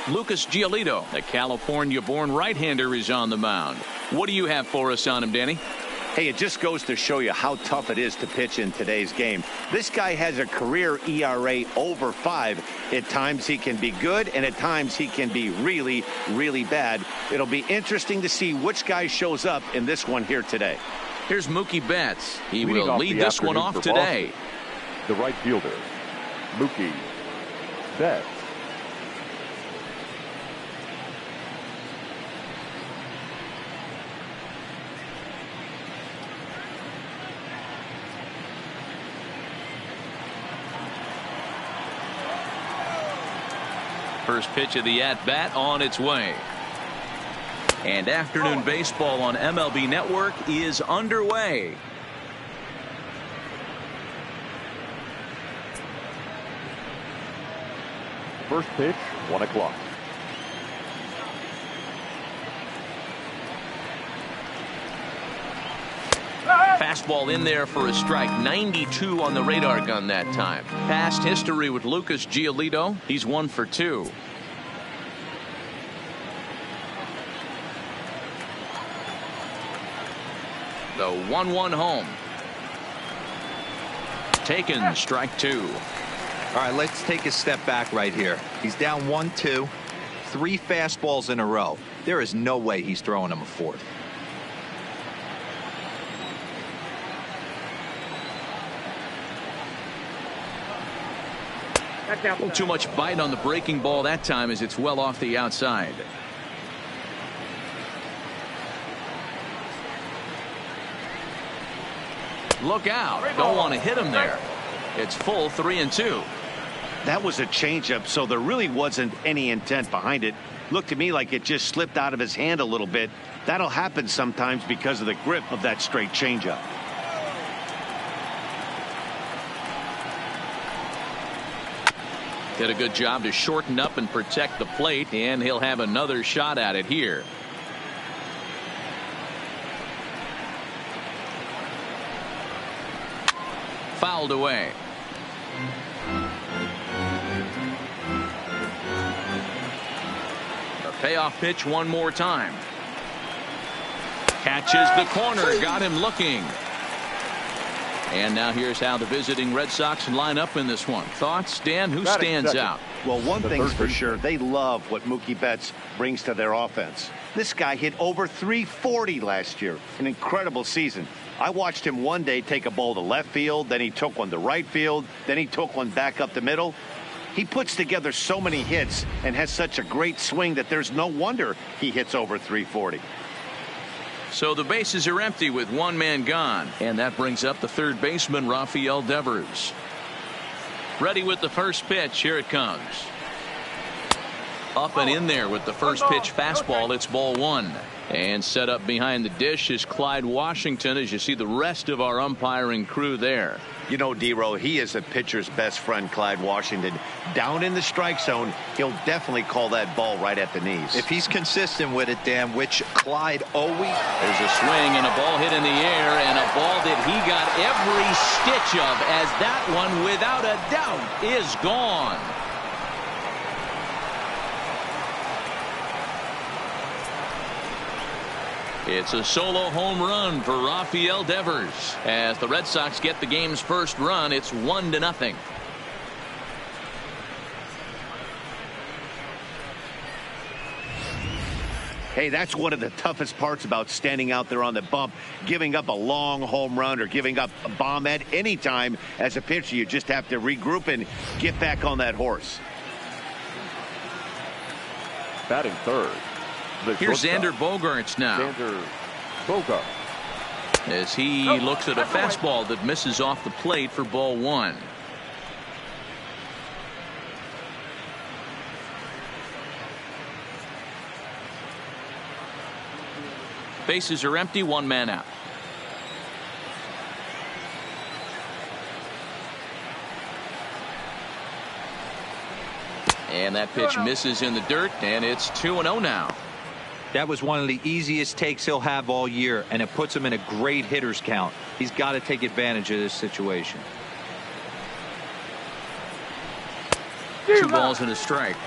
Lucas Giolito, the California-born right-hander, is on the mound. What do you have for us on him, Danny? Hey, it just goes to show you how tough it is to pitch in today's game. This guy has a career ERA over 5. At times he can be good, and at times he can be really, really bad. It'll be interesting to see which guy shows up in this one here today. Here's Mookie Betts. He will lead this one off today. The right fielder, Mookie Betts. First pitch of the at-bat on its way. And afternoon baseball on MLB Network is underway. First pitch, 1 o'clock. Fastball in there for a strike. 92 on the radar gun that time. Past history with Lucas Giolito. He's 1 for 2. The 1-1 home. Taken, strike 2. All right, let's take a step back right here. He's down 1-2, 3 fastballs in a row. There is no way he's throwing him a 4th. A little too much bite on the breaking ball that time as it's well off the outside. Look out. Don't want to hit him there. It's full 3-2. That was a changeup, so there really wasn't any intent behind it. Looked to me like it just slipped out of his hand a little bit. That'll happen sometimes because of the grip of that straight changeup. Did a good job to shorten up and protect the plate, and he'll have another shot at it here. Fouled away. The payoff pitch one more time. Catches the corner, got him looking. And now here's how the visiting Red Sox line up in this one. Thoughts, Dan? Who stands out? Well, one thing's for sure. They love what Mookie Betts brings to their offense. This guy hit over 340 last year. An incredible season. I watched him one day take a ball to left field, then he took one to right field, then he took one back up the middle. He puts together so many hits and has such a great swing that there's no wonder he hits over 340. So the bases are empty with one man gone. And that brings up the third baseman, Rafael Devers. Ready with the first pitch. Here it comes. Up and in there with the first pitch fastball. It's ball 1. And set up behind the dish is Clyde Washington, as you see the rest of our umpiring crew there. You know, D-Row, he is a pitcher's best friend, Clyde Washington. Down in the strike zone, he'll definitely call that ball right at the knees. If he's consistent with it, Dan, which Clyde always... There's a swing and a ball hit in the air, and a ball that he got every stitch of, as that one, without a doubt, is gone. It's a solo home run for Rafael Devers. As the Red Sox get the game's first run, it's 1-0. Hey, that's one of the toughest parts about standing out there on the bump. Giving up a long home run or giving up a bomb at any time as a pitcher. You just have to regroup and get back on that horse. Batting third. Here's Xander Bogaerts now. Xander Bogaerts. As he looks at a fastball that misses off the plate for ball 1. Bases are empty, one man out. And that pitch misses in the dirt, and it's 2-0 now. That was one of the easiest takes he'll have all year, and it puts him in a great hitter's count. He's got to take advantage of this situation. 2 balls and a strike.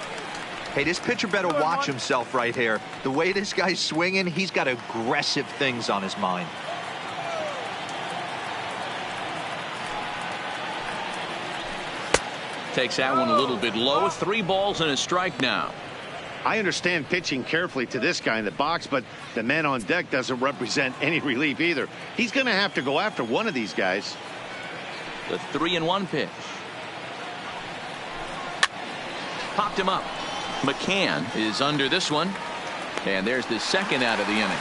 Hey, this pitcher better watch himself right here. The way this guy's swinging, he's got aggressive things on his mind. Takes that one a little bit low. 3 balls and a strike now. I understand pitching carefully to this guy in the box, but the man on deck doesn't represent any relief either. He's going to have to go after one of these guys. The 3-1 pitch. Popped him up. McCann is under this one. And there's the second out of the inning.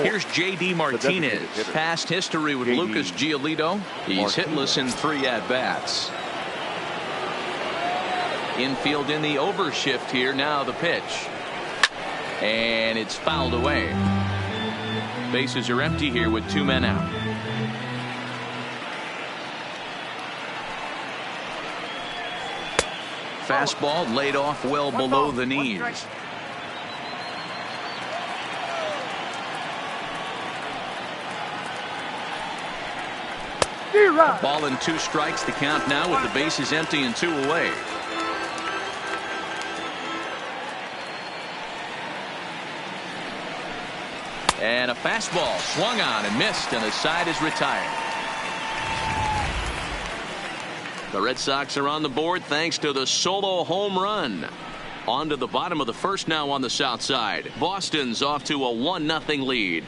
Here's J.D. Martinez. Past history with Lucas Giolito. He's hitless in 3 at-bats. Infield in the overshift here. Now the pitch. And it's fouled away. Bases are empty here with 2 men out. Fastball laid off well below the knees. Ball and 2 strikes to count now with the bases empty and 2 away. And a fastball swung on and missed, and the side is retired. The Red Sox are on the board thanks to the solo home run. On to the bottom of the first now on the south side. Boston's off to a 1-0 lead.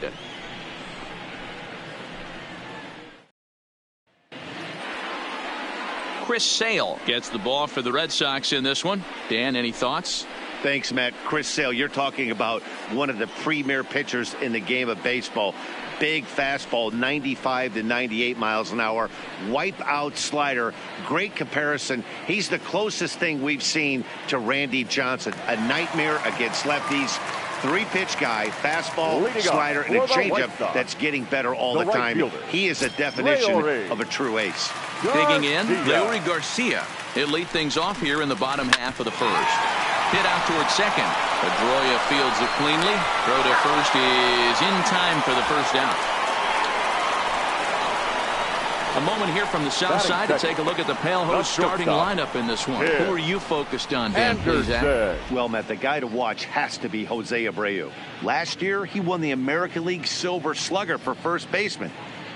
Chris Sale gets the ball for the Red Sox in this one. Dan, any thoughts? Thanks, Matt. Chris Sale, you're talking about one of the premier pitchers in the game of baseball. Big fastball, 95 to 98 miles an hour. Wipe out slider. Great comparison. He's the closest thing we've seen to Randy Johnson. A nightmare against lefties. 3-pitch guy, fastball, slider, and a changeup that's getting better all the time. He is a definition of a true ace. Digging in, Larry Garcia. He'll lead things off here in the bottom half of the first. Hit out towards second. Pedroia fields it cleanly. Throw to first is in time for the first out. A moment here from the south side to take a look at the Pale Host starting lineup in this one. Who are you focused on, Dan? Please, Zach? Well, Matt, the guy to watch has to be Jose Abreu. Last year, he won the American League Silver Slugger for first baseman.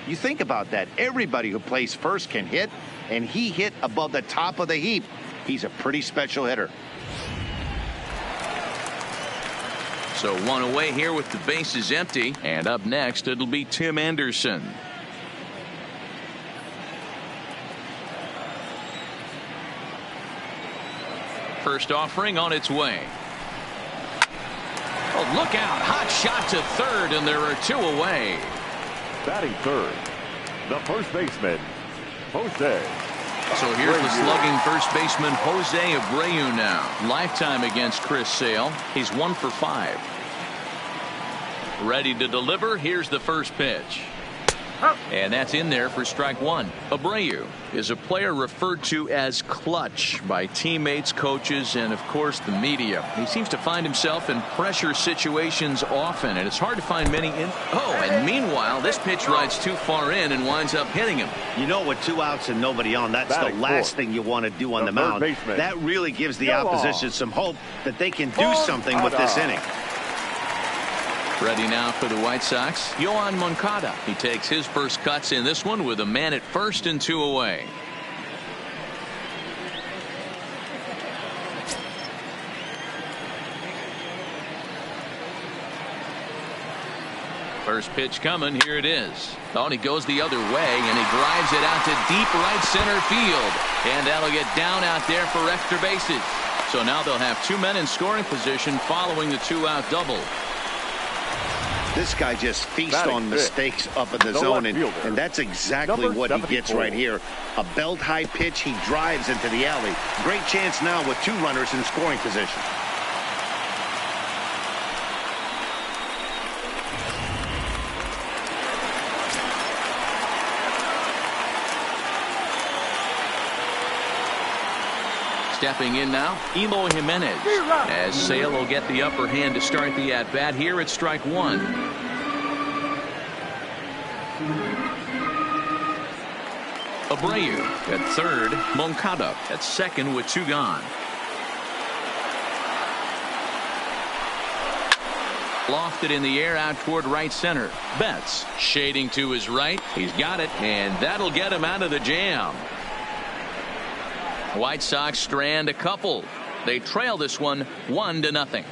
You think about that. Everybody who plays first can hit, and he hit above the top of the heap. He's a pretty special hitter. So 1 away here with the bases empty. And up next, it'll be Tim Anderson. First offering on its way. Oh, look out. Hot shot to third, and there are 2 away. Batting third, the first baseman, Jose. So here's the slugging first baseman Jose Abreu now. Lifetime against Chris Sale. He's 1 for 5. Ready to deliver. Here's the first pitch. And that's in there for strike 1. Abreu is a player referred to as clutch by teammates, coaches, and of course the media. He seems to find himself in pressure situations often, and it's hard to find many in. Oh, and meanwhile, this pitch rides too far in and winds up hitting him. You know, with 2 outs and nobody on, that's the last thing you want to do on the mound. That really gives the opposition some hope that they can do something with this inning. Ready now for the White Sox, Yoan Moncada. He takes his first cuts in this one with a man at first and 2 away. First pitch coming. Here it is. Oh, and he goes the other way, and he drives it out to deep right center field. And that'll get down out there for extra bases. So now they'll have 2 men in scoring position following the 2-out double. This guy just feasts on mistakes up in the zone, and that's exactly what he gets right here. A belt-high pitch, he drives into the alley. Great chance now with 2 runners in scoring position. Stepping in now, Eloy Jimenez. As Sale will get the upper hand to start the at-bat here at strike one. Abreu at third. Moncada at second with 2 gone. Lofted in the air out toward right center. Betts shading to his right. He's got it, and that'll get him out of the jam. White Sox strand a couple. They trail this one 1-0.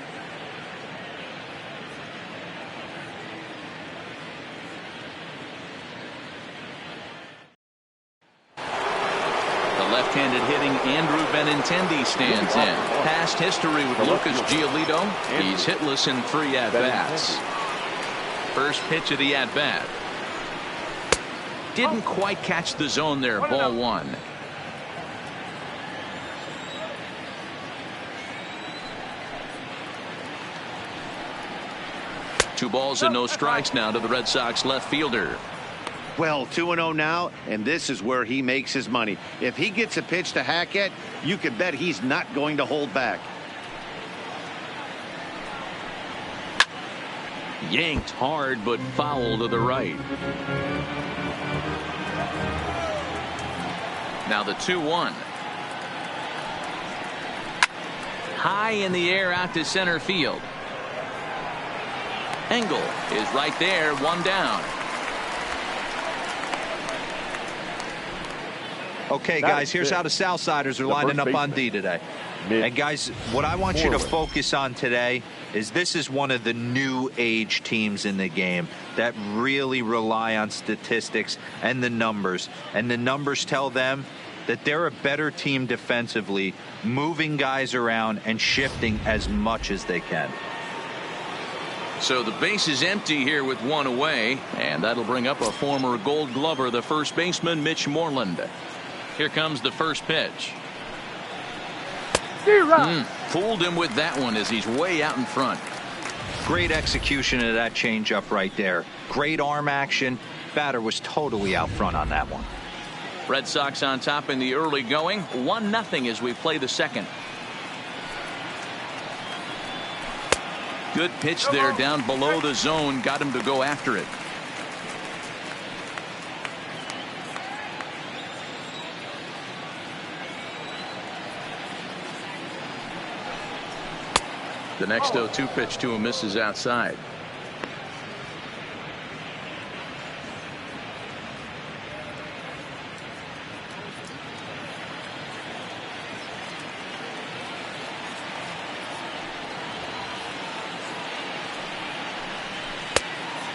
Left-handed hitting Andrew Benintendi stands in. Past history with Lucas Giolito. He's hitless in 3 at-bats. First pitch of the at-bat. Didn't quite catch the zone there. Ball 1. Two balls and no strikes now to the Red Sox left fielder. Well, 2-0 now, and this is where he makes his money. If he gets a pitch to Hackett, you can bet he's not going to hold back. Yanked hard, but foul to the right. Now the 2-1. High in the air out to center field. Engel is right there, 1 down. Okay, guys, here's how the Southsiders are lining up on D today. And, guys, what I want you to focus on today is this is one of the new age teams in the game that really rely on statistics and the numbers. And the numbers tell them that they're a better team defensively, moving guys around and shifting as much as they can. So the base is empty here with 1 away, and that'll bring up a former Gold Glover, the first baseman, Mitch Moreland. Here comes the first pitch. Fooled him with that one as he's way out in front. Great execution of that changeup right there. Great arm action. Batter was totally out front on that one. Red Sox on top in the early going. 1-0 as we play the second. Good pitch there down below the zone. Got him to go after it. The next 0-2 pitch to him misses outside.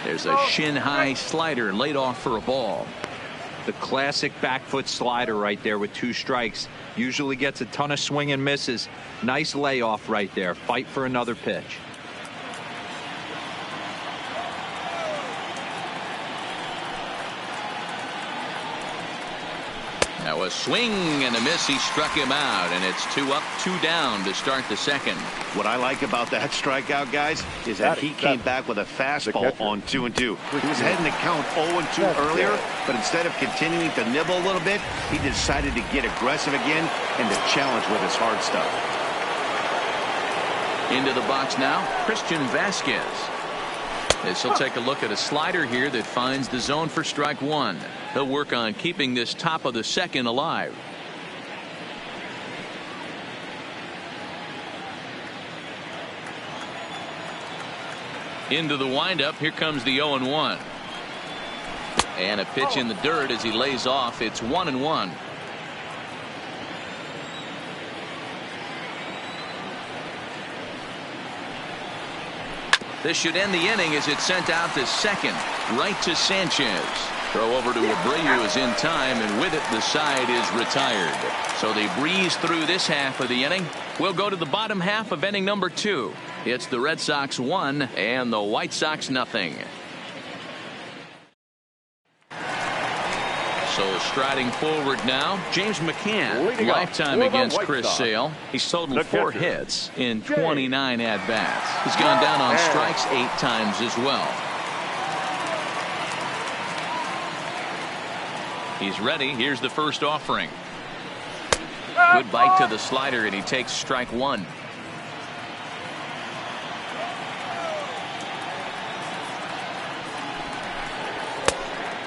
There's a shin-high slider laid off for a ball. The classic back foot slider right there with 2 strikes. Usually gets a ton of swing and misses. Nice layoff right there. Fight for another pitch. Now a swing and a miss. He struck him out, and it's 2 up, 2 down to start the second. What I like about that strikeout, guys, is that he came back with a fastball on 2-2. He was heading to count 0-2 earlier, but instead of continuing to nibble a little bit, he decided to get aggressive again and to challenge with his hard stuff. Into the box now, Christian Vasquez. This will take a look at a slider here that finds the zone for strike 1. He'll work on keeping this top of the second alive. Into the windup. Here comes the 0-1. And a pitch in the dirt as he lays off. It's 1-1. This should end the inning as it's sent out to second. Right to Sanchez. Throw over to Abreu is in time, and with it the side is retired. So they breeze through this half of the inning. We'll go to the bottom half of inning number 2. It's the Red Sox 1 and the White Sox 0. So striding forward now, James McCann, lifetime against Chris Sale. He's totaled 4 hits in 29 at-bats. He's gone down on strikes 8 times as well. He's ready. Here's the first offering. Good bite to the slider, and he takes strike one.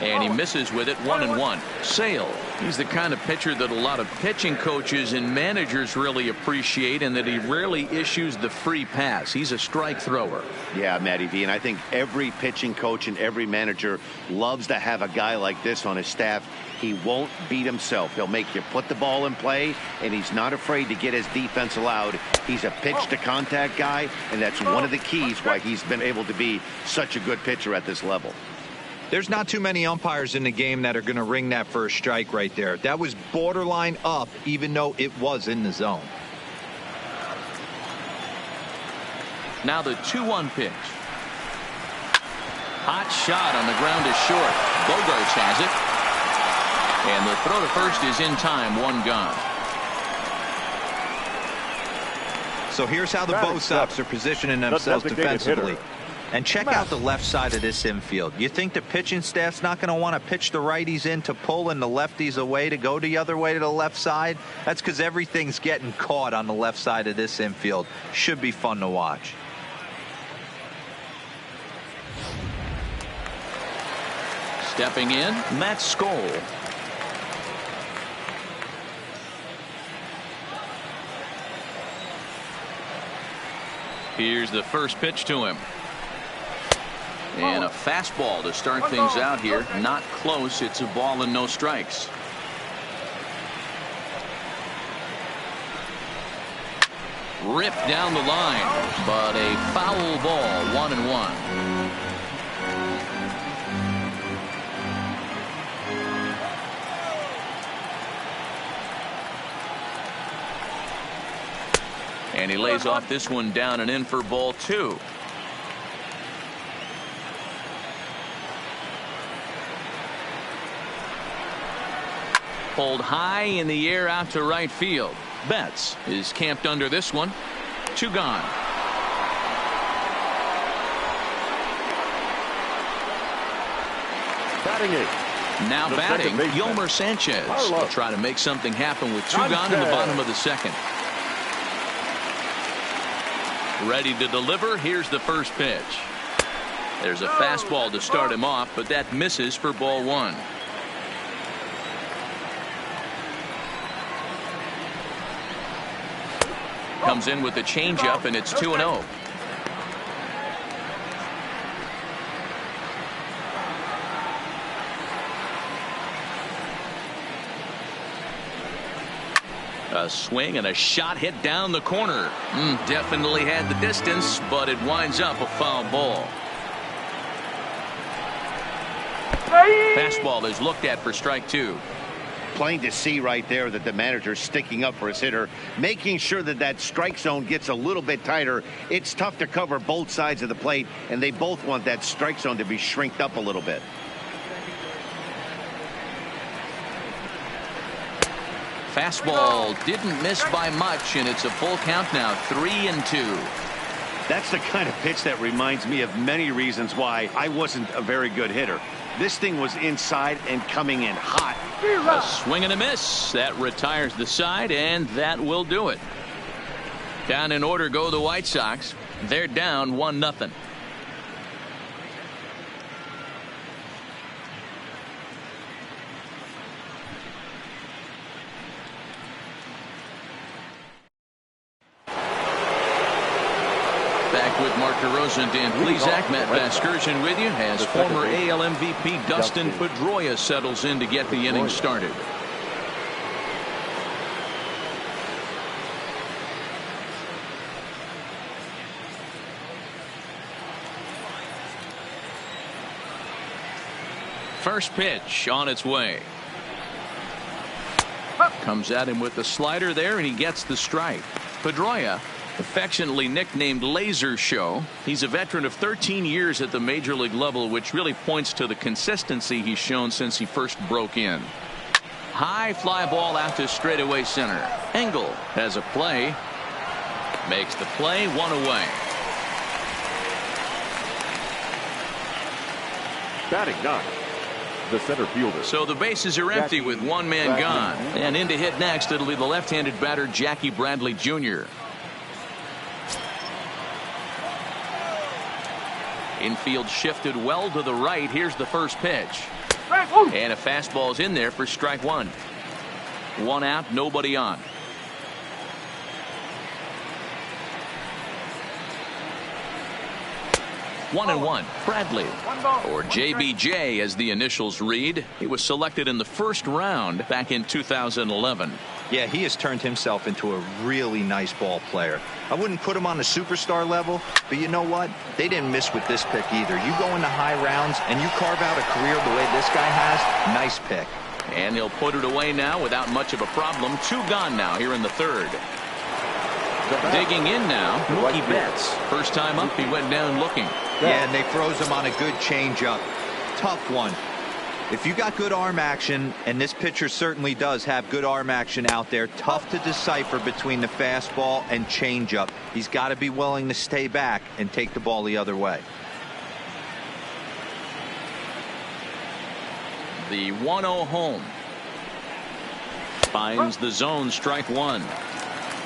And he misses with it, 1-1. Sale. He's the kind of pitcher that a lot of pitching coaches and managers really appreciate, and that he rarely issues the free pass. He's a strike thrower. Yeah, Matty V, and I think every pitching coach and every manager loves to have a guy like this on his staff. He won't beat himself. He'll make you put the ball in play, and he's not afraid to get his defense allowed. He's a pitch-to-contact guy, and that's one of the keys why he's been able to be such a good pitcher at this level. There's not too many umpires in the game that are going to ring that first strike right there. That was borderline up, even though it was in the zone. Now the 2-1 pitch. Hot shot on the ground is short. Bogarts has it. And the throw to first is in time, one gone. So here's how the Bo Sox are positioning themselves defensively. And check out the left side of this infield. You think the pitching staff's not going to want to pitch the righties in to pull and the lefties away to go the other way to the left side? That's because everything's getting caught on the left side of this infield. Should be fun to watch. Stepping in, Matt Skoll. Here's the first pitch to him. And a fastball to start things out here. Not close. It's a ball and no strikes. Ripped down the line, but a foul ball, 1-1. And he lays off this one down and in for ball two. Pulled high in the air out to right field. Betts is camped under this one. Two gone. Batting eighth. Now batting, Yolmer Sanchez will try to make something happen with two gone in the bottom of the second. Ready to deliver. Here's the first pitch. There's a fastball to start him off, but that misses for ball one. Comes in with a changeup, and it's 2-0. A swing and a shot hit down the corner. Definitely had the distance, but it winds up a foul ball. Fastball is looked at for strike two. Plain to see right there that the manager's sticking up for his hitter, making sure that that strike zone gets a little bit tighter. It's tough to cover both sides of the plate, and they both want that strike zone to be shrinked up a little bit. Fastball didn't miss by much, and it's a full count now, 3-2. That's the kind of pitch that reminds me of many reasons why I wasn't a very good hitter. This thing was inside and coming in hot. A swing and a miss. That retires the side, and that will do it. Down in order go the White Sox. They're down 1-0. Back with Mark DeRosa and Dan Plesac. Matt Vasgersian with you as former AL MVP Dustin Pedroia settles in to get the inning started. First pitch on its way. Comes at him with the slider there, and he gets the strike. Pedroia, affectionately nicknamed Laser Show. He's a veteran of 13 years at the major league level, which really points to the consistency he's shown since he first broke in. High fly ball out to straightaway center. Engel has a play. Makes the play, one away. Batting ninth, the center fielder. So the bases are empty with one man gone. And in to hit next, it'll be the left-handed batter Jackie Bradley Jr. Infield shifted well to the right. Here's the first pitch. And a fastball's in there for strike one. One out, nobody on. 1-1. Bradley, or JBJ as the initials read. He was selected in the first round back in 2011. Yeah, he has turned himself into a really nice ball player. I wouldn't put him on the superstar level, but you know what? They didn't miss with this pick either. You go into high rounds and you carve out a career the way this guy has, nice pick. And he'll put it away now without much of a problem. Two gone now here in the third. Digging in now, Mookie Betts. First time up, he went down looking. Yeah, and they froze him on a good changeup. Tough one. If you got good arm action, and this pitcher certainly does have good arm action out there, tough to decipher between the fastball and changeup. He's got to be willing to stay back and take the ball the other way. The 1-0 home. Finds the zone, strike one.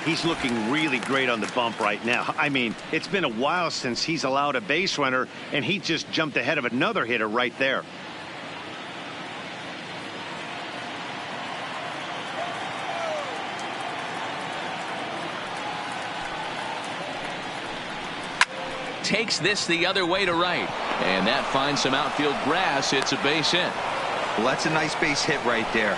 He's looking really great on the bump right now. I mean, it's been a while since he's allowed a base runner, and he just jumped ahead of another hitter right there. Takes this the other way to right. And that finds some outfield grass. It's a base hit. Well, that's a nice base hit right there.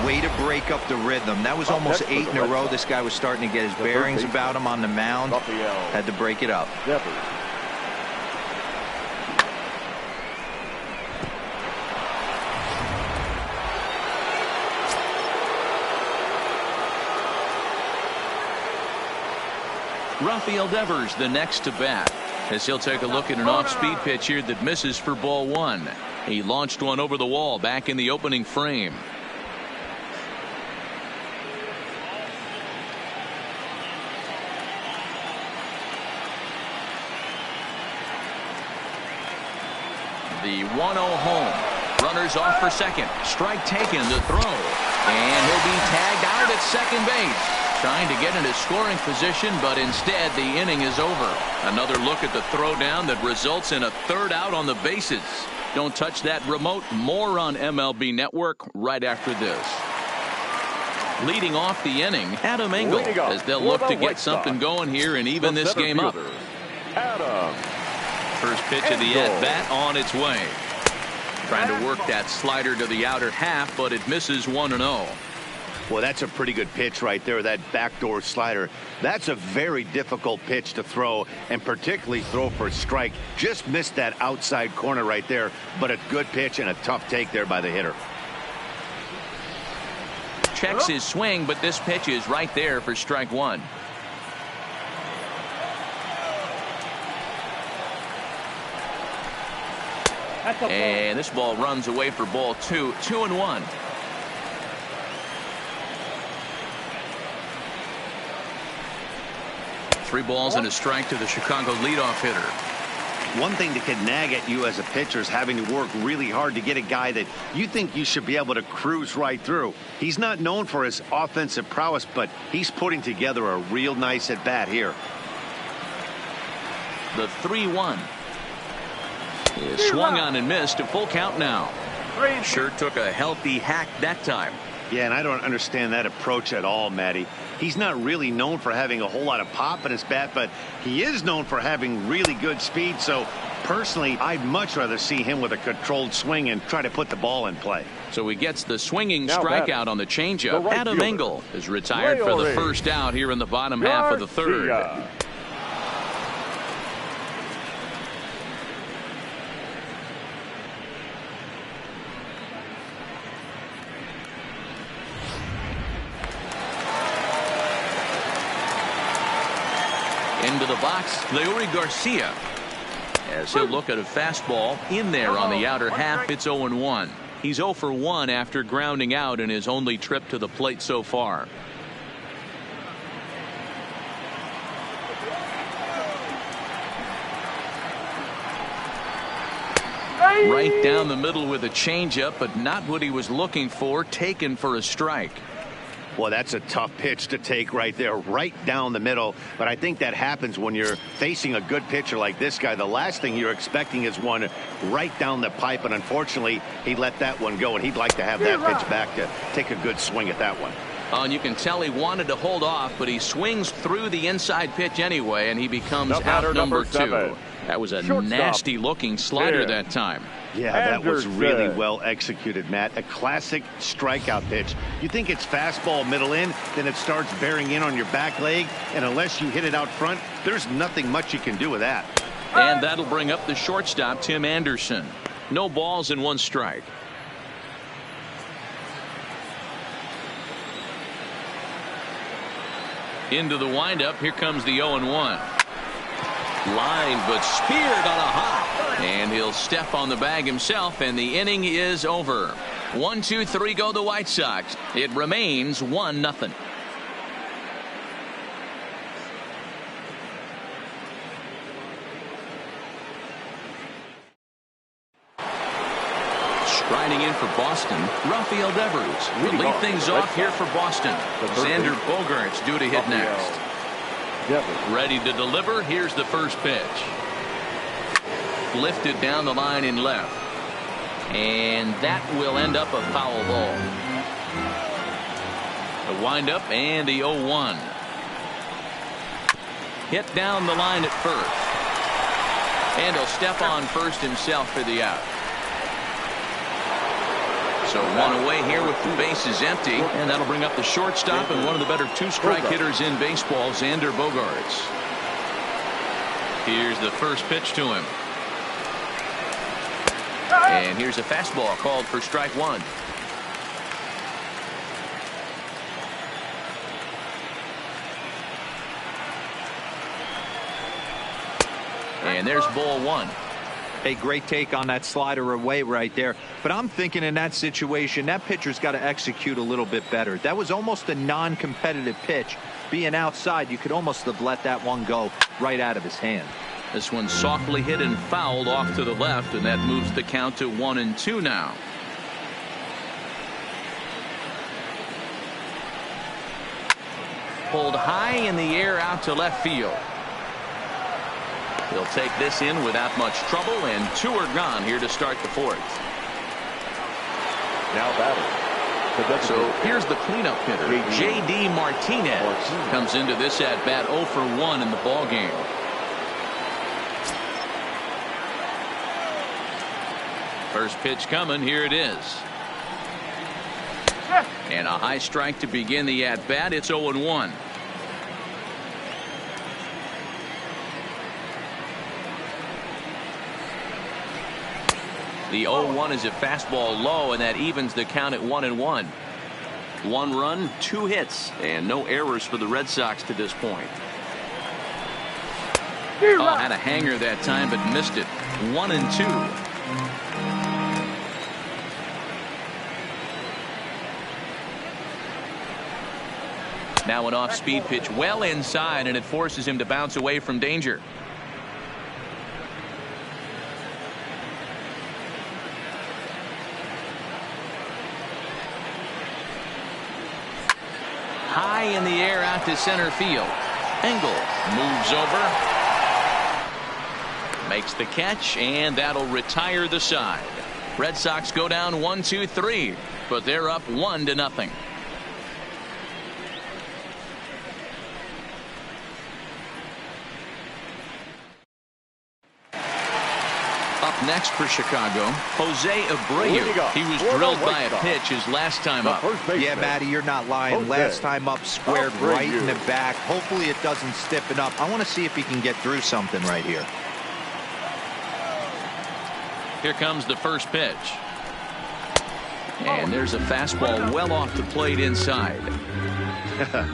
Way to break up the rhythm. That was almost 8 in a row. This guy was starting to get his bearings about him on the mound. Had to break it up. Rafael Devers the next to bat, as he'll take a look at an off-speed pitch here that misses for ball one. He launched one over the wall back in the opening frame. The 1-0 home. Runners off for second. Strike taken, the throw. And he'll be tagged out at second base. Trying to get into scoring position, but instead the inning is over. Another look at the throwdown that results in a third out on the bases. Don't touch that remote. More on MLB Network right after this. Leading off the inning, Adam Engel, as they'll look to get something going here and even this game up. First pitch of the at-bat on its way. Trying to work that slider to the outer half, but it misses 1-0. Well, that's a pretty good pitch right there, that backdoor slider. That's a very difficult pitch to throw, and particularly throw for a strike. Just missed that outside corner right there, but a good pitch and a tough take there by the hitter. Checks his swing, but this pitch is right there for strike one. And this ball runs away for ball two. 2-1. Three balls and a strike to the Chicago leadoff hitter. One thing that can nag at you as a pitcher is having to work really hard to get a guy that you think you should be able to cruise right through. He's not known for his offensive prowess, but he's putting together a real nice at bat here. The 3-1 is swung on and missed. A full count now. Sure took a healthy hack that time. Yeah, and I don't understand that approach at all, Matty. He's not really known for having a whole lot of pop in his bat, but he is known for having really good speed. So personally, I'd much rather see him with a controlled swing and try to put the ball in play. So he gets the swinging strikeout on the changeup. Adam Engel is retired for the first out here in the bottom half of the third. Into the box, Leury Garcia, as he'll look at a fastball in there on the outer half. It's 0-1. He's 0 for 1 after grounding out in his only trip to the plate so far. Right down the middle with a changeup, but not what he was looking for, taken for a strike. Well, that's a tough pitch to take right there, right down the middle. But I think that happens when you're facing a good pitcher like this guy. The last thing you're expecting is one right down the pipe, and unfortunately, he let that one go, and he'd like to have that pitch back to take a good swing at that one. And you can tell he wanted to hold off, but he swings through the inside pitch anyway, and he becomes out number 2. That was a nasty-looking slider that time. Yeah, that was really well executed, Matt. A classic strikeout pitch. You think it's fastball middle in, then it starts bearing in on your back leg, and unless you hit it out front, there's nothing much you can do with that. And that'll bring up the shortstop, Tim Anderson. No balls and 1 strike. Into the windup. Here comes the 0-1. Line, but speared on a hop. And he'll step on the bag himself, and the inning is over. 1-2-3 go the White Sox. It remains 1-0. Striding in for Boston, Rafael Devers will lead things off here for Boston. Xander Bogaerts due to hit next. Ready to deliver. Here's the first pitch. Lifted down the line in left. And that will end up a foul ball. The windup and the 0-1. Hit down the line at first. And he'll step on first himself for the out. So 1 away here with the bases empty, and that'll bring up the shortstop and one of the better 2-strike hitters in baseball, Xander Bogaerts. Here's the first pitch to him. And here's a fastball called for strike 1. And there's ball 1. A great take on that slider away right there. But I'm thinking in that situation, that pitcher's got to execute a little bit better. That was almost a non-competitive pitch. Being outside, you could almost have let that one go right out of his hand. This one softly hit and fouled off to the left, and that moves the count to 1-2 now. Pulled high in the air out to left field. He'll take this in without much trouble, and 2 are gone here to start the 4th. Now batting. So here's the cleanup hitter. J.D. Martinez comes into this at bat 0 for 1 in the ball game. First pitch coming. Here it is. And a high strike to begin the at bat. It's 0-1. The 0-1 is a fastball low, and that evens the count at 1-1. 1 run, 2 hits, and no errors for the Red Sox to this point. Had a hanger that time, but missed it. 1-2. Now an off-speed pitch well inside, and it forces him to bounce away from danger. High in the air out to center field. Engel moves over. Makes the catch, and that'll retire the side. Red Sox go down 1-2-3, but they're up 1-0. Up next for Chicago, Jose Abreu. He was drilled by a pitch his last time up. Yeah, Matty, you're not lying. Last time up, squared right in the back. Hopefully it doesn't stiffen up. I want to see if he can get through something right here. Here comes the first pitch. And there's a fastball well off the plate inside.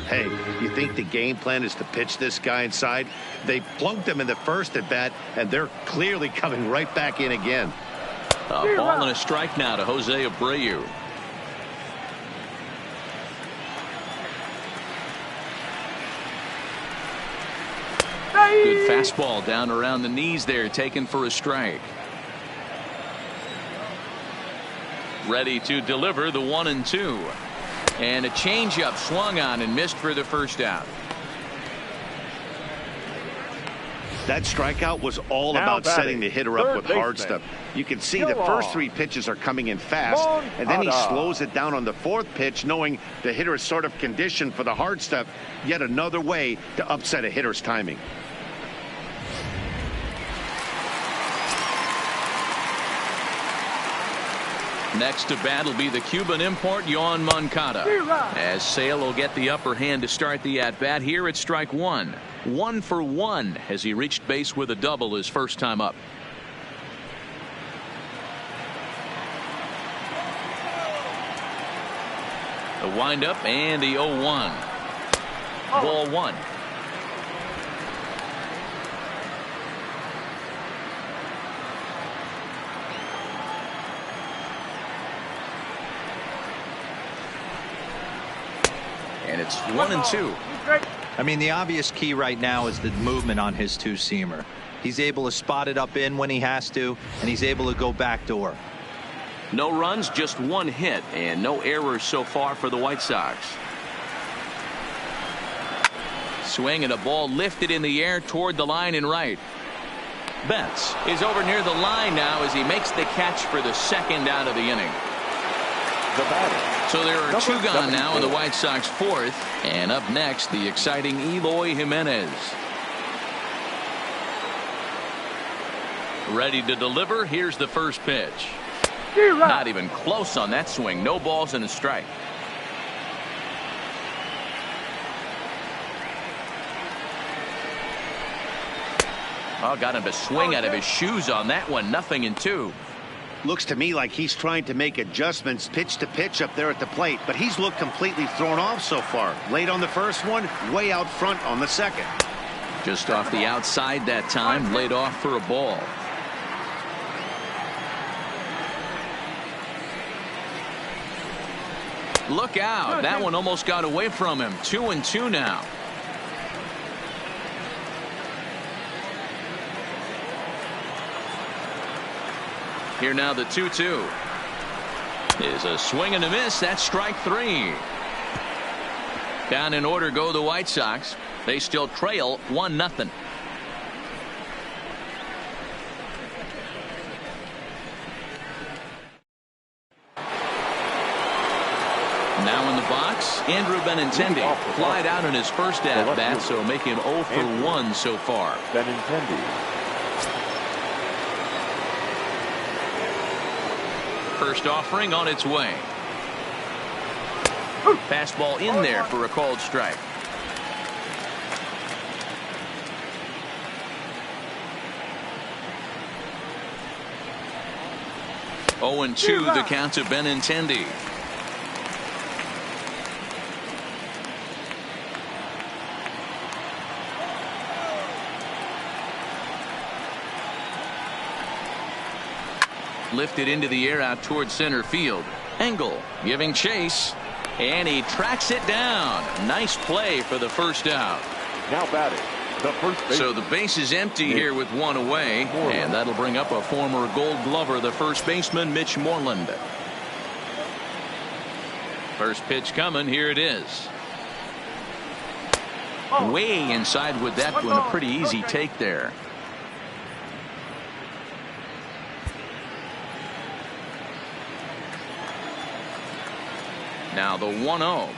Hey, you think the game plan is to pitch this guy inside? They plunked him in the first at bat, and they're clearly coming right back in again. A ball and a strike now to Jose Abreu. Good fastball down around the knees there, taken for a strike. Ready to deliver the 1-2. And a changeup swung on and missed for the first out. That strikeout was all about setting the hitter up with hard stuff. You can see the first 3 pitches are coming in fast, and then he slows it down on the 4th pitch, knowing the hitter is sort of conditioned for the hard stuff. Yet another way to upset a hitter's timing. Next to bat will be the Cuban import, Yoan Moncada. As Sale will get the upper hand to start the at-bat. Here it's strike 1. 1 for 1 as he reached base with a double his first time up. The windup and the 0-1. Ball 1. And it's 1-2. I mean, the obvious key right now is the movement on his two-seamer. He's able to spot it up in when he has to, and he's able to go backdoor. No runs, just 1 hit, and no errors so far for the White Sox. Swing and a ball lifted in the air toward the line and right. Betts is over near the line now as he makes the catch for the second out of the inning. The batter. So there are 2 gone now in the White Sox 4th. And up next, the exciting Eloy Jimenez. Ready to deliver. Here's the first pitch. Not even close on that swing. No balls and a strike. Oh, got him to swing out of his shoes on that one. 0-2. Looks to me like he's trying to make adjustments pitch to pitch up there at the plate, but he's looked completely thrown off so far. Late on the first one, way out front on the second. Just off the outside that time, laid off for a ball. Look out. That one almost got away from him. 2-2 now. Here now the 2-2 is a swing and a miss. That's strike 3. Down in order go the White Sox. They still trail 1-0. Now in the box, Andrew Benintendi flied out in his first at bat, so making 0 for 1 so far. Benintendi. First offering on its way. Fastball in there for a called strike. Oh, and 2 the count to Benintendi. Lifted into the air out towards center field. Engel giving chase, and he tracks it down. Nice play for the first out. Now batting, the first base. So the base is empty here with 1 away, and that'll bring up a former Gold Glover, the first baseman, Mitch Moreland. First pitch coming. Here it is. Way inside with that one. A pretty easy take there. Now the 1-0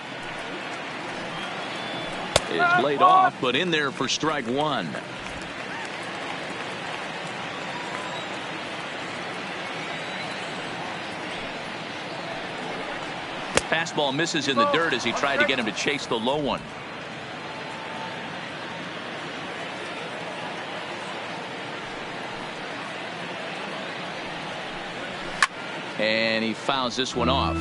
is laid off, but in there for strike 1. Fastball misses in the dirt as he tried to get him to chase the low one. And he fouls this one off.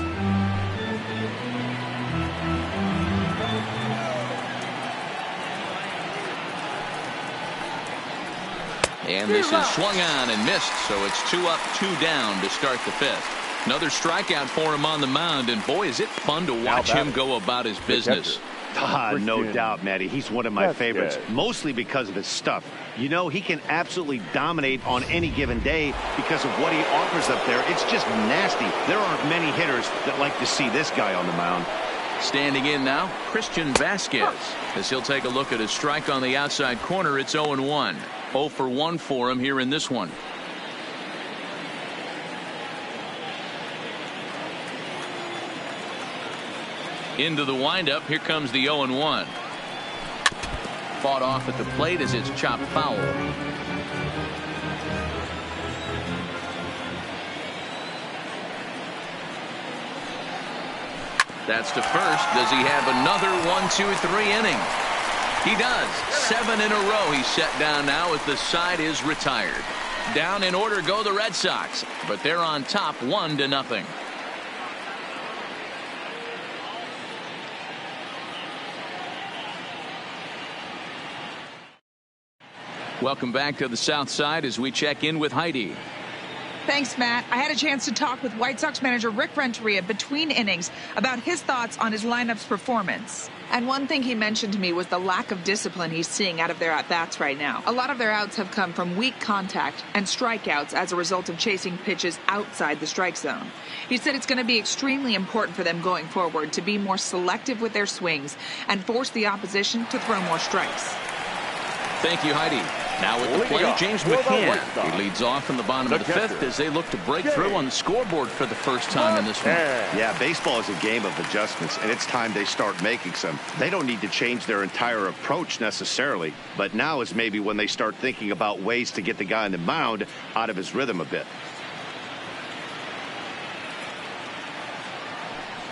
And this is swung on and missed, so it's 2 up, 2 down to start the 5th. Another strikeout for him on the mound, and boy, is it fun to watch him go about his business. No doubt, Matty. He's one of my favorites, good. mostly because of his stuff. You know, he can absolutely dominate on any given day because of what he offers up there. It's just nasty. There aren't many hitters that like to see this guy on the mound. Standing in now, Christian Vasquez. As he'll take a look at his strike on the outside corner, it's 0-1. 0 for 1 for him here in this one. Into the windup, here comes the 0-1. Fought off at the plate as it's chopped foul. That's to first. Does he have another 1-2-3 inning? He does. 7 in a row he's set down now as the side is retired. Down in order go the Red Sox, but they're on top 1-0. Welcome back to the South Side as we check in with Heidi. Thanks, Matt. I had a chance to talk with White Sox manager Rick Renteria between innings about his thoughts on his lineup's performance. And one thing he mentioned to me was the lack of discipline he's seeing out of their at-bats right now. A lot of their outs have come from weak contact and strikeouts as a result of chasing pitches outside the strike zone. He said it's going to be extremely important for them going forward to be more selective with their swings and force the opposition to throw more strikes. Thank you, Heidi. Now with the plate, James McCann. He leads off in the bottom of the fifth as they look to break through on the scoreboard for the first time in this one. Yeah, baseball is a game of adjustments, and it's time they start making some. They don't need to change their entire approach necessarily, but now is maybe when they start thinking about ways to get the guy on the mound out of his rhythm a bit.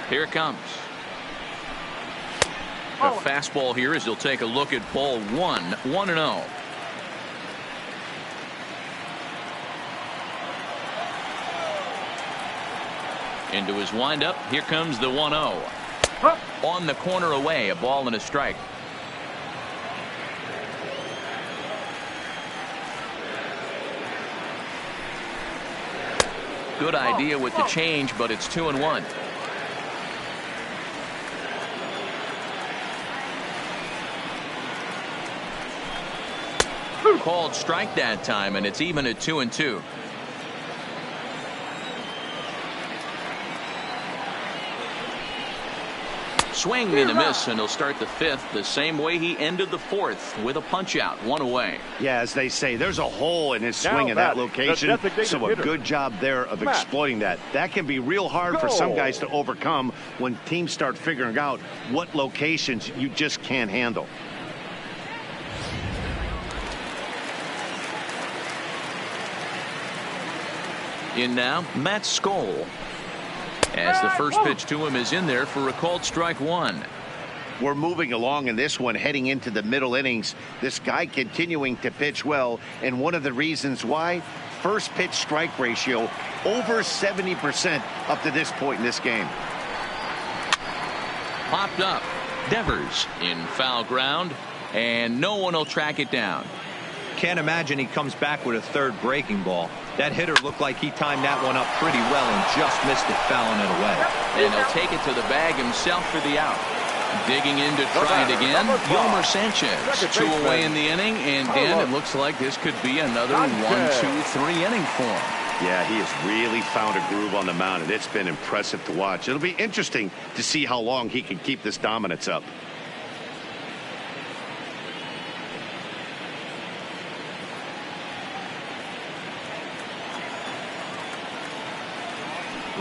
Here it comes. A fastball here as he'll take a look at ball 1, 1-0. Into his windup. Here comes the 1-0. On the corner away, a ball and a strike. Good idea with the change, but it's 2-1. Called strike that time, and it's even at 2-2. Swing and a miss, and he'll start the fifth the same way he ended the fourth with a punch out, 1 away. Yeah, as they say, there's a hole in his swing in that location, so a good job there of exploiting that. That can be real hard for some guys to overcome when teams start figuring out what locations you just can't handle. In now, Matt Skoll. As the first pitch to him is in there for a called strike 1. We're moving along in this one, heading into the middle innings. This guy continuing to pitch well, and one of the reasons why, first pitch strike ratio over 70% up to this point in this game. Popped up. Devers in foul ground, and no one will track it down. Can't imagine he comes back with a third breaking ball. That hitter looked like he timed that one up pretty well and just missed it, fouling it away. And he'll take it to the bag himself for the out. Digging in to try it again, Yolmer Sanchez. 2 away in the inning, and Dan, it looks like this could be another 1-2-3 inning for him. Yeah, he has really found a groove on the mound, and it's been impressive to watch. It'll be interesting to see how long he can keep this dominance up.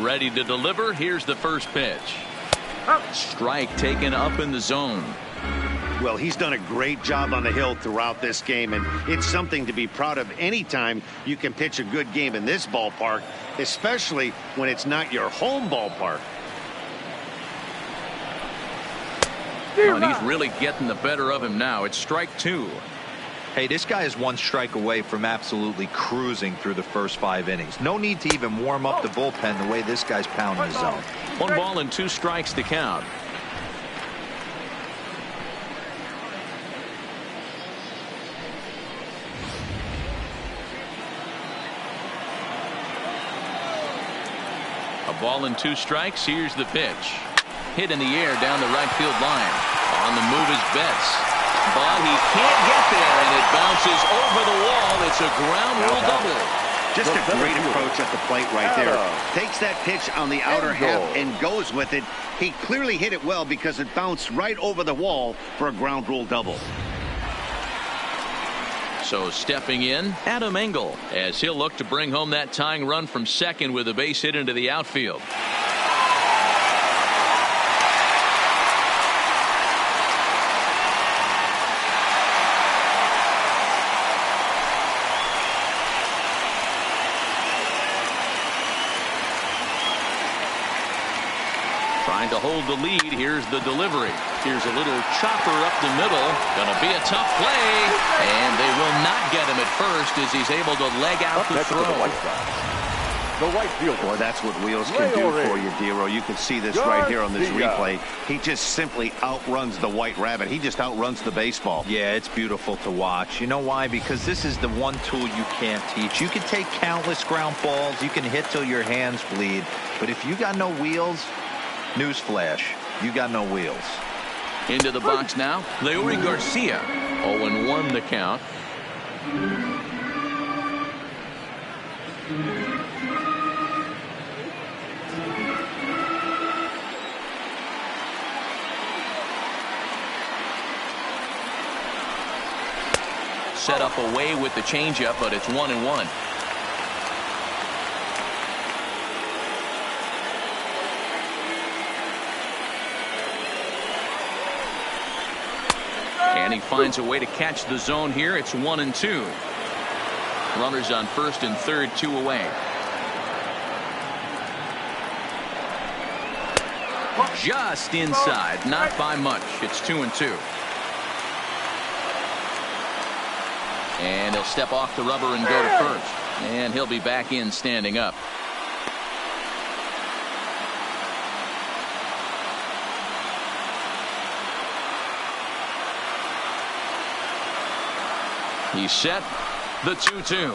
Ready to deliver. Here's the first pitch. Strike taken up in the zone. Well, he's done a great job on the hill throughout this game, and it's something to be proud of anytime you can pitch a good game in this ballpark, especially when it's not your home ballpark. And he's really getting the better of him now. It's strike 2. Hey, this guy is 1 strike away from absolutely cruising through the first 5 innings. No need to even warm up the bullpen the way this guy's pounding his zone. 1 ball and 2 strikes to count. A ball and 2 strikes. Here's the pitch. Hit in the air down the right field line. On the move is Betts. But he can't get there, and it bounces over the wall. It's a ground rule double. Just a great approach at the plate right there. Takes that pitch on the outer half and goes with it. He clearly hit it well because it bounced right over the wall for a ground rule double. So stepping in, Adam Engel, as he'll look to bring home that tying run from second with a base hit into the outfield. Trying to hold the lead. Here's the delivery. Here's a little chopper up the middle. Gonna be a tough play. And they will not get him at first as he's able to leg out the throw. The right field. Boy, that's what wheels can do for you, Dero. You can see this right here on this replay. He just simply outruns the White Rabbit. He just outruns the baseball. Yeah, it's beautiful to watch. You know why? Because this is the one tool you can't teach. You can take countless ground balls. You can hit till your hands bleed. But if you got no wheels, newsflash, you got no wheels. Into the box now, Leury Garcia. 0-1 the count. Set up away with the changeup, but it's 1-1. And he finds a way to catch the zone here. It's 1-2. Runners on first and third, 2 away. Just inside, not by much. It's 2-2. And he'll step off the rubber and go to first. And he'll be back in standing up. He's set. The 2-2.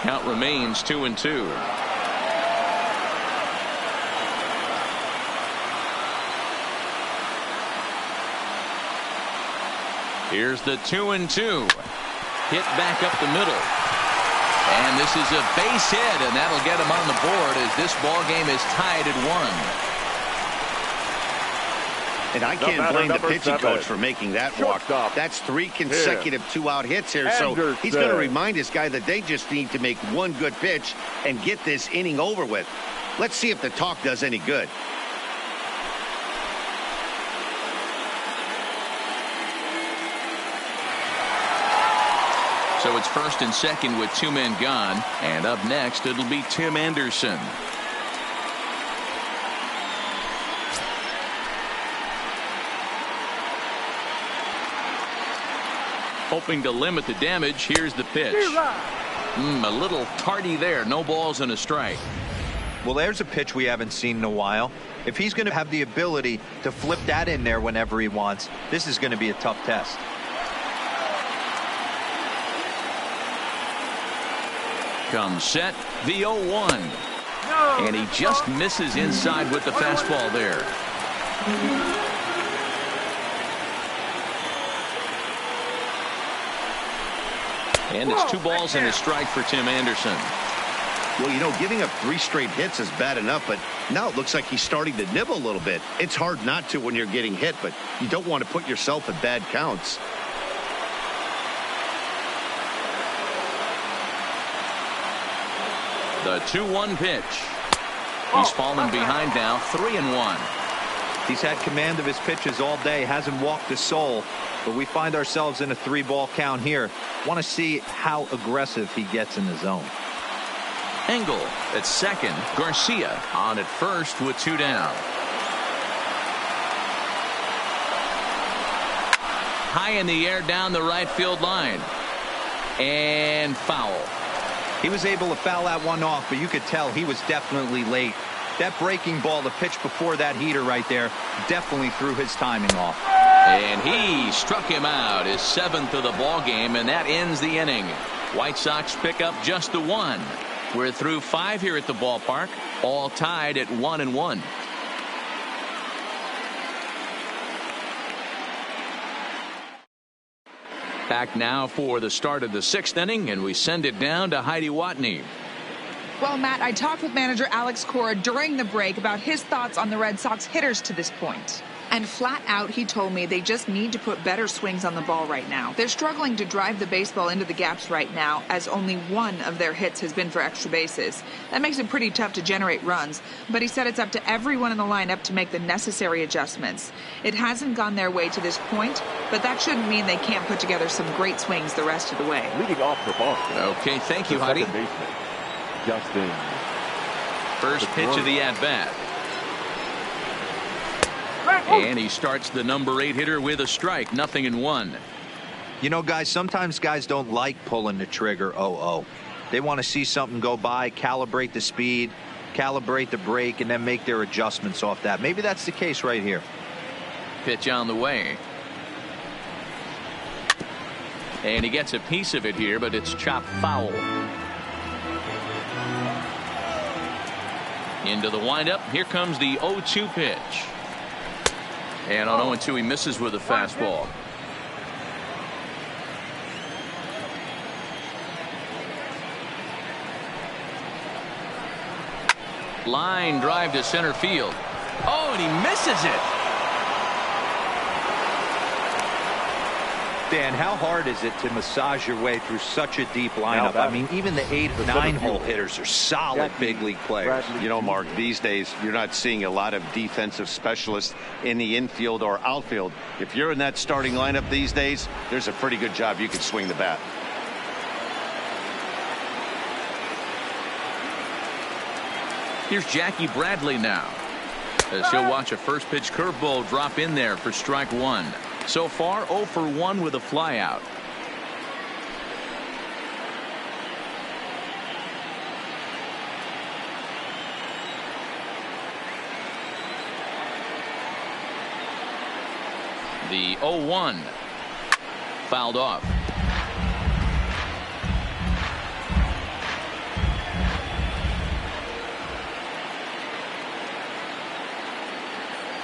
Count remains 2-2. Here's the 2-2. Hit back up the middle. And this is a base hit, and that'll get him on the board as this ball game is tied at 1. And I can't blame the pitching coach for making that walk. That's 3 consecutive 2-out hits here. So he's going to remind this guy that they just need to make one good pitch and get this inning over with. Let's see if the talk does any good. So it's first and second with 2 men gone. And up next, it'll be Tim Anderson. Hoping to limit the damage. Here's the pitch. A little tardy there. No balls and a strike. Well, there's a pitch we haven't seen in a while. If he's going to have the ability to flip that in there whenever he wants, this is going to be a tough test. Comes set. The 0-1. And he just misses inside with the fastball there. And it's 2 balls and a strike for Tim Anderson. Well, you know, giving up 3 straight hits is bad enough, but now it looks like he's starting to nibble a little bit. It's hard not to when you're getting hit, but you don't want to put yourself in bad counts. The 2-1 pitch. He's fallen behind now, 3-1. He's had command of his pitches all day, hasn't walked a soul, but we find ourselves in a 3-ball count here. Want to see how aggressive he gets in the zone. Engel at second. Garcia on at first with 2 down. High in the air down the right field line. And foul. He was able to foul that one off, but you could tell he was definitely late. That breaking ball, the pitch before that heater right there, definitely threw his timing off. And he struck him out, his 7th of the ball game, and that ends the inning. White Sox pick up just the 1. We're through 5 here at the ballpark, all tied at 1-1. Back now for the start of the 6th inning, and we send it down to Heidi Watney. Well, Matt, I talked with manager Alex Cora during the break about his thoughts on the Red Sox hitters to this point. And flat out, he told me they just need to put better swings on the ball right now. They're struggling to drive the baseball into the gaps right now, as only one of their hits has been for extra bases. That makes it pretty tough to generate runs, but he said it's up to everyone in the lineup to make the necessary adjustments. It hasn't gone their way to this point, but that shouldn't mean they can't put together some great swings the rest of the way. Leading off for Boston. Okay, thank you, Heidi. Second baseman, Justin. First pitch of the at-bat. And he starts the number 8 hitter with a strike, 0-1. You know, guys, sometimes guys don't like pulling the trigger 0-0. They want to see something go by, calibrate the speed, calibrate the break, and then make their adjustments off that. Maybe that's the case right here. Pitch on the way. And he gets a piece of it here, but it's chopped foul. Into the windup. Here comes the 0-2 pitch. And on 0-2, he misses with a fastball. Line drive to center field. Oh, and he misses it. Dan, how hard is it to massage your way through such a deep lineup? I mean, even the 8 or 9 hole hitters are solid big league players. You know, Mark, these days you're not seeing a lot of defensive specialists in the infield or outfield. If you're in that starting lineup these days, there's a pretty good job you can swing the bat. Here's Jackie Bradley now, as he'll watch a first pitch curveball drop in there for strike 1. So far 0 for 1 with a flyout. The 0-1 fouled off.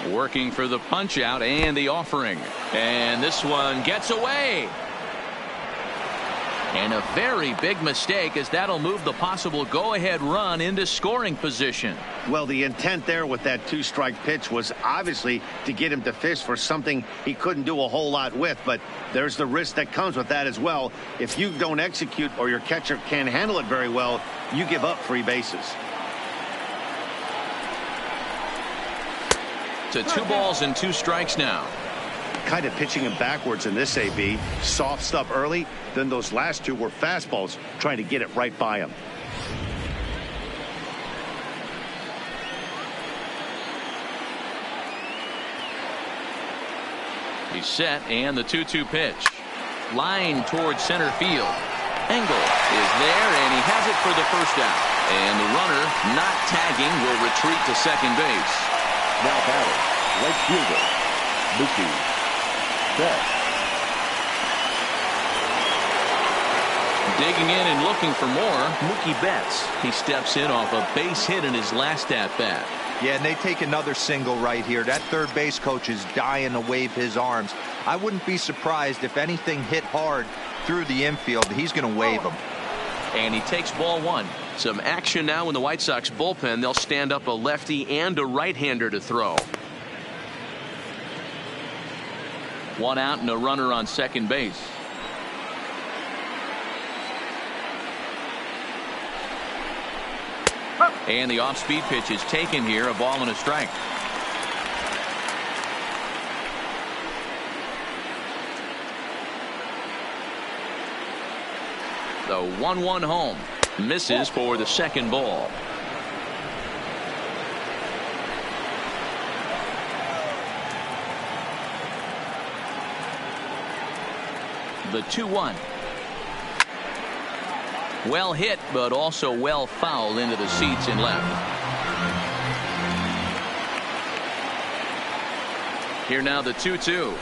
Working for the punch out and the offering, and this one gets away, and a very big mistake, as that'll move the possible go-ahead run into scoring position. Well, the intent there with that 2-strike pitch was obviously to get him to fish for something he couldn't do a whole lot with, but there's the risk that comes with that as well. If you don't execute or your catcher can't handle it very well, you give up free bases. To 2 balls and 2 strikes now. Kind of pitching him backwards in this AB. Soft stuff early, then those last 2 were fastballs, trying to get it right by him. He's set, and the 2-2 pitch. Line towards center field. Engel is there, and he has it for the first out. And the runner, not tagging, will retreat to second base. Now batting, right fielder, Mookie Betts. Digging in and looking for more, Mookie Betts. He steps in off a base hit in his last at-bat. Yeah, and they take another single right here. That third base coach is dying to wave his arms. I wouldn't be surprised if anything hit hard through the infield. He's going to wave them. And he takes ball 1. Some action now in the White Sox bullpen. They'll stand up a lefty and a right-hander to throw. 1 out and a runner on second base. And the off-speed pitch is taken here, a ball and a strike. The 1-1 home. Misses for the second ball. The 2-1. Well hit, but also well fouled into the seats and left. Here now the 2-2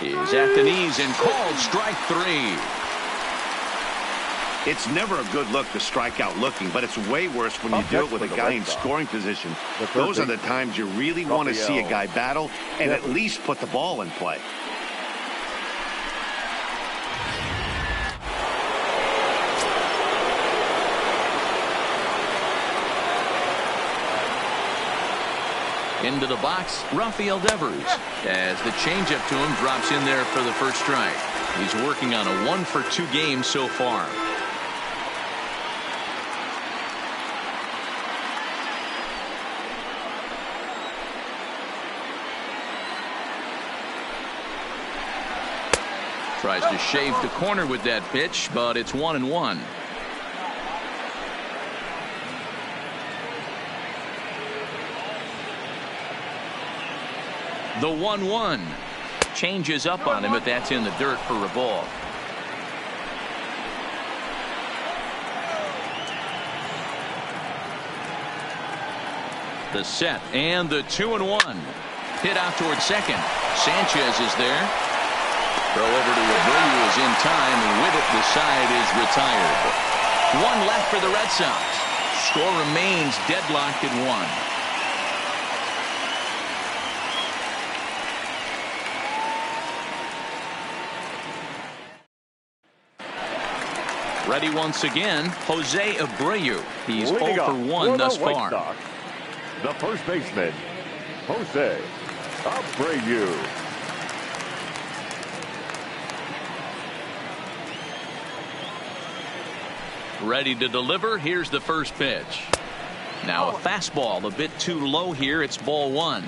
is at the knees and called strike 3. It's never a good look to strike out looking, but it's way worse when you do it with a guy in scoring position. Those are the times you really want to see a guy battle and at least put the ball in play. Into the box, Rafael Devers, as the changeup to him drops in there for the first strike. He's working on a 1-for-2 game so far. Tries to shave the corner with that pitch, but it's 1-1. The 1-1 changes up on him, but that's in the dirt for a ball. The set and the 2-1 hit out towards second. Sanchez is there. Throw over to Abreu is in time, and with it the side is retired. One left for the Red Sox. Score remains deadlocked at 1. Ready once again, Jose Abreu. He's 0 for 1 thus far. Sox, the first baseman, Jose Abreu. Ready to deliver. Here's the first pitch. Now a fastball a bit too low here. It's ball 1.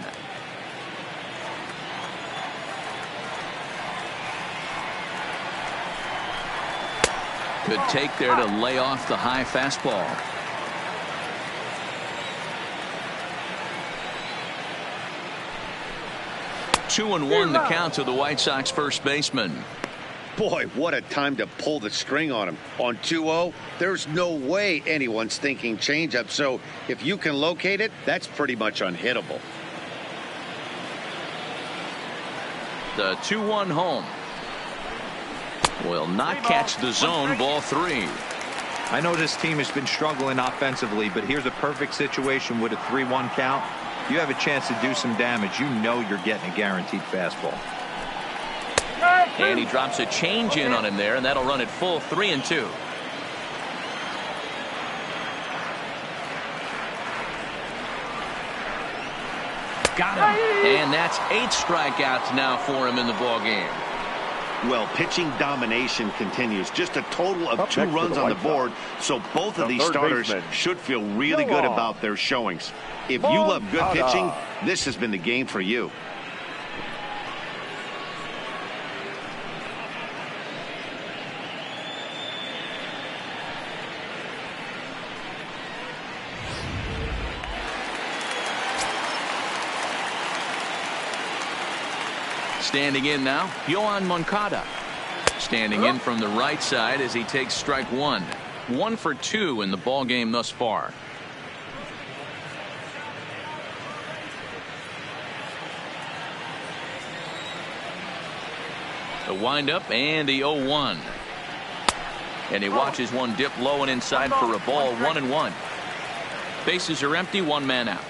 Good take there to lay off the high fastball. Two and 1 the count to the White Sox first baseman. Boy, what a time to pull the string on him. On 2-0, there's no way anyone's thinking changeup. So if you can locate it, that's pretty much unhittable. The 2-1 home. Will not catch the zone. Ball 3. I know this team has been struggling offensively, but here's a perfect situation with a 3-1 count. You have a chance to do some damage. You know you're getting a guaranteed fastball. And he drops a change in on him there, and that'll run it full 3-2. Got him. And that's 8 strikeouts now for him in the ball game. Well, pitching domination continues. Just a total of 2 runs on the board, so both of these starters should feel really good about their showings. If you love good pitching, this has been the game for you. Standing in now, Yohan Moncada. Standing in from the right side as he takes strike 1. 1 for 2 in the ball game thus far. The windup and the 0-1. And he watches one dip low and inside for a ball. 1-1. Bases are empty. 1 man out.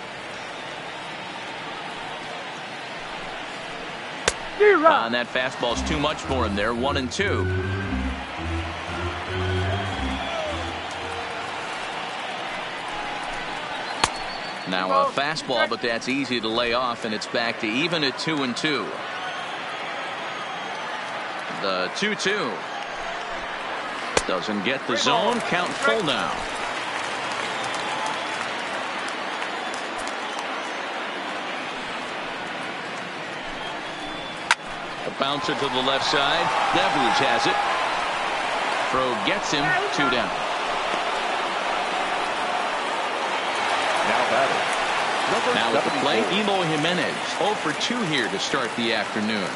And that fastball's too much for him there. 1-2. Now a fastball, but that's easy to lay off, and it's back to even at 2-2. The 2-2 doesn't get the zone. Count full now. A bouncer to the left side. Devers has it. Throw gets him. 2 down. Now at the plate, Eloy Jimenez. 0 for 2 here to start the afternoon.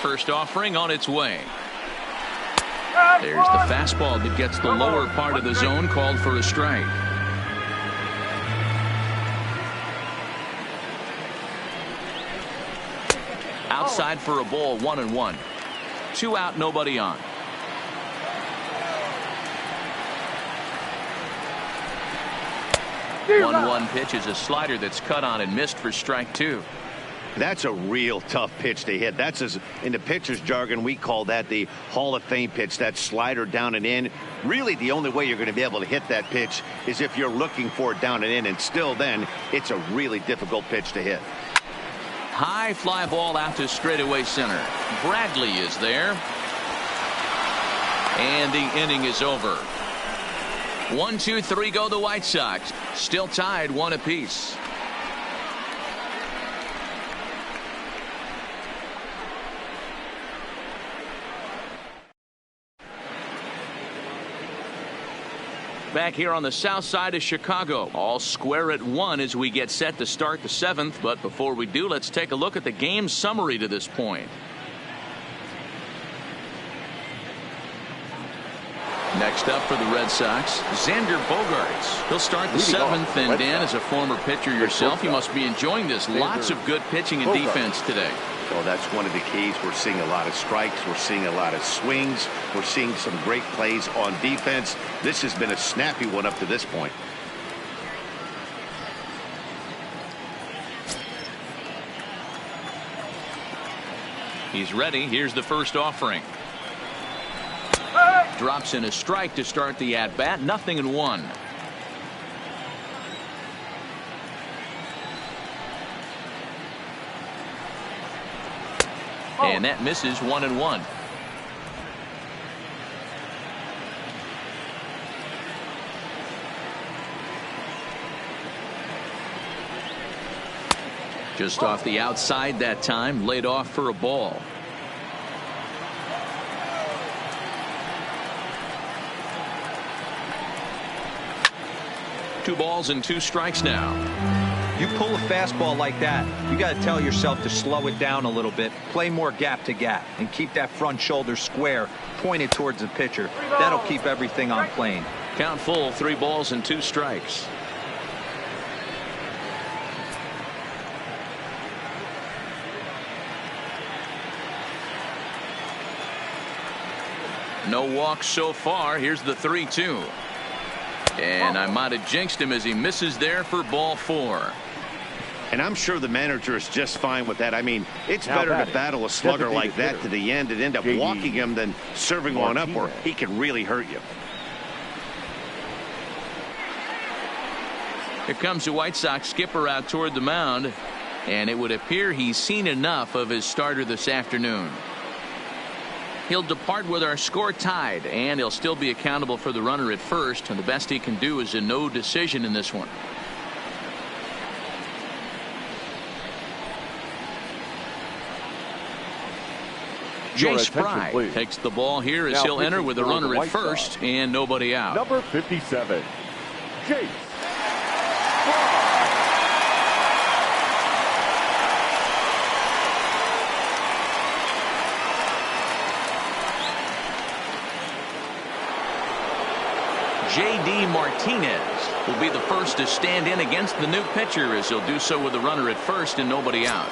First offering on its way. There's the fastball that gets the lower part of the zone, called for a strike. Outside for a ball. 1-1. 2 out, nobody on. 1-1 pitch is a slider that's cut on and missed for strike 2. That's a real tough pitch to hit. That's, in the pitcher's jargon, we call that the Hall of Fame pitch, that slider down and in. Really, the only way you're going to be able to hit that pitch is if you're looking for it down and in, and still then, it's a really difficult pitch to hit. High fly ball out to straightaway center. Bradley is there. And the inning is over. 1, 2, 3 go the White Sox. Still tied 1 apiece. Back here on the south side of Chicago, all square at 1 as we get set to start the 7th. But before we do, let's take a look at the game summary to this point. Next up for the Red Sox, Xander Bogaerts. He'll start the 7th, and Dan, as a former pitcher yourself, you must be enjoying this. Lots of good pitching and defense today. Well, that's one of the keys. We're seeing a lot of strikes. We're seeing a lot of swings. We're seeing some great plays on defense. This has been a snappy one up to this point. He's ready. Here's the first offering. Drops in a strike to start the at-bat. 0-1. And that misses. 1-1. Just off the outside that time, laid off for a ball. Two balls and 2 strikes now. You pull a fastball like that, you got to tell yourself to slow it down a little bit, play more gap to gap, and keep that front shoulder square pointed towards the pitcher. That'll keep everything on plane. Count full, 3 balls and 2 strikes. No walks so far. Here's the 3-2. And I might have jinxed him as he misses there for ball 4. And I'm sure the manager is just fine with that. I mean, it's better to battle a slugger like that to the end and end up walking him than serving one up where he can really hurt you. Here comes the White Sox skipper out toward the mound, and it would appear he's seen enough of his starter this afternoon. He'll depart with our score tied, and he'll still be accountable for the runner at first, and the best he can do is a no decision in this one. Jay Spry takes the ball here as he'll enter with a runner at first and nobody out. Number 57, Jay Spry. J.D. Martinez will be the first to stand in against the new pitcher as he'll do so with a runner at first and nobody out.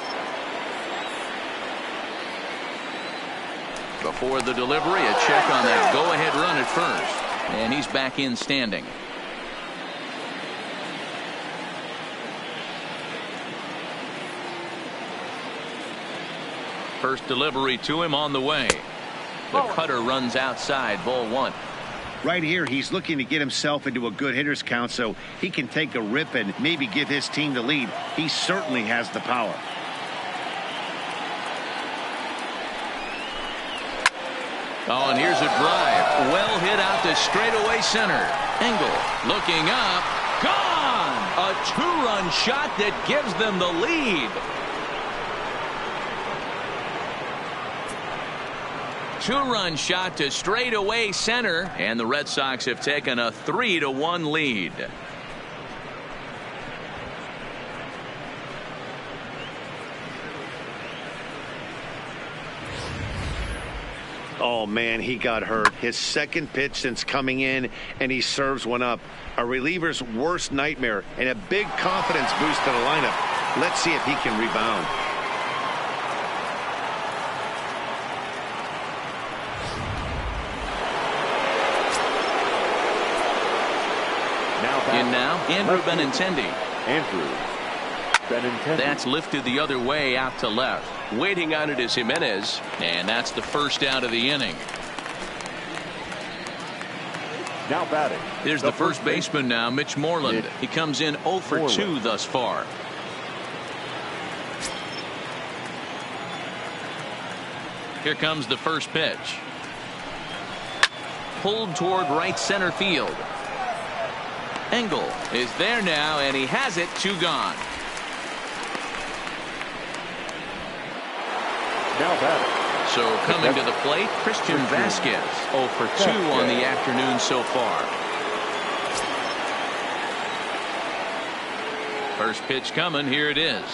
Before the delivery, a check on that go-ahead run at first. And he's back in standing. First delivery to him on the way. The cutter runs outside, ball 1. Right here, he's looking to get himself into a good hitter's count so he can take a rip and maybe give his team the lead. He certainly has the power. Oh, and here's a drive. Well hit out to straightaway center. Engel looking up. Gone! A 2-run shot that gives them the lead. 2-run shot to straightaway center, and the Red Sox have taken a 3-1 lead. Oh, man, he got hurt. His second pitch since coming in, and he serves one up. A reliever's worst nightmare, and a big confidence boost to the lineup. Let's see if he can rebound. In now, Andrew Benintendi. Andrew That's lifted the other way out to left. Waiting on it is Jimenez. And that's the first out of the inning. Now batting. There's the first baseman now, Mitch Moreland. He comes in 0 for 2 thus far. Here comes the first pitch. Pulled toward right center field. Engel is there now, and he has it. 2 gone. Now batting. So coming to the plate, Christian Vasquez, 0 for 2 on the afternoon so far. First pitch coming, here it is.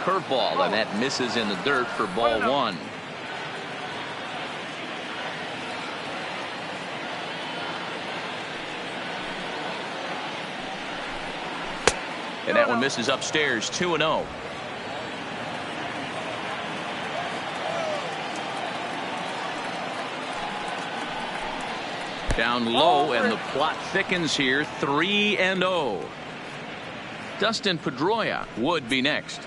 Curveball, and that misses in the dirt for ball 1. And that one misses upstairs, 2-0. Down low, and the plot thickens here, 3-0. Dustin Pedroia would be next.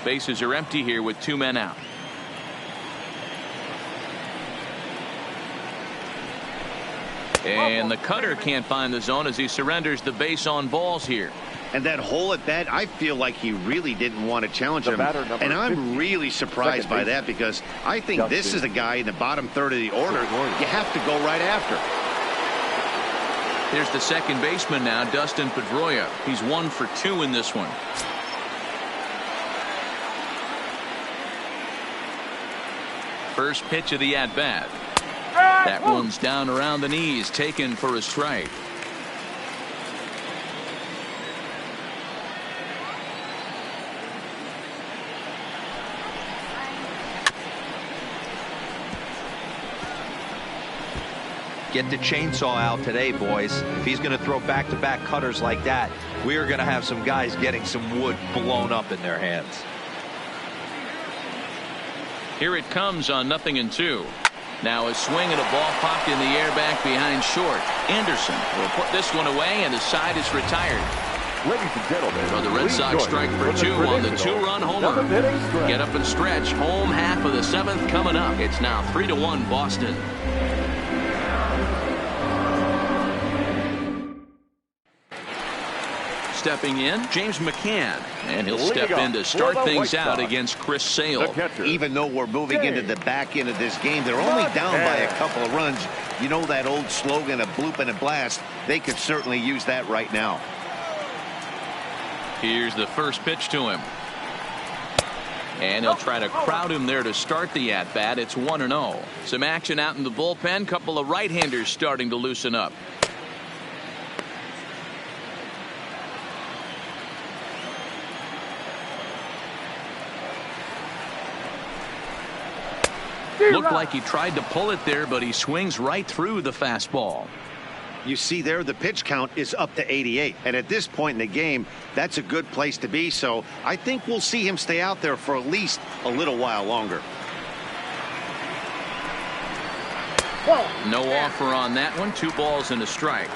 Bases are empty here with 2 men out. And the cutter can't find the zone as he surrenders the base on balls here. And that hole at bat, I feel like he really didn't want to challenge him. And I'm really surprised by that, because I think this is a guy in the bottom third of the order you have to go right after. Here's the second baseman now, Dustin Pedroia. He's 1 for 2 in this one. First pitch of the at-bat. That one's down around the knees, taken for a strike. Get the chainsaw out today, boys. If he's going to throw back-to-back cutters like that, we are going to have some guys getting some wood blown up in their hands. Here it comes on 0-2. Now a swing and a ball popped in the air back behind short. Anderson will put this one away, and the side is retired. Ladies and gentlemen, So the Red Sox strike for 2 on the 2-run homer. Get up and stretch. Home half of the 7th coming up. It's now 3-1 Boston. Stepping in, James McCann, and he'll step in to start things out against Chris Sale. Even though we're moving into the back end of this game, they're only down by a couple of runs. You know that old slogan of bloop and a blast? They could certainly use that right now. Here's the first pitch to him. And he'll try to crowd him there to start the at-bat. It's 1-0. Some action out in the bullpen. Couple of right-handers starting to loosen up. Looked like he tried to pull it there, but he swings right through the fastball. You see there, the pitch count is up to 88. And at this point in the game, that's a good place to be. So I think we'll see him stay out there for at least a little while longer. No offer on that one. 2 balls and a strike.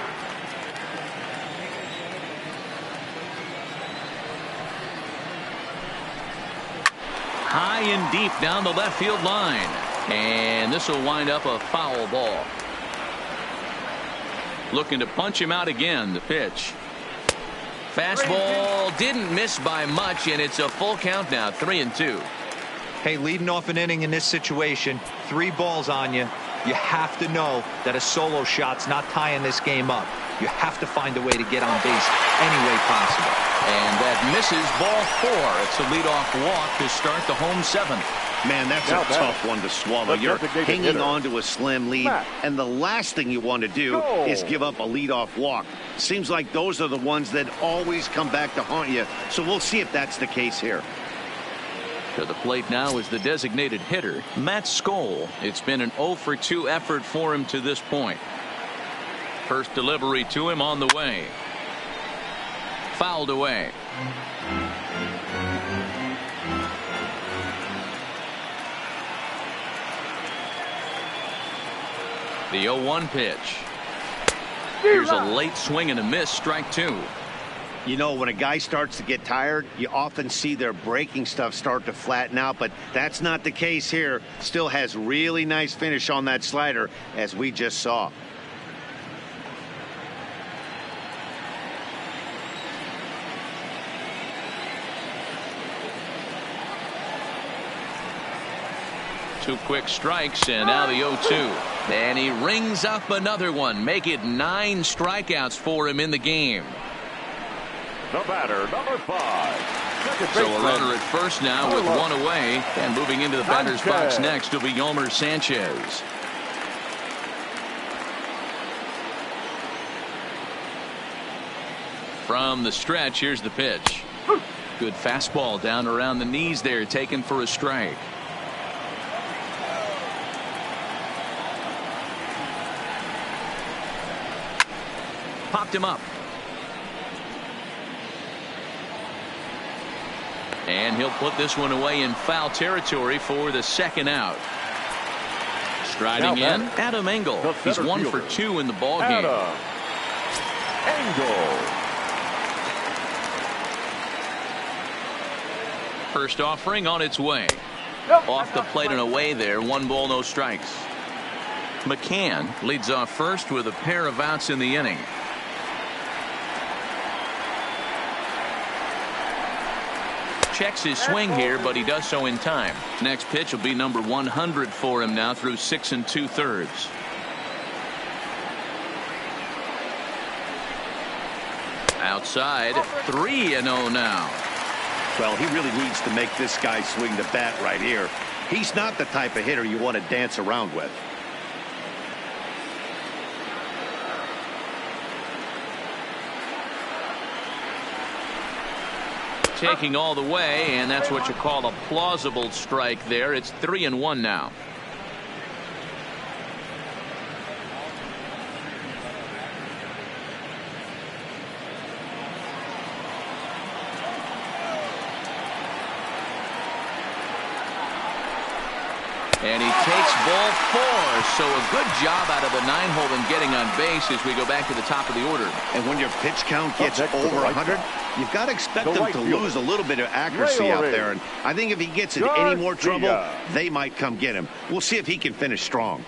High and deep down the left field line. And this will wind up a foul ball. Looking to punch him out again. The pitch. Fastball didn't miss by much, and it's a full count now. 3-2. Hey, leading off an inning in this situation, 3 balls on you. You have to know that a solo shot's not tying this game up. You have to find a way to get on base any way possible. And that misses, ball 4. It's a leadoff walk to start the home 7th. Man, that's a tough one to swallow. You're hanging on to a slim lead, and the last thing you want to do is give up a leadoff walk. Seems like those are the ones that always come back to haunt you, so we'll see if that's the case here. To the plate now is the designated hitter, Matt Skoll. It's been an 0 for 2 effort for him to this point. First delivery to him on the way. Fouled away. The 0-1 pitch. Here's a late swing and a miss, strike 2. You know, when a guy starts to get tired, you often see their breaking stuff start to flatten out, but that's not the case here. Still has really nice finish on that slider, as we just saw. Two quick strikes, and now the 0-2. And he rings up another one. Make it 9 strikeouts for him in the game. The batter, number 5. So a runner at first now with one away. And moving into the batter's box next will be Yomer Sanchez. From the stretch, here's the pitch. Good fastball down around the knees there, taken for a strike. Popped him up. And he'll put this one away in foul territory for the second out. Striding in, Adam Engel. He's 1 for 2 in the ball game. Engel. First offering on its way. Off the plate and away there. 1 ball, no strikes. McCann leads off first with a pair of outs in the inning. Checks his swing here, but he does so in time. Next pitch will be number 100 for him now through 6 2/3. Outside, 3-0 now. Well, he really needs to make this guy swing the bat right here. He's not the type of hitter you want to dance around with. Taking all the way, and that's what you call a plausible strike there. It's 3-1 now. And he takes ball 4. So a good job out of the 9-hole in getting on base as we go back to the top of the order. And when your pitch count gets over 100, you've got to expect them to lose a little bit of accuracy out there. And I think if he gets in any more trouble, they might come get him. We'll see if he can finish strong.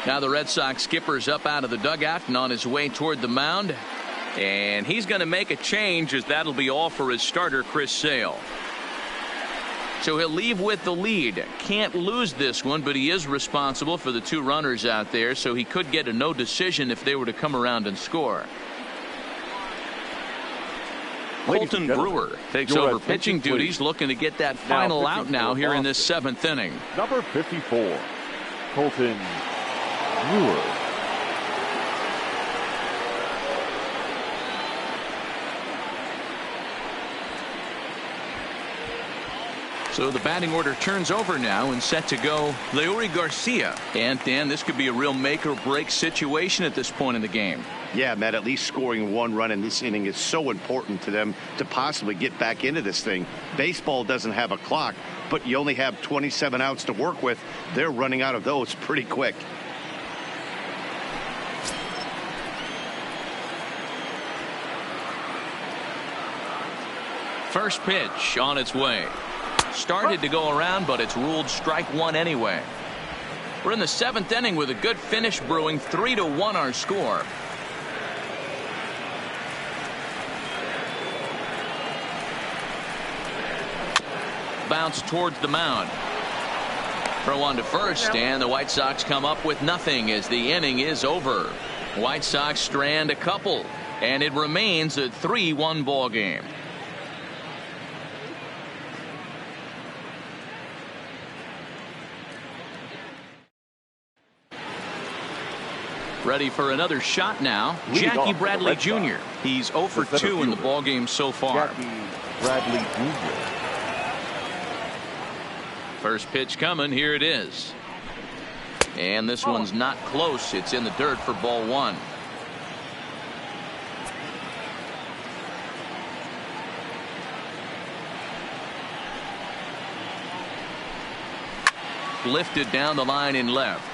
Now the Red Sox skipper's up out of the dugout and on his way toward the mound. And he's going to make a change, as that'll be all for his starter, Chris Sale. So he'll leave with the lead. Can't lose this one, but he is responsible for the 2 runners out there, so he could get a no decision if they were to come around and score. Colton Brewer takes over pitching duties, looking to get that final out now here in this 7th inning. Number 54, Colton Brewer. So the batting order turns over now and set to go Leury Garcia. And Dan, this could be a real make or break situation at this point in the game. Yeah, Matt, at least scoring 1 run in this inning is so important to them to possibly get back into this thing. Baseball doesn't have a clock, but you only have 27 outs to work with. They're running out of those pretty quick. First pitch on its way. Started to go around, but it's ruled strike 1 anyway. We're in the 7th inning with a good finish brewing. 3-1 our score. Bounce towards the mound. Throw on to first, and the White Sox come up with nothing as the inning is over. White Sox strand a couple, and it remains a 3-1 ball game. Ready for another shot now. Jackie Bradley Jr. He's 0 for 2 in the ballgame so far. Jackie Bradley Jr. First pitch coming. Here it is. And this one's not close. It's in the dirt for ball 1. Lifted down the line in left.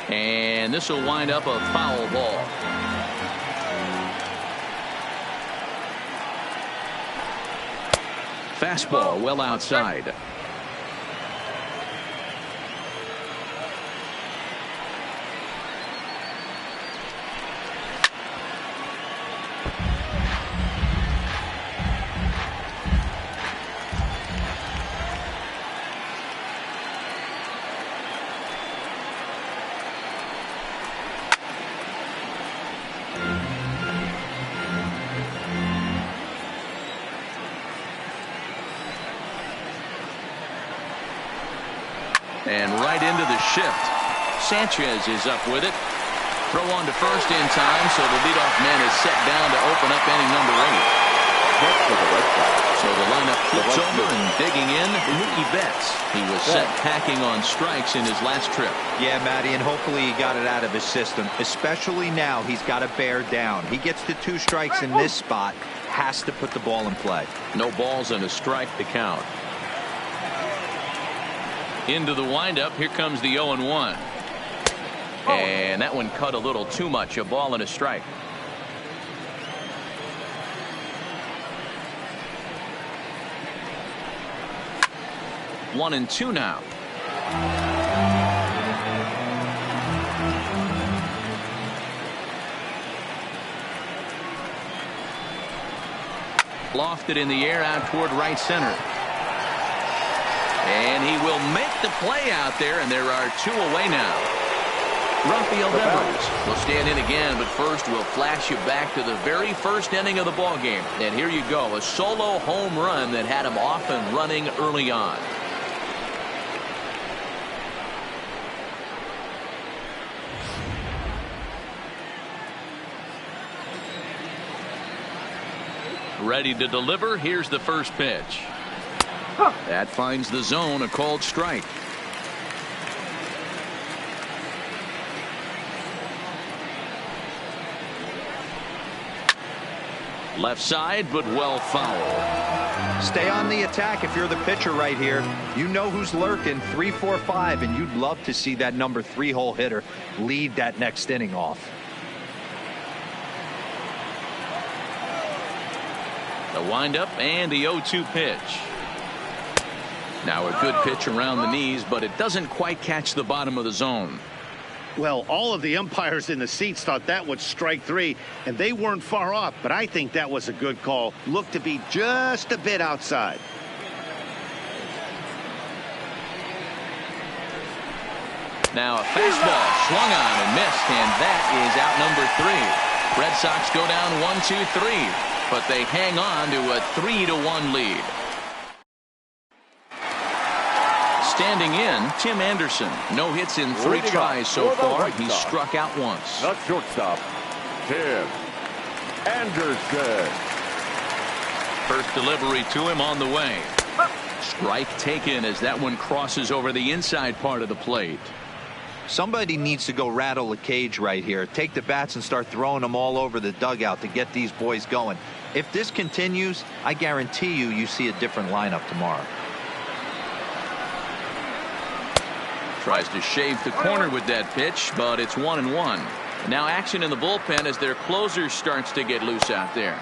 And this will wind up a foul ball. Fastball well outside. And right into the shift. Sanchez is up with it. Throw on to first in time, so the leadoff man is set down to open up inning number 8. So the lineup flips over and digging in, Mookie Betts. He was set packing on strikes in his last trip. Yeah, Matty, and hopefully he got it out of his system. Especially now, he's got to bear down. He gets to 2 strikes in this spot, has to put the ball in play. No balls and a strike to count. Into the windup. Here comes the 0-1. And that one cut a little too much. A ball and a strike. 1-2 now. Lofted in the air out toward right center. And he will make the play out there, and there are 2 away now. Rafael Devers will stand in again, but first we'll flash you back to the very first inning of the ball game. And here you go, a solo home run that had him off and running early on. Ready to deliver. Here's the first pitch. That finds the zone, a called strike. Left side, but well foul. Stay on the attack if you're the pitcher right here. You know who's lurking, 3, 4, 5, and you'd love to see that number 3-hole hitter lead that next inning off. The windup and the 0-2 pitch. Now a good pitch around the knees, but it doesn't quite catch the bottom of the zone. Well, all of the umpires in the seats thought that was strike 3, and they weren't far off, but I think that was a good call. Looked to be just a bit outside. Now a fastball swung on and missed, and that is out number 3. Red Sox go down 1-2-3, but they hang on to a 3-1 lead. Standing in, Tim Anderson. No hits in 3 tries so far. He's struck out once. The shortstop, Tim Anderson. First delivery to him on the way. Strike taken as that one crosses over the inside part of the plate. Somebody needs to go rattle the cage right here. Take the bats and start throwing them all over the dugout to get these boys going. If this continues, I guarantee you see a different lineup tomorrow. Tries to shave the corner with that pitch, but it's 1-1. Now action in the bullpen as their closer starts to get loose out there.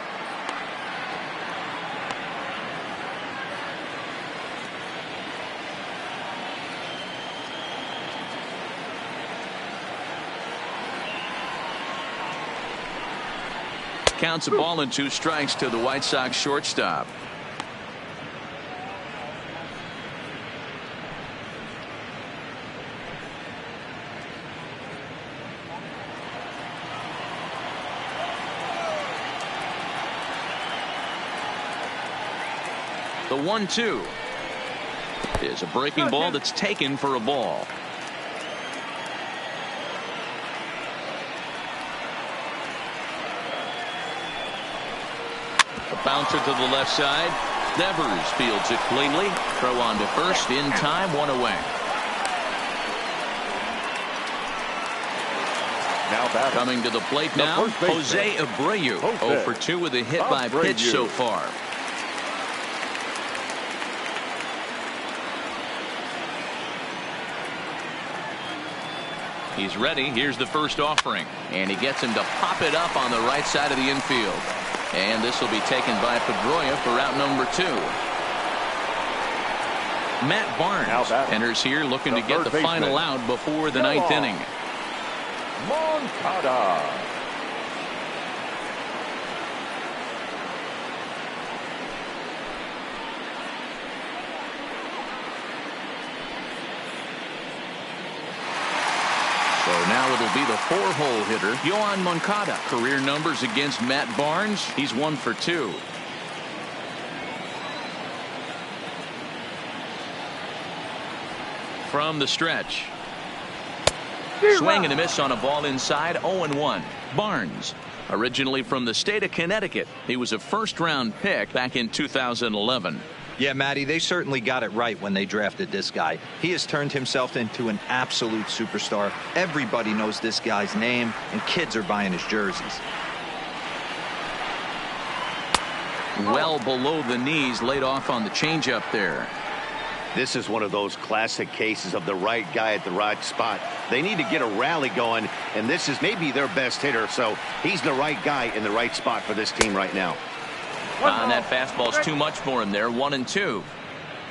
Counts a ball and 2 strikes to the White Sox shortstop. The 1-2 is a breaking ball that's taken for a ball. A bouncer to the left side. Devers fields it cleanly. Throw on to first in time, 1 away. Now coming to the plate now, Jose Abreu. 0 for 2 with a hit by pitch so far. He's ready. Here's the first offering. And he gets him to pop it up on the right side of the infield. And this will be taken by Pedroia for out number 2. Matt Barnes enters here looking to get the final out before the ninth inning. Moncada. So now it'll be the 4-hole hitter, Yoan Moncada. Career numbers against Matt Barnes, he's 1 for 2. From the stretch. Swing and a miss on a ball inside, 0-1. Barnes, originally from the state of Connecticut. He was a first-round pick back in 2011. Yeah, Matty, they certainly got it right when they drafted this guy. He has turned himself into an absolute superstar. Everybody knows this guy's name, and kids are buying his jerseys. Well below the knees, laid off on the changeup there. This is one of those classic cases of the right guy at the right spot. They need to get a rally going, and this is maybe their best hitter, so he's the right guy in the right spot for this team right now. And that fastball's too much for him there, 1-2.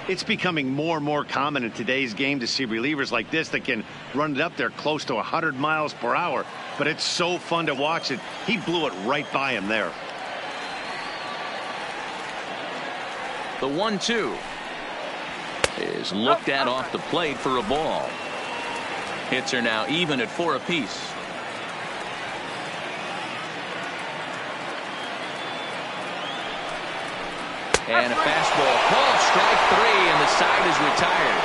It's becoming more and more common in today's game to see relievers like this that can run it up there close to 100 miles per hour, but it's so fun to watch it. He blew it right by him there. The 1-2 is looked at off the plate for a ball. Hits are now even at 4 apiece. And a fastball called strike 3, and the side is retired.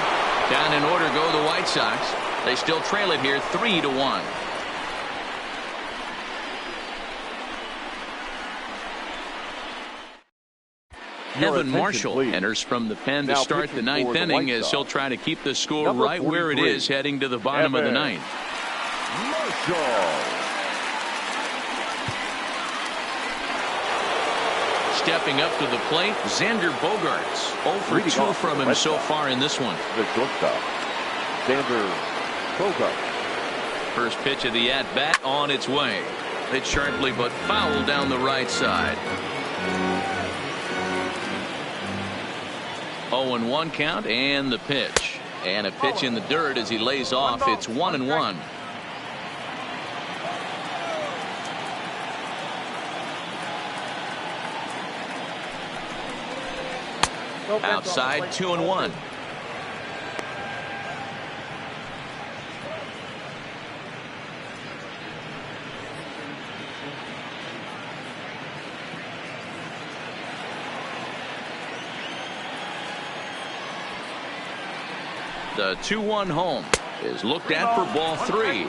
Down in order go the White Sox. They still trail it here 3-1. Evan Marshall enters from the pen to start the ninth inning as he'll try to keep the score right where it is heading to the bottom of the ninth. Marshall. Stepping up to the plate, Xander Bogaerts. 0 for 2 from him so far in this one. The shortstop, Xander Bogaerts. First pitch of the at-bat on its way. Hit sharply but foul down the right side. 0-1 count and the pitch. And a pitch in the dirt as he lays off. It's 1-1. Outside, 2-1. The 2-1 home is looked at for ball 3.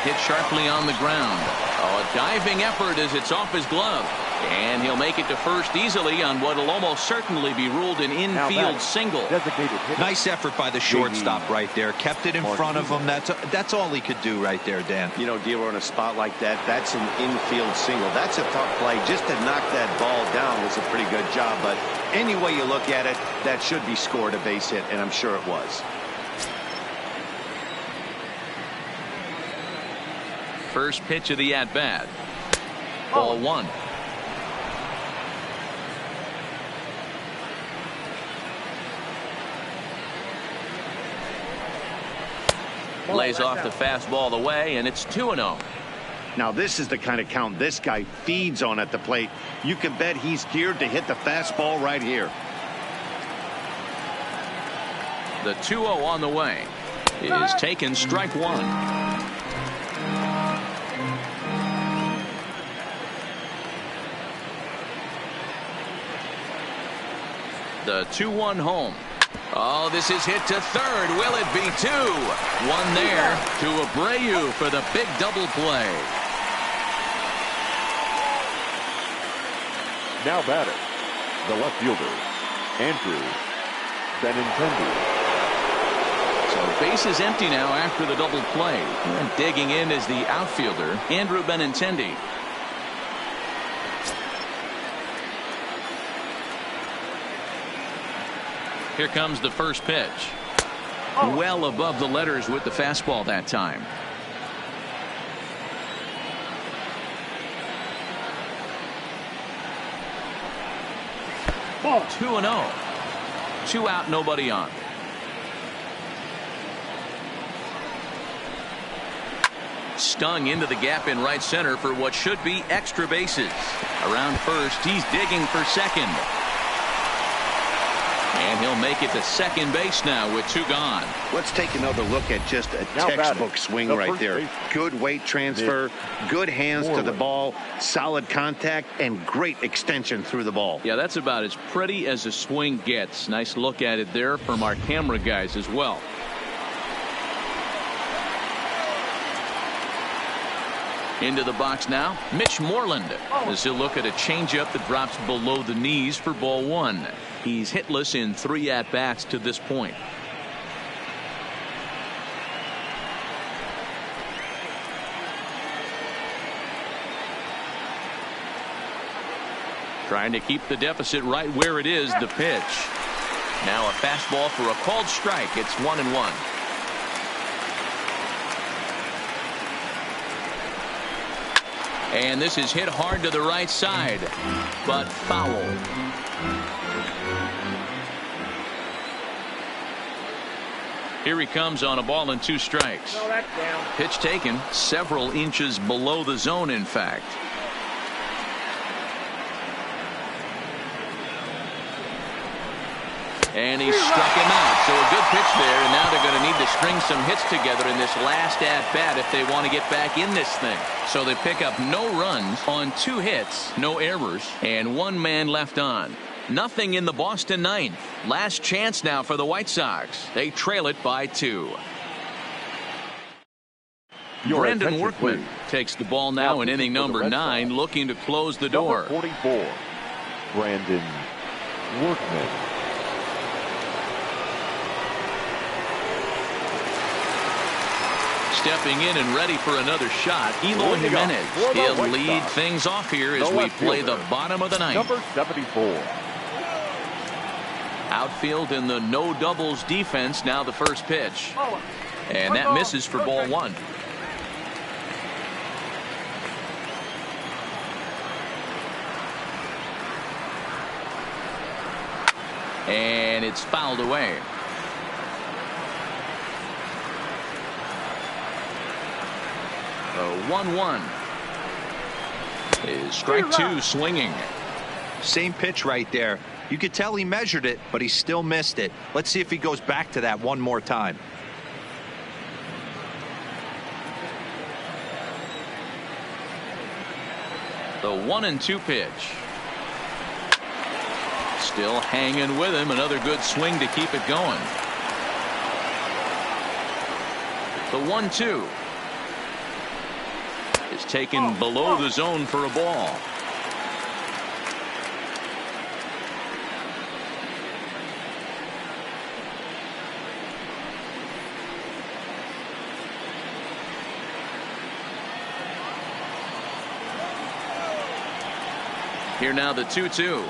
Hit sharply on the ground. Oh, a diving effort as it's off his glove. And he'll make it to first easily on what will almost certainly be ruled an infield single. Nice effort by the shortstop right there. Kept it in front of him. That's all he could do right there, Dan. You know, Dealer, in a spot like that, that's an infield single. That's a tough play. Just to knock that ball down was a pretty good job. But any way you look at it, that should be scored a base hit, and I'm sure it was. First pitch of the at-bat. Ball 1. Lays off the fastball away, and it's 2-0. Now this is the kind of count this guy feeds on at the plate. You can bet he's geared to hit the fastball right here. The 2-0 on the way is taken, strike 1. The 2-1 home. Oh, this is hit to third. Will it be 2? 1 there to Abreu for the big double play. Now batter, the left fielder, Andrew Benintendi. So base is empty now after the double play. And digging in is the outfielder, Andrew Benintendi. Here comes the first pitch. Well above the letters with the fastball that time. Ball. 2-0. 2 out, nobody on. Stung into the gap in right center for what should be extra bases. Around first, he's digging for second. And he'll make it to second base now with 2 gone. Let's take another look at just a Now textbook batting, swing the right first there. baseman. Good weight transfer, good hands to the ball, solid contact, and great extension through the ball. Yeah, that's about as pretty as a swing gets. Nice look at it there from our camera guys as well. Into the box now, Mitch Moreland. As he'll look at a changeup that drops below the knees for ball 1. He's hitless in 3 at-bats to this point. Trying to keep the deficit right where it is, the pitch. Now a fastball for a called strike. It's 1-1. And this is hit hard to the right side, but foul. Here he comes on a ball and 2 strikes. No, that's down. Pitch taken several inches below the zone, in fact. And he struck him out. So a good pitch there, and now they're going to need to string some hits together in this last at-bat if they want to get back in this thing. So they pick up no runs on 2 hits, no errors, and 1 man left on. Nothing in the Boston 9th. Last chance now for the White Sox. They trail it by 2. Brandon Workman takes the ball now in inning number 9, looking to close the door. Number 44, Brandon Workman. Stepping in and ready for another shot, Eloy Jimenez. He'll lead things off here as we play the bottom of the 9th. Number 74. Outfield in the no doubles defense. Now the first pitch. And that misses for ball 1. And it's fouled away. The 1-1 is strike 2 swinging. Same pitch right there. You could tell he measured it, but he still missed it. Let's see if he goes back to that one more time. The 1-2 pitch. Still hanging with him. Another good swing to keep it going. The 1-2 is taken below the zone for a ball. Here now the 2-2.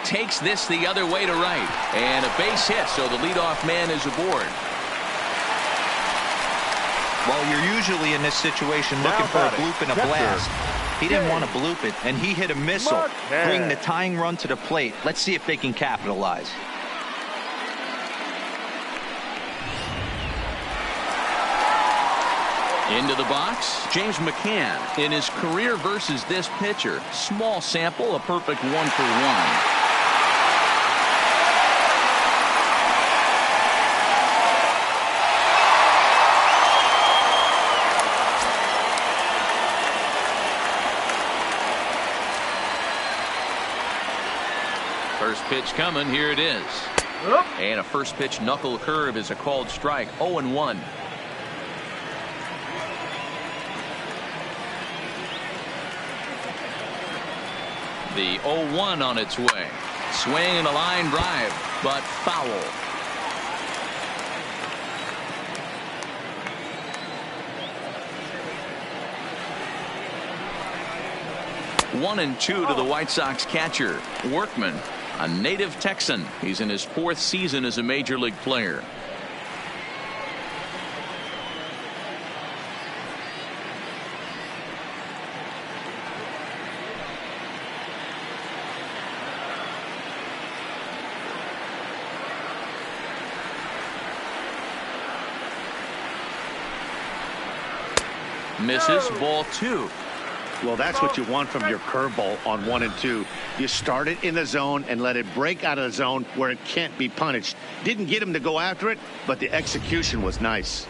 Takes this the other way to right. And a base hit, so the leadoff man is aboard. Well, you're usually in this situation looking for a bloop and a blast. He didn't want to bloop it, and he hit a missile, bring the tying run to the plate. Let's see if they can capitalize. Into the box, James McCann. In his career versus this pitcher, small sample, a perfect 1-for-1. First pitch coming, here it is. And a first pitch knuckle curve is a called strike. 0-1. The 0-1 on its way. Swing and a line drive, but foul. One and 2 to the White Sox catcher. Workman a native Texan. He's in his 4th season as a major league player. Misses, ball 2. Well, that's what you want from your curveball on 1 and 2. You start it in the zone and let it break out of the zone where it can't be punished. Didn't get him to go after it, but the execution was nice.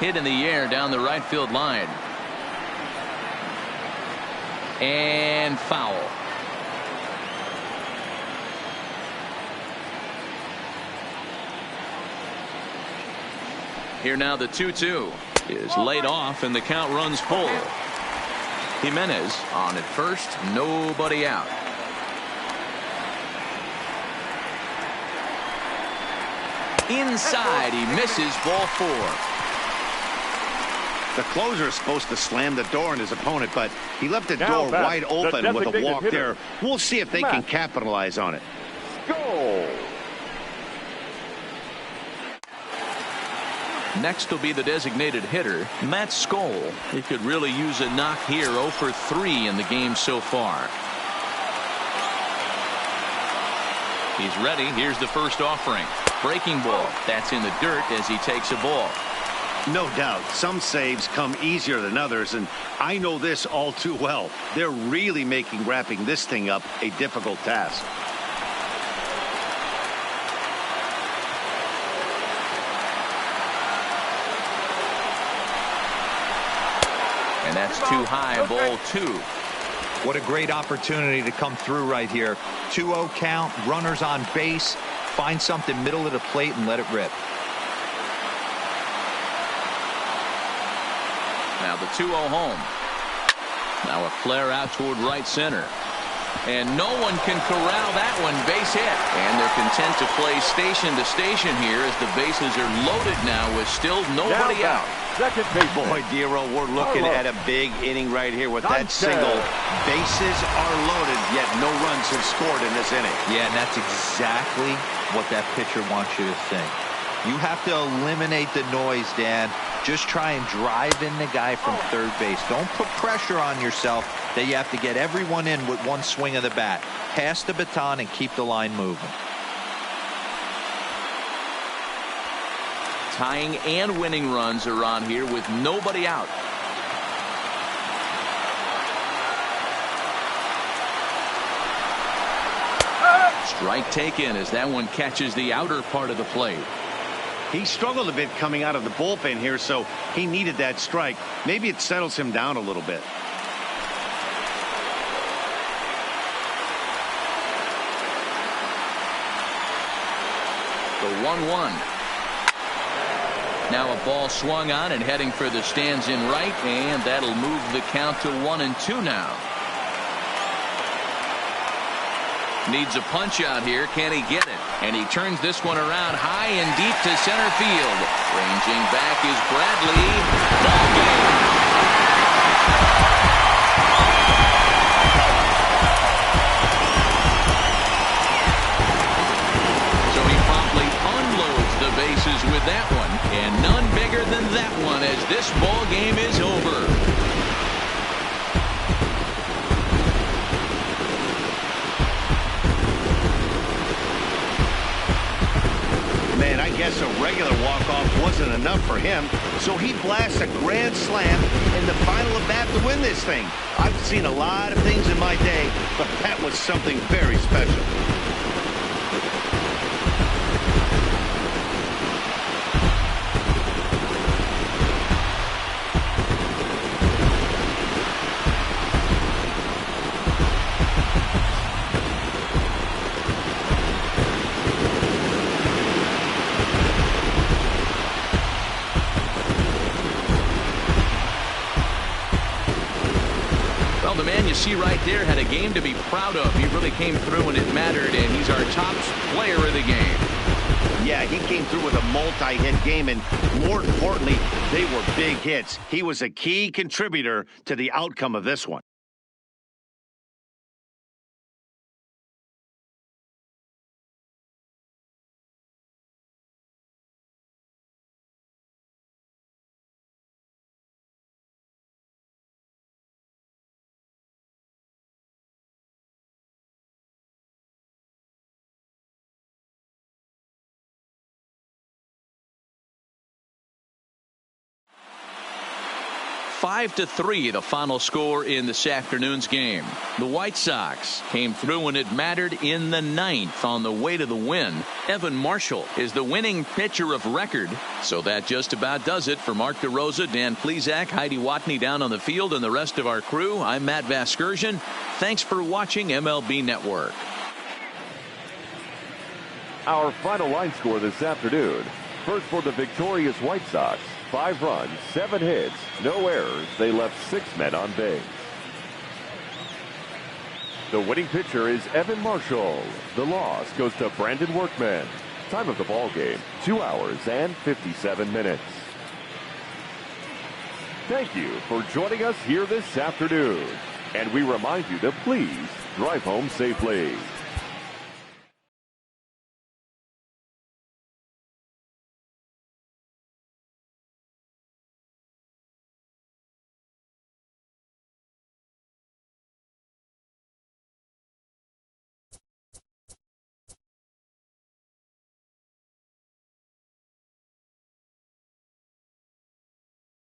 Hit in the air down the right field line. And foul. Here now the 2-2 is laid off and the count runs full. Jimenez on at first, nobody out. Inside, he misses, ball 4. The closer is supposed to slam the door on his opponent, but he left the Now door back, wide open the with a walk hitter. there. We'll see if they can capitalize on it. Goal. Next will be the designated hitter, Matt Skoll. He could really use a knock here. 0 for 3 in the game so far. He's ready. Here's the first offering. Breaking ball. That's in the dirt as he takes a ball. No doubt, some saves come easier than others, and I know this all too well. They're really making wrapping this thing up a difficult task. And that's too high, ball 2. What a great opportunity to come through right here. 2-0 count, runners on base. Find something middle of the plate and let it rip. Now the 2-0 home. Now a flare out toward right center. And no one can corral that one. Base hit. And they're content to play station to station here as the bases are loaded now with still nobody out. Second base. Boy, Dero, we're looking at a big inning right here with that single. Bases are loaded, yet no runs have scored in this inning. Yeah, and that's exactly what that pitcher wants you to think. You have to eliminate the noise, Dan. Just try and drive in the guy from third base. Don't put pressure on yourself that you have to get everyone in with one swing of the bat. Pass the baton and keep the line moving. Tying and winning runs are on here with nobody out. Strike taken as that one catches the outer part of the plate. He struggled a bit coming out of the bullpen here, so he needed that strike. Maybe it settles him down a little bit. The 1-1. Now a ball swung on and heading for the stands in right, and that'll move the count to 1-2 now. Needs a punch out here. Can he get it? And he turns this one around high and deep to center field. Ranging back is Bradley. Ball game. So he promptly unloads the bases with that one, and none bigger than that one as this ball game is over. Man, I guess a regular walk-off wasn't enough for him, so he blasts a grand slam in the final at bat to win this thing. I've seen a lot of things in my day, but that was something very special. The man you see right there had a game to be proud of. He really came through and it mattered, and he's our top player of the game. Yeah, he came through with a multi-hit game, and more importantly, they were big hits. He was a key contributor to the outcome of this one. Five to 3, the final score in this afternoon's game. The White Sox came through when it mattered in the 9th on the way to the win. Evan Marshall is the winning pitcher of record. So that just about does it for Mark DeRosa, Dan Plesac, Heidi Watney down on the field, and the rest of our crew. I'm Matt Vasgersian. Thanks for watching MLB Network. Our final line score this afternoon. First for the victorious White Sox. 5 runs, 7 hits, no errors. They left 6 men on base. The winning pitcher is Evan Marshall. The loss goes to Brandon Workman. Time of the ball game, 2 hours and 57 minutes. Thank you for joining us here this afternoon. And we remind you to please drive home safely.